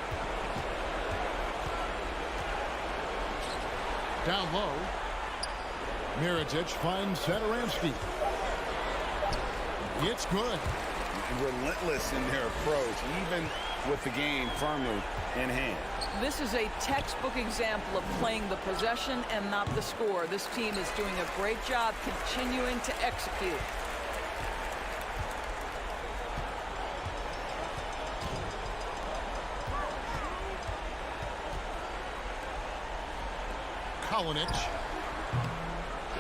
Down low. Mirotic finds Satoransky. It's good. Relentless in their approach, even with the game firmly in hand. This is a textbook example of playing the possession and not the score. This team is doing a great job continuing to execute. Kalinic.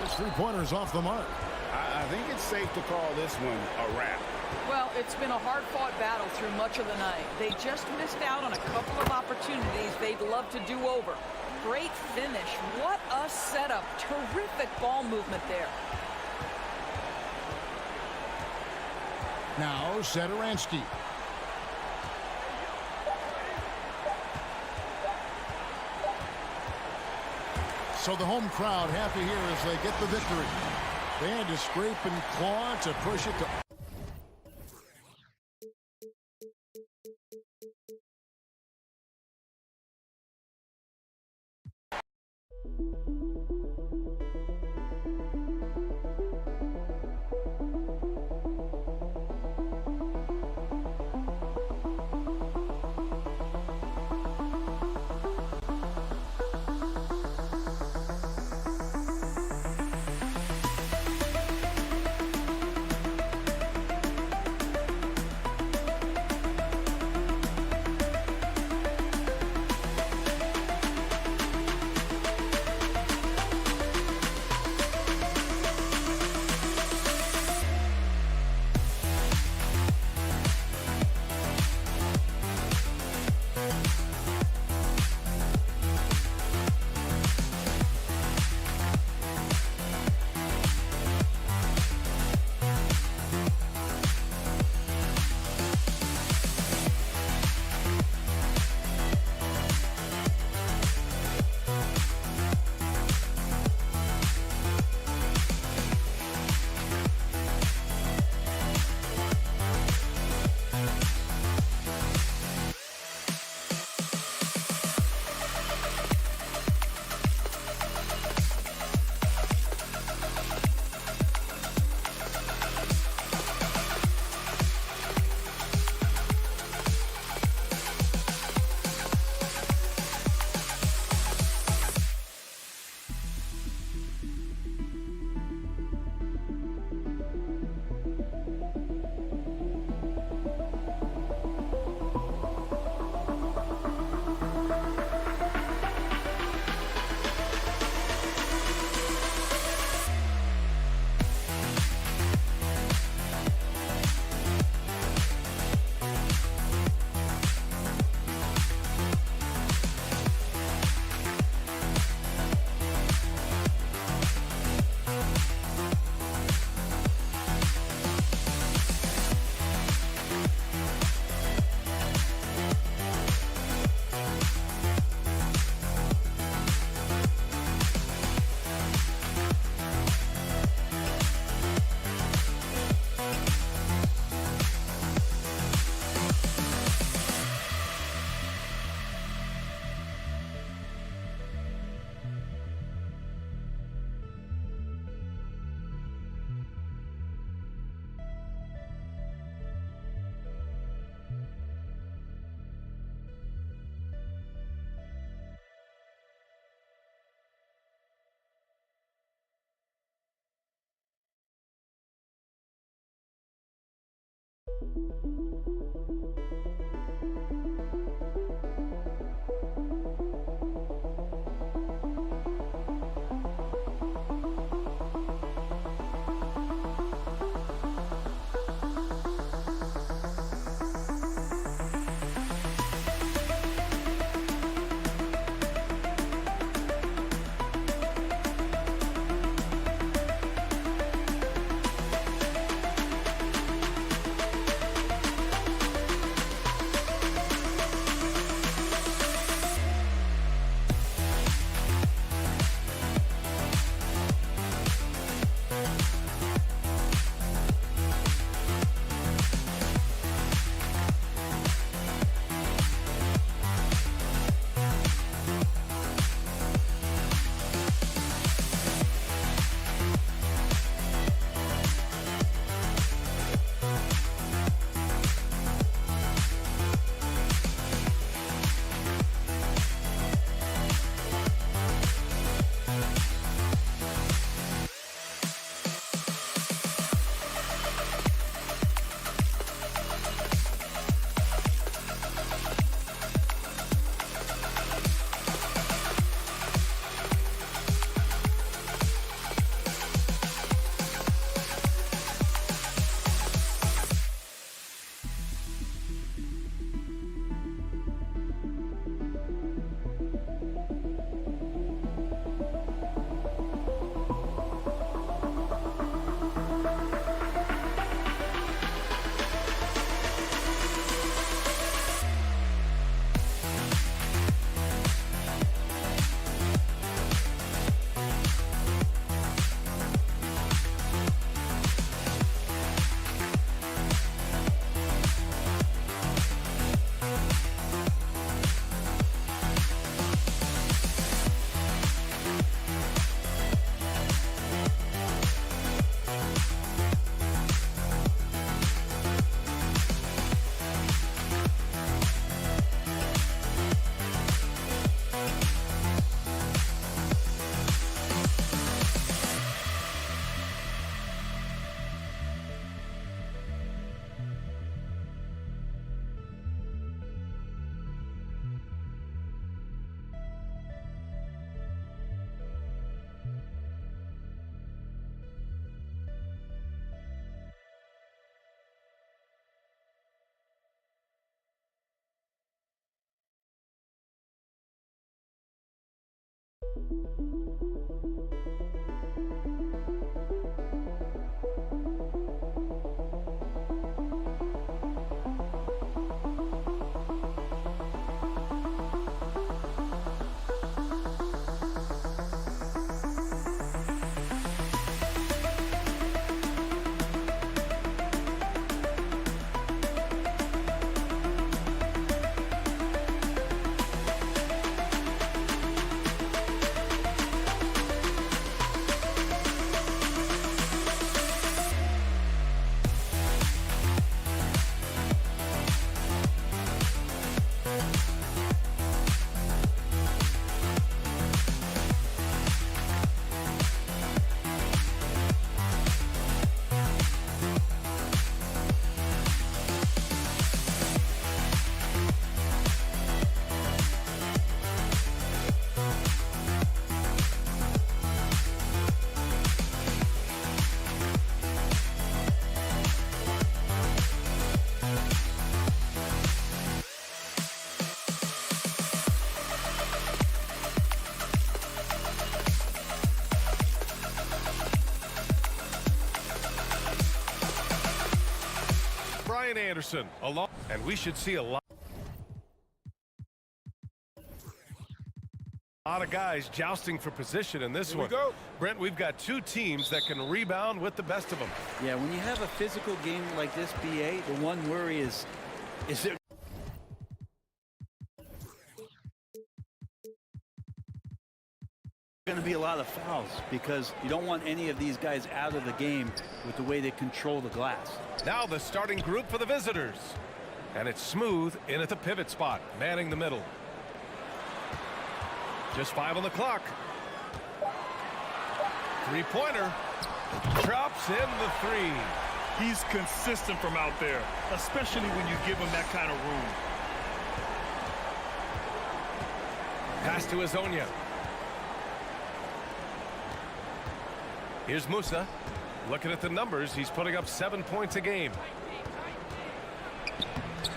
His three-pointers off the mark. I think it's safe to call this one a wrap. Well, it's been a hard-fought battle through much of the night. They just missed out on a couple of opportunities they'd love to do over. Great finish. What a setup. Terrific ball movement there. Now Satoransky. So the home crowd happy here as they get the victory. They had to scrape and claw to push it to... Anderson along, and we should see a lot of guys jousting for position in this one. Brent, we've got two teams that can rebound with the best of them. Yeah, when you have a physical game like this, BA, the one worry is there going to be a lot of fouls, because you don't want any of these guys out of the game with the way they control the glass. Now the starting group for the visitors, and it's Smooth in at the pivot spot, manning the middle. Just 5 on the clock. Three-pointer drops in the 3. He's consistent from out there, especially when you give him that kind of room. Pass to Hezonja. Here's Musa. Looking at the numbers, he's putting up 7 points a game.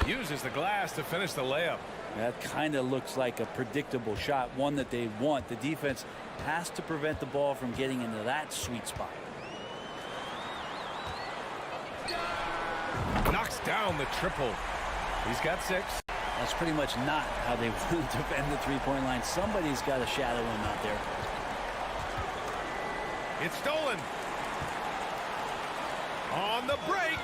Uses the glass to finish the layup. That kind of looks like a predictable shot, one that they want. The defense has to prevent the ball from getting into that sweet spot. Knocks down the triple. He's got 6. That's pretty much not how they want to defend the three-point line. Somebody's got to shadow him out there. It's stolen. On the break.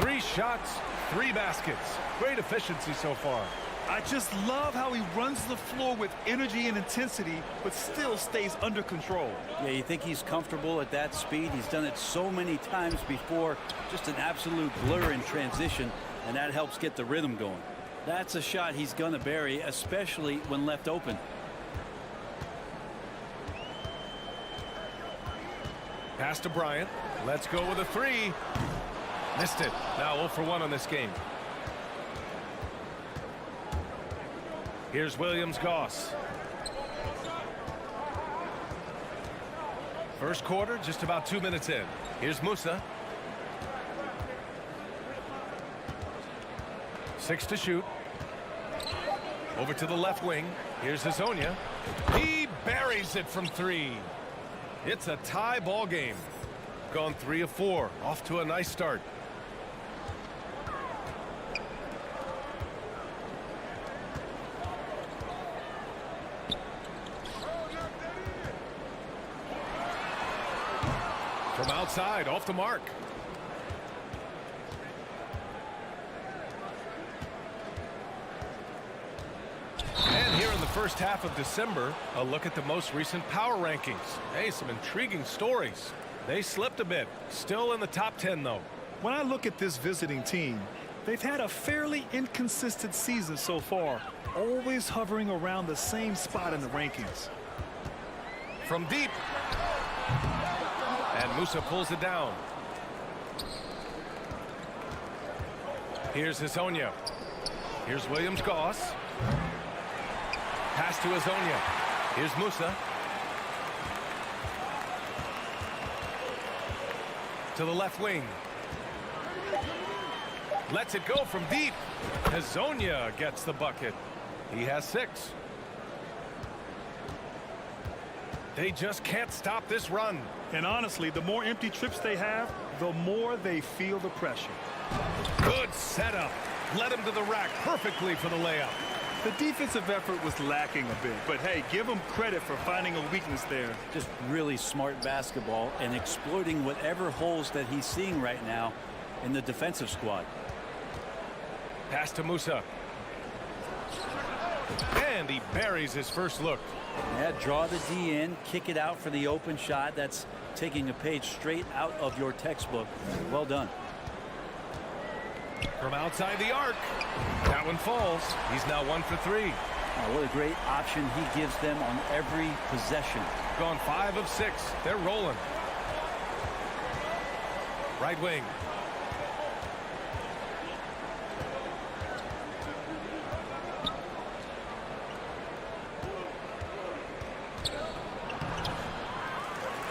3 shots, 3 baskets. Great efficiency so far. I just love how he runs the floor with energy and intensity, but still stays under control. Yeah, you think he's comfortable at that speed? He's done it so many times before. Just an absolute blur in transition, and that helps get the rhythm going. That's a shot he's going to bury, especially when left open. Pass to Bryant. Let's go with a 3. Missed it. Now 0 for 1 on this game. Here's Williams-Goss. First quarter, just about 2 minutes in. Here's Musa. 6 to shoot. Over to the left wing. Here's Hezonja. He buries it from 3. It's a tie ball game. Gone 3 of 4. Off to a nice start. From outside, off the mark. And here in the first half of December, a look at the most recent power rankings. Hey, some intriguing stories. They slipped a bit. Still in the top 10, though. When I look at this visiting team, they've had a fairly inconsistent season so far, always hovering around the same spot in the rankings. From deep. And Musa pulls it down. Here's Hezonja. Here's Williams-Goss. Pass to Hezonja. Here's Musa. To the left wing. Lets it go from deep. Hezonja gets the bucket. He has 6. They just can't stop this run. And honestly, the more empty trips they have, the more they feel the pressure. Good setup. Led him to the rack perfectly for the layup. The defensive effort was lacking a bit, but hey, give him credit for finding a weakness there. Just really smart basketball and exploiting whatever holes that he's seeing right now in the defensive squad. Pass to Musa. And he buries his first look. Yeah, draw the D in, kick it out for the open shot. That's taking a page straight out of your textbook. Well done. From outside the arc. That one falls. He's now 1 for 3. Oh, what a great option he gives them on every possession. Gone 5 of 6. They're rolling. Right wing.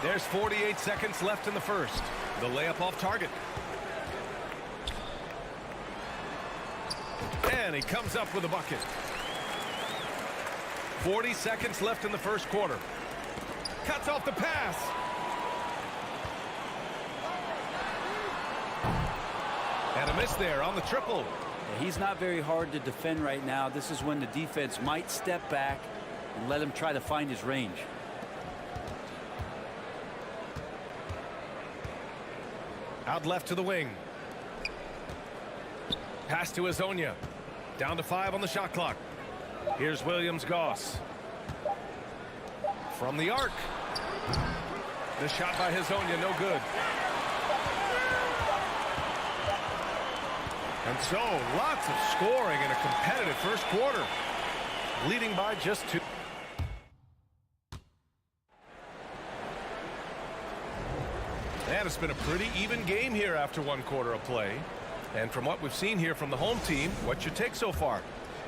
There's 48 seconds left in the first. The layup off target. And he comes up with a bucket. 40 seconds left in the first quarter. Cuts off the pass. And a miss there on the triple. Yeah, he's not very hard to defend right now. This is when the defense might step back and let him try to find his range. Out left to the wing. Pass to Hezonja. Down to 5 on the shot clock. Here's Williams-Goss. From the arc. The shot by Hezonja, no good. And so, lots of scoring in a competitive first quarter. Leading by just 2. And it's been a pretty even game here after 1 quarter of play. And from what we've seen here from the home team, what's your take so far?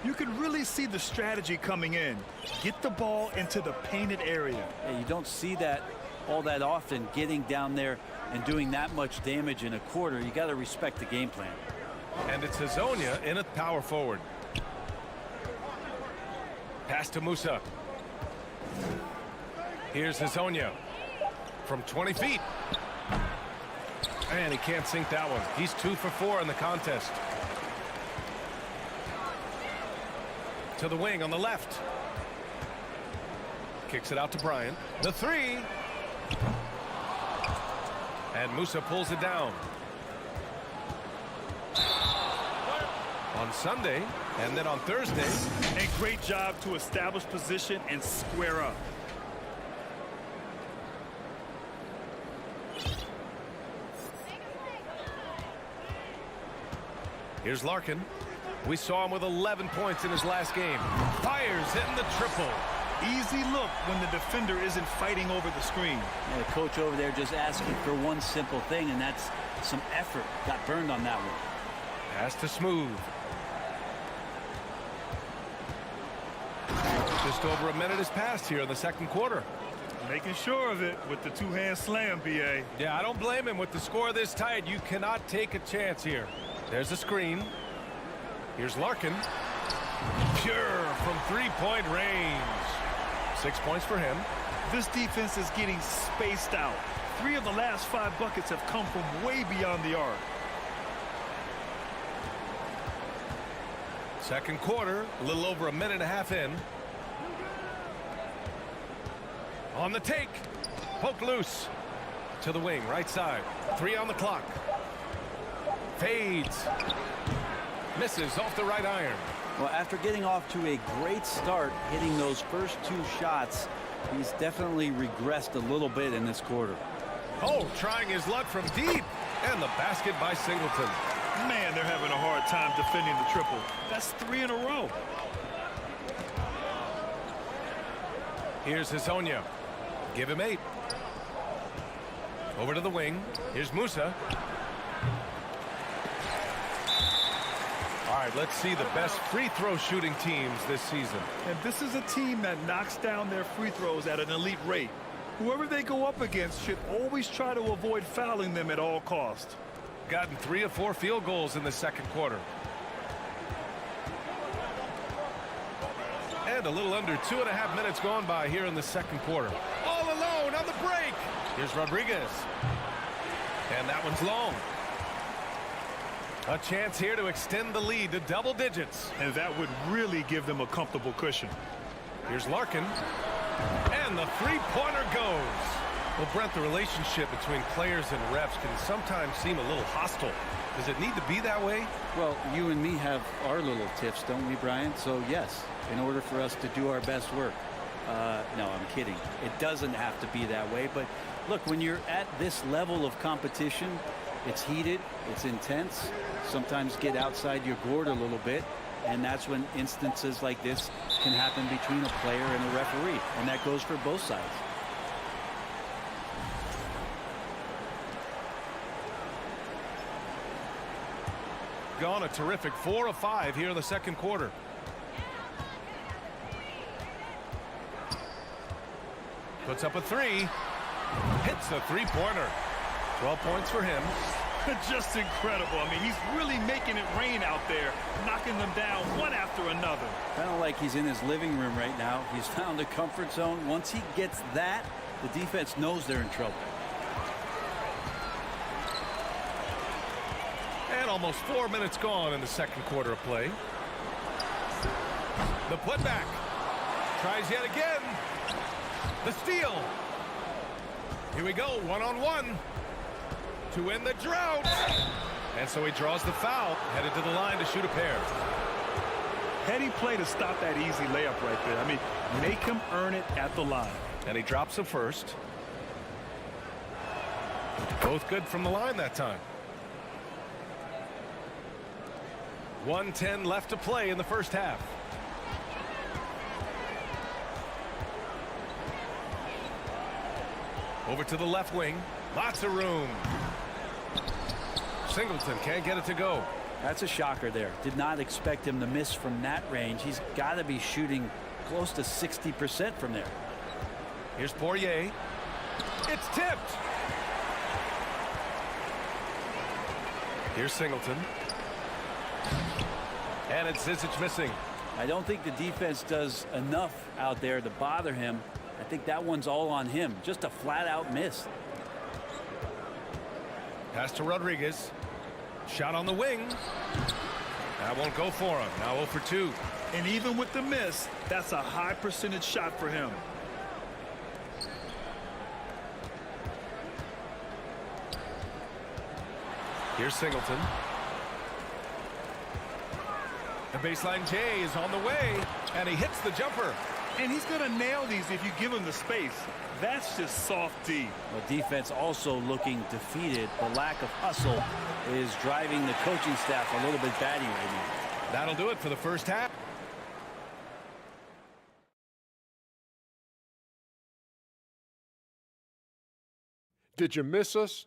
You can really see the strategy coming in. Get the ball into the painted area. Yeah, you don't see that all that often, getting down there and doing that much damage in a quarter. You got to respect the game plan. And it's Hezonja in at power forward. Pass to Musa. Here's Hezonja from 20 feet. And he can't sink that one. He's 2 for 4 in the contest. To the wing on the left. Kicks it out to Bryant. The 3. And Musa pulls it down. On Sunday and then on Thursday. A great job to establish position and square up. Here's Larkin. We saw him with 11 points in his last game. Fires in the triple. Easy look when the defender isn't fighting over the screen. Yeah, the coach over there just asking for one simple thing, and that's some effort. Got burned on that one. Pass to Smooth. Just over a minute has passed here in the second quarter. Making sure of it with the two-hand slam, B.A. Yeah, I don't blame him. With the score this tight, you cannot take a chance here. There's a screen. Here's Larkin. Pure from three-point range. 6 points for him. This defense is getting spaced out. 3 of the last 5 buckets have come from way beyond the arc. Second quarter, a little over a minute and a half in. On the take. Poke loose. To the wing, right side. 3 on the clock. Fades. Misses off the right iron. Well, after getting off to a great start, hitting those first 2 shots, he's definitely regressed a little bit in this quarter. Oh, trying his luck from deep. And the basket by Singleton. Man, they're having a hard time defending the triple. That's 3 in a row. Here's Hezonja. Give him 8. Over to the wing. Here's Musa. All right, let's see the best free throw shooting teams this season. And this is a team that knocks down their free throws at an elite rate. Whoever they go up against should always try to avoid fouling them at all costs. Gotten 3 of 4 field goals in the second quarter. And a little under 2.5 minutes gone by here in the second quarter. All on the break. Here's Rodriguez. And that one's long. A chance here to extend the lead to double digits. And that would really give them a comfortable cushion. Here's Larkin. And the three-pointer goes. Well, Brent, the relationship between players and refs can sometimes seem a little hostile. Does it need to be that way? Well, you and me have our little tips, don't we, Brian? So, yes, in order for us to do our best work. No, I'm kidding. It doesn't have to be that way. But, look, when you're at this level of competition, it's heated, it's intense. Sometimes get outside your gourd a little bit. And that's when instances like this can happen between a player and a referee. And that goes for both sides. Gone a terrific 4 of 5 here in the second quarter. Puts up a three. Hits a three-pointer. 12 points for him. Just incredible. I mean, he's really making it rain out there, knocking them down one after another. Kind of like he's in his living room right now. He's found a comfort zone. Once he gets that, the defense knows they're in trouble. And almost 4 minutes gone in the second quarter of play. The putback. Tries yet again. The steal. Here we go, one-on-one. To win the drought. And so he draws the foul, headed to the line to shoot a pair. Heady play to stop that easy layup right there. I mean, make him earn it at the line. And he drops the first. Both good from the line that time. 1:10 left to play in the first half. Over to the left wing. Lots of room. Singleton can't get it to go. That's a shocker there. Did not expect him to miss from that range. He's got to be shooting close to 60% from there. Here's Poirier. It's tipped. Here's Singleton. And it's Zizic missing. I don't think the defense does enough out there to bother him. I think that one's all on him. Just a flat-out miss. Pass to Rodriguez. Shot on the wing. That won't go for him. Now 0 for 2. And even with the miss, that's a high percentage shot for him. Here's Singleton. The baseline J is on the way, and he hits the jumper. And he's going to nail these if you give him the space. That's just soft D. The defense also looking defeated. The lack of hustle is driving the coaching staff a little bit batty right now. That'll do it for the first half. Did you miss us?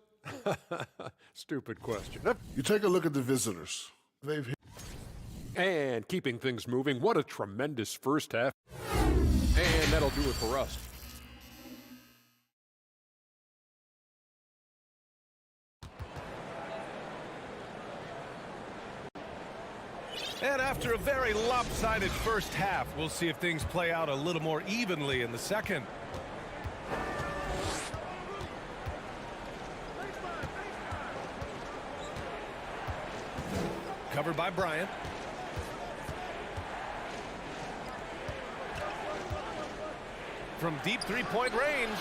Stupid question. You take a look at the visitors. They've hit. And keeping things moving, what a tremendous first half. And that'll do it for us. And after a very lopsided first half, we'll see if things play out a little more evenly in the second. Covered by Bryant. From deep three-point range.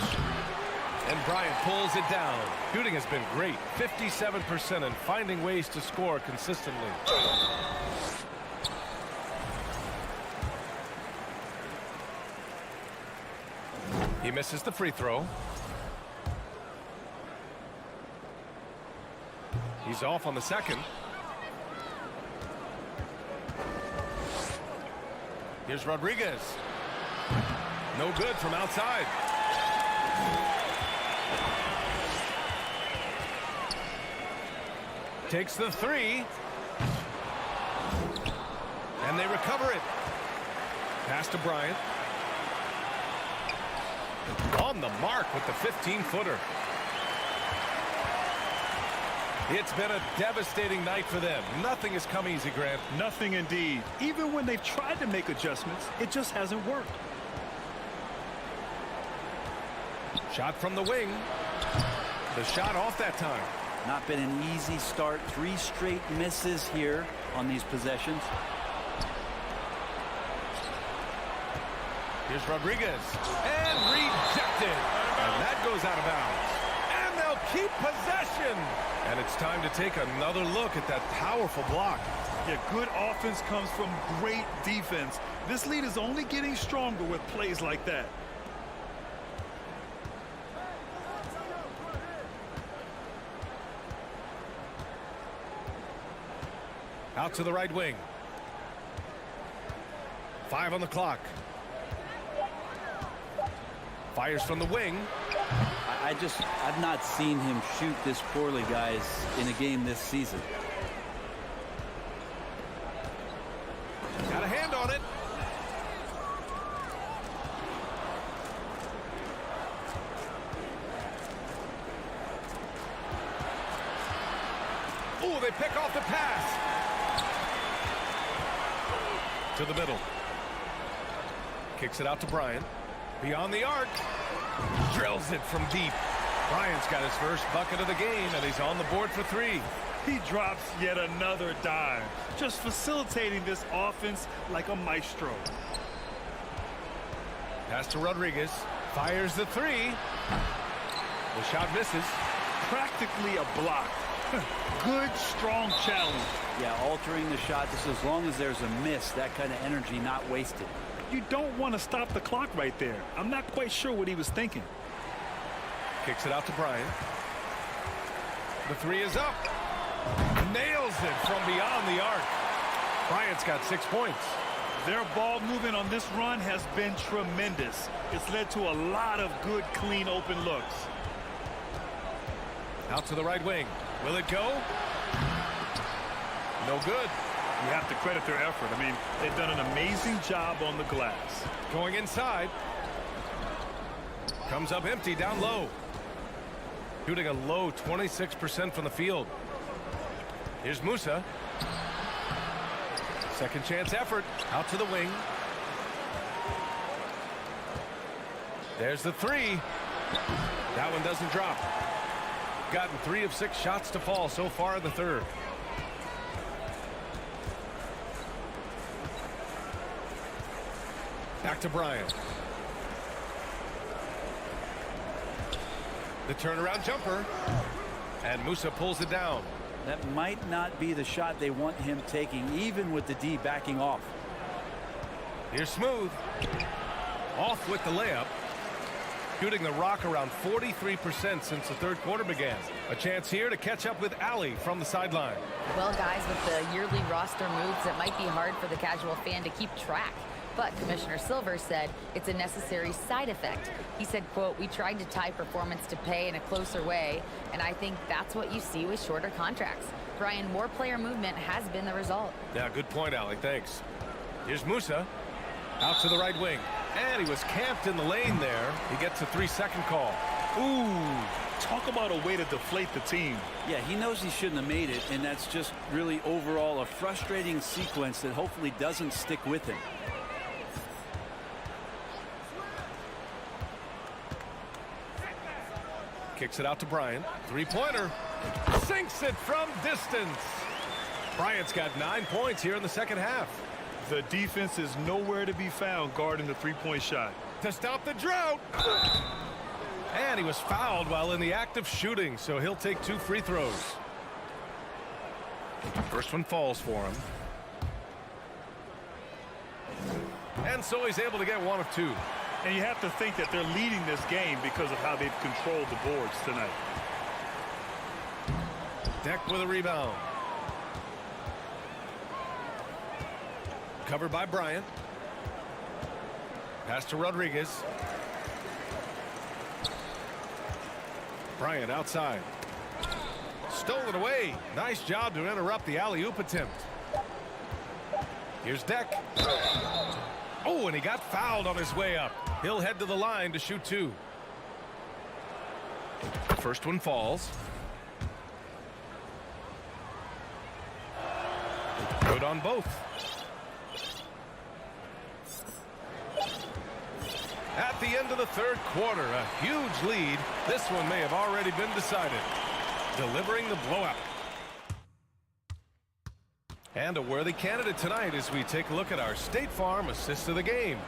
And Bryant pulls it down. Shooting has been great. 57% and finding ways to score consistently. He misses the free throw. He's off on the second. Here's Rodriguez. No good from outside. Takes the three. And they recover it. Pass to Bryant. On the mark with the 15-footer. It's been a devastating night for them. Nothing has come easy, Grant. Nothing indeed. Even when they've tried to make adjustments, it just hasn't worked. Shot from the wing. The shot off that time. Not been an easy start. 3 straight misses here on these possessions. Here's Rodriguez. And rejected. And that goes out of bounds. And they'll keep possession. And it's time to take another look at that powerful block. Yeah, good offense comes from great defense. This lead is only getting stronger with plays like that. Out to the right wing. 5 on the clock. Fires from the wing. I've not seen him shoot this poorly, guys, in a game this season. Got a hand on it. Oh, they pick off the pass. To the middle. Kicks it out to Bryant. Beyond the arc. Drills it from deep. Bryant's got his first bucket of the game, and he's on the board for 3. He drops yet another dime, just facilitating this offense like a maestro. Pass to Rodriguez. Fires the 3. The shot misses. Practically a block. Good, strong challenge. Yeah, altering the shot just as long as there's a miss, that kind of energy not wasted. You don't want to stop the clock right there. I'm not quite sure what he was thinking. Kicks it out to Bryant. The 3 is up. Nails it from beyond the arc. Bryant's got 6 points. Their ball movement on this run has been tremendous. It's led to a lot of good, clean, open looks. Out to the right wing. Will it go? No good. You have to credit their effort. I mean, they've done an amazing job on the glass. Going inside. Comes up empty down low. Shooting a low 26% from the field. Here's Musa. Second chance effort. Out to the wing. There's the 3. That one doesn't drop. Gotten 3 of 6 shots to fall so far in the third. Back to Bryant. The turnaround jumper. And Musa pulls it down. That might not be the shot they want him taking, even with the D backing off. Here's Smooth. Off with the layup. Shooting the rock around 43% since the third quarter began. A chance here to catch up with Allie from the sideline. Well, guys, with the yearly roster moves, it might be hard for the casual fan to keep track. But Commissioner Silver said it's a necessary side effect. He said, quote, "We tried to tie performance to pay in a closer way, and I think that's what you see with shorter contracts." Brian, more player movement has been the result. Yeah, good point, Allie. Thanks. Here's Musa. Out to the right wing. And he was camped in the lane there. He gets a 3-second call. Ooh, talk about a way to deflate the team. Yeah, he knows he shouldn't have made it, and that's just really overall a frustrating sequence that hopefully doesn't stick with him. Kicks it out to Bryant. 3-pointer. Sinks it from distance. Bryant's got 9 points here in the second half. The defense is nowhere to be found guarding the three-point shot. To stop the drought. And he was fouled while in the act of shooting, so he'll take 2 free throws. First one falls for him. And so he's able to get 1 of 2. And you have to think that they're leading this game because of how they've controlled the boards tonight. Deck with a rebound. Covered by Bryant. Pass to Rodriguez. Bryant outside. Stolen away. Nice job to interrupt the alley-oop attempt. Here's Deck. Oh, and he got fouled on his way up. He'll head to the line to shoot 2. First one falls. Good on both. At the end of the third quarter, a huge lead. This one may have already been decided. Delivering the blowout. And a worthy candidate tonight as we take a look at our State Farm assist of the game.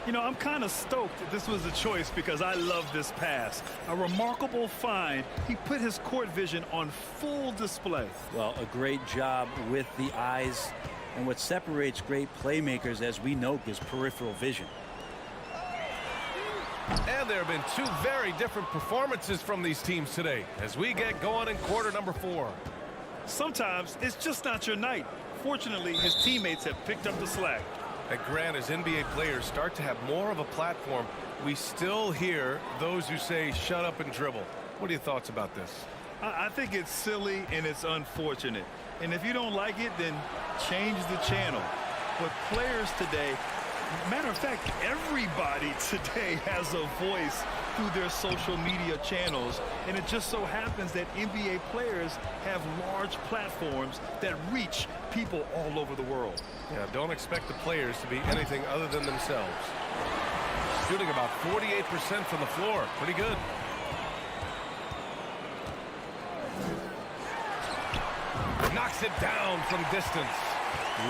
You know, I'm kind of stoked that this was a choice because I love this pass. A remarkable find. He put his court vision on full display. Well, a great job with the eyes. And what separates great playmakers, as we know, is peripheral vision. And there have been two very different performances from these teams today as we get going in quarter number 4. Sometimes it's just not your night. Fortunately, his teammates have picked up the slack. And Grant, as NBA players start to have more of a platform, we still hear those who say shut up and dribble. What are your thoughts about this? I think it's silly and it's unfortunate. And if you don't like it, then change the channel. But players today, matter of fact, everybody today has a voice through their social media channels. And it just so happens that NBA players have large platforms that reach people all over the world. Yeah, don't expect the players to be anything other than themselves. Shooting about 48% from the floor. Pretty good. Knocks it down from distance.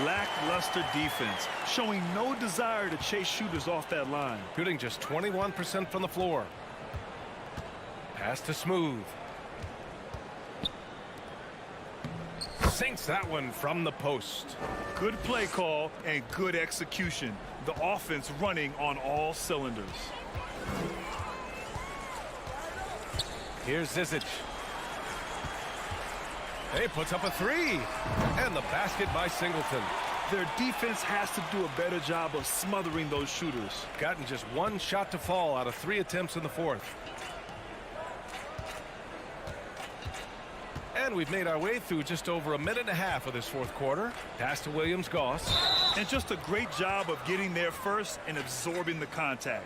Lackluster defense, showing no desire to chase shooters off that line. Shooting just 21% from the floor. Pass to Smooth. Sinks that one from the post. Good play call and good execution. The offense running on all cylinders. Here's Zizic. He puts up a 3. And the basket by Singleton. Their defense has to do a better job of smothering those shooters. Gotten just one shot to fall out of 3 attempts in the fourth. And we've made our way through just over a minute and a half of this fourth quarter. Pass to Williams-Goss. And just a great job of getting there first and absorbing the contact.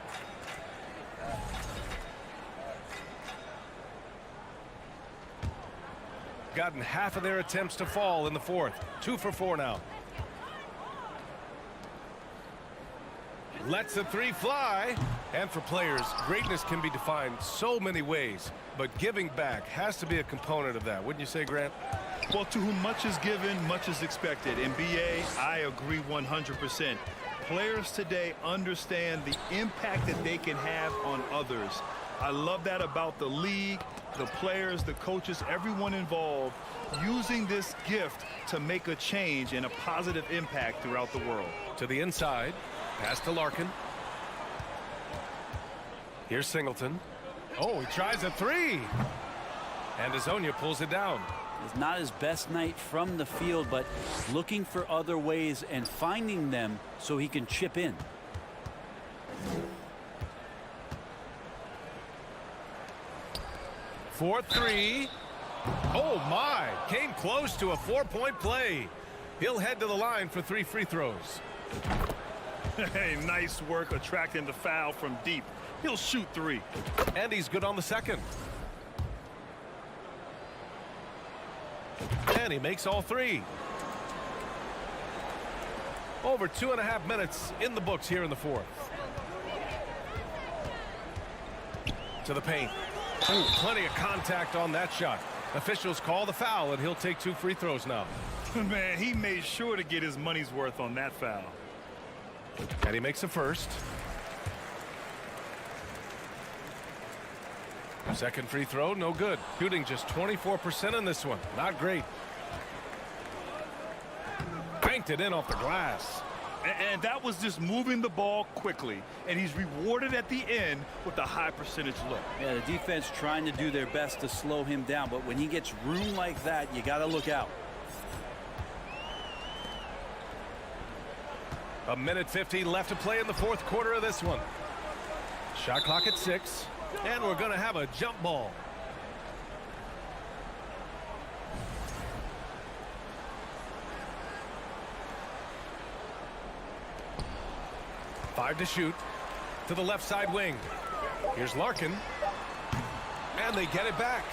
Gotten half of their attempts to fall in the fourth. 2 for 4 now. Lets the 3 fly. And for players, greatness can be defined so many ways. But giving back has to be a component of that. Wouldn't you say, Grant? Well, to whom much is given, much is expected. In BA, I agree 100%. Players today understand the impact that they can have on others. I love that about the league, the players, the coaches, everyone involved, using this gift to make a change and a positive impact throughout the world. To the inside. Pass to Larkin. Here's Singleton. Oh, he tries a 3. And Azonia pulls it down. It's not his best night from the field, but looking for other ways and finding them so he can chip in. For 3. Oh, my. Came close to a 4-point play. He'll head to the line for 3 free throws. Hey, nice work attracting the foul from deep. He'll shoot 3. And he's good on the second. And he makes all 3. Over 2.5 minutes in the books here in the fourth. To the paint. Ooh, plenty of contact on that shot. Officials call the foul, and he'll take 2 free throws now. Man, he made sure to get his money's worth on that foul. And he makes a first. Second free throw, no good. Shooting just 24% in this one. Not great. Banked it in off the glass. And that was just moving the ball quickly. And he's rewarded at the end with a high percentage look. Yeah, the defense trying to do their best to slow him down. But when he gets room like that, you got to look out. A minute 50 left to play in the fourth quarter of this one. Shot clock at 6. And we're going to have a jump ball. Five to shoot. To the left side wing. Here's Larkin. And they get it back.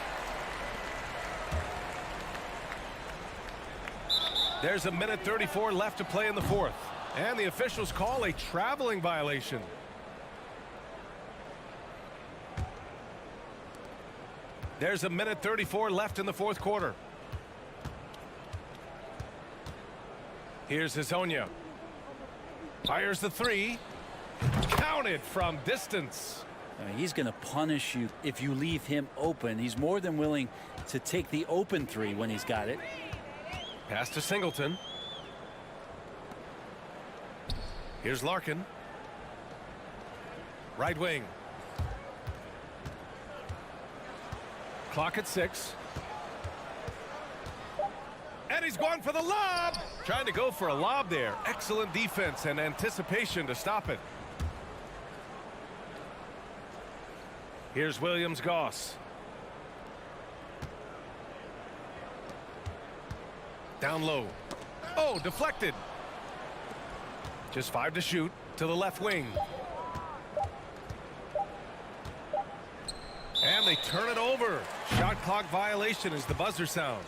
There's a minute 34 left to play in the fourth. And the officials call a traveling violation. There's a minute 34 left in the fourth quarter. Here's Hezonja. Fires the three. Counted from distance. He's going to punish you if you leave him open. He's more than willing to take the open three when he's got it. Pass to Singleton. Here's Larkin. Right wing. Clock at 6. And he's going for the lob. Trying to go for a lob there. Excellent defense and anticipation to stop it. Here's Williams-Goss. Down low. Oh, deflected. Just 5 to shoot to the left wing. And they turn it over. Shot clock violation as the buzzer sounds.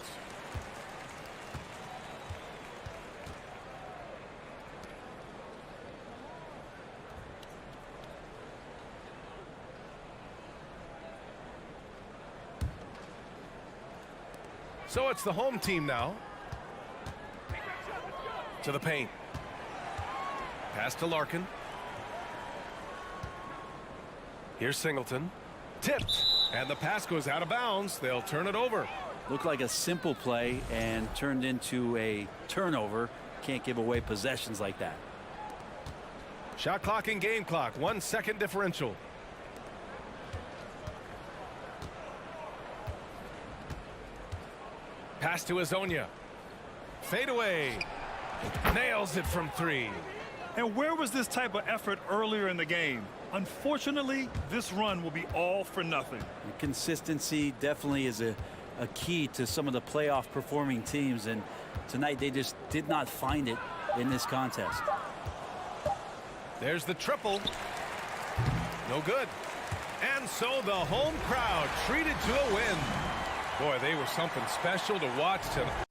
So it's the home team now. To the paint. Pass to Larkin. Here's Singleton. Tipped. And the pass goes out of bounds. They'll turn it over. Looked like a simple play and turned into a turnover. Can't give away possessions like that. Shot clock and game clock. 1 second differential. Pass to Hezonja. Fade away. Nails it from 3. And where was this type of effort earlier in the game? Unfortunately, this run will be all for nothing. And consistency definitely is a key to some of the playoff performing teams, and tonight they just did not find it in this contest. There's the triple. No good. And so the home crowd treated to a win. Boy, they were something special to watch tonight.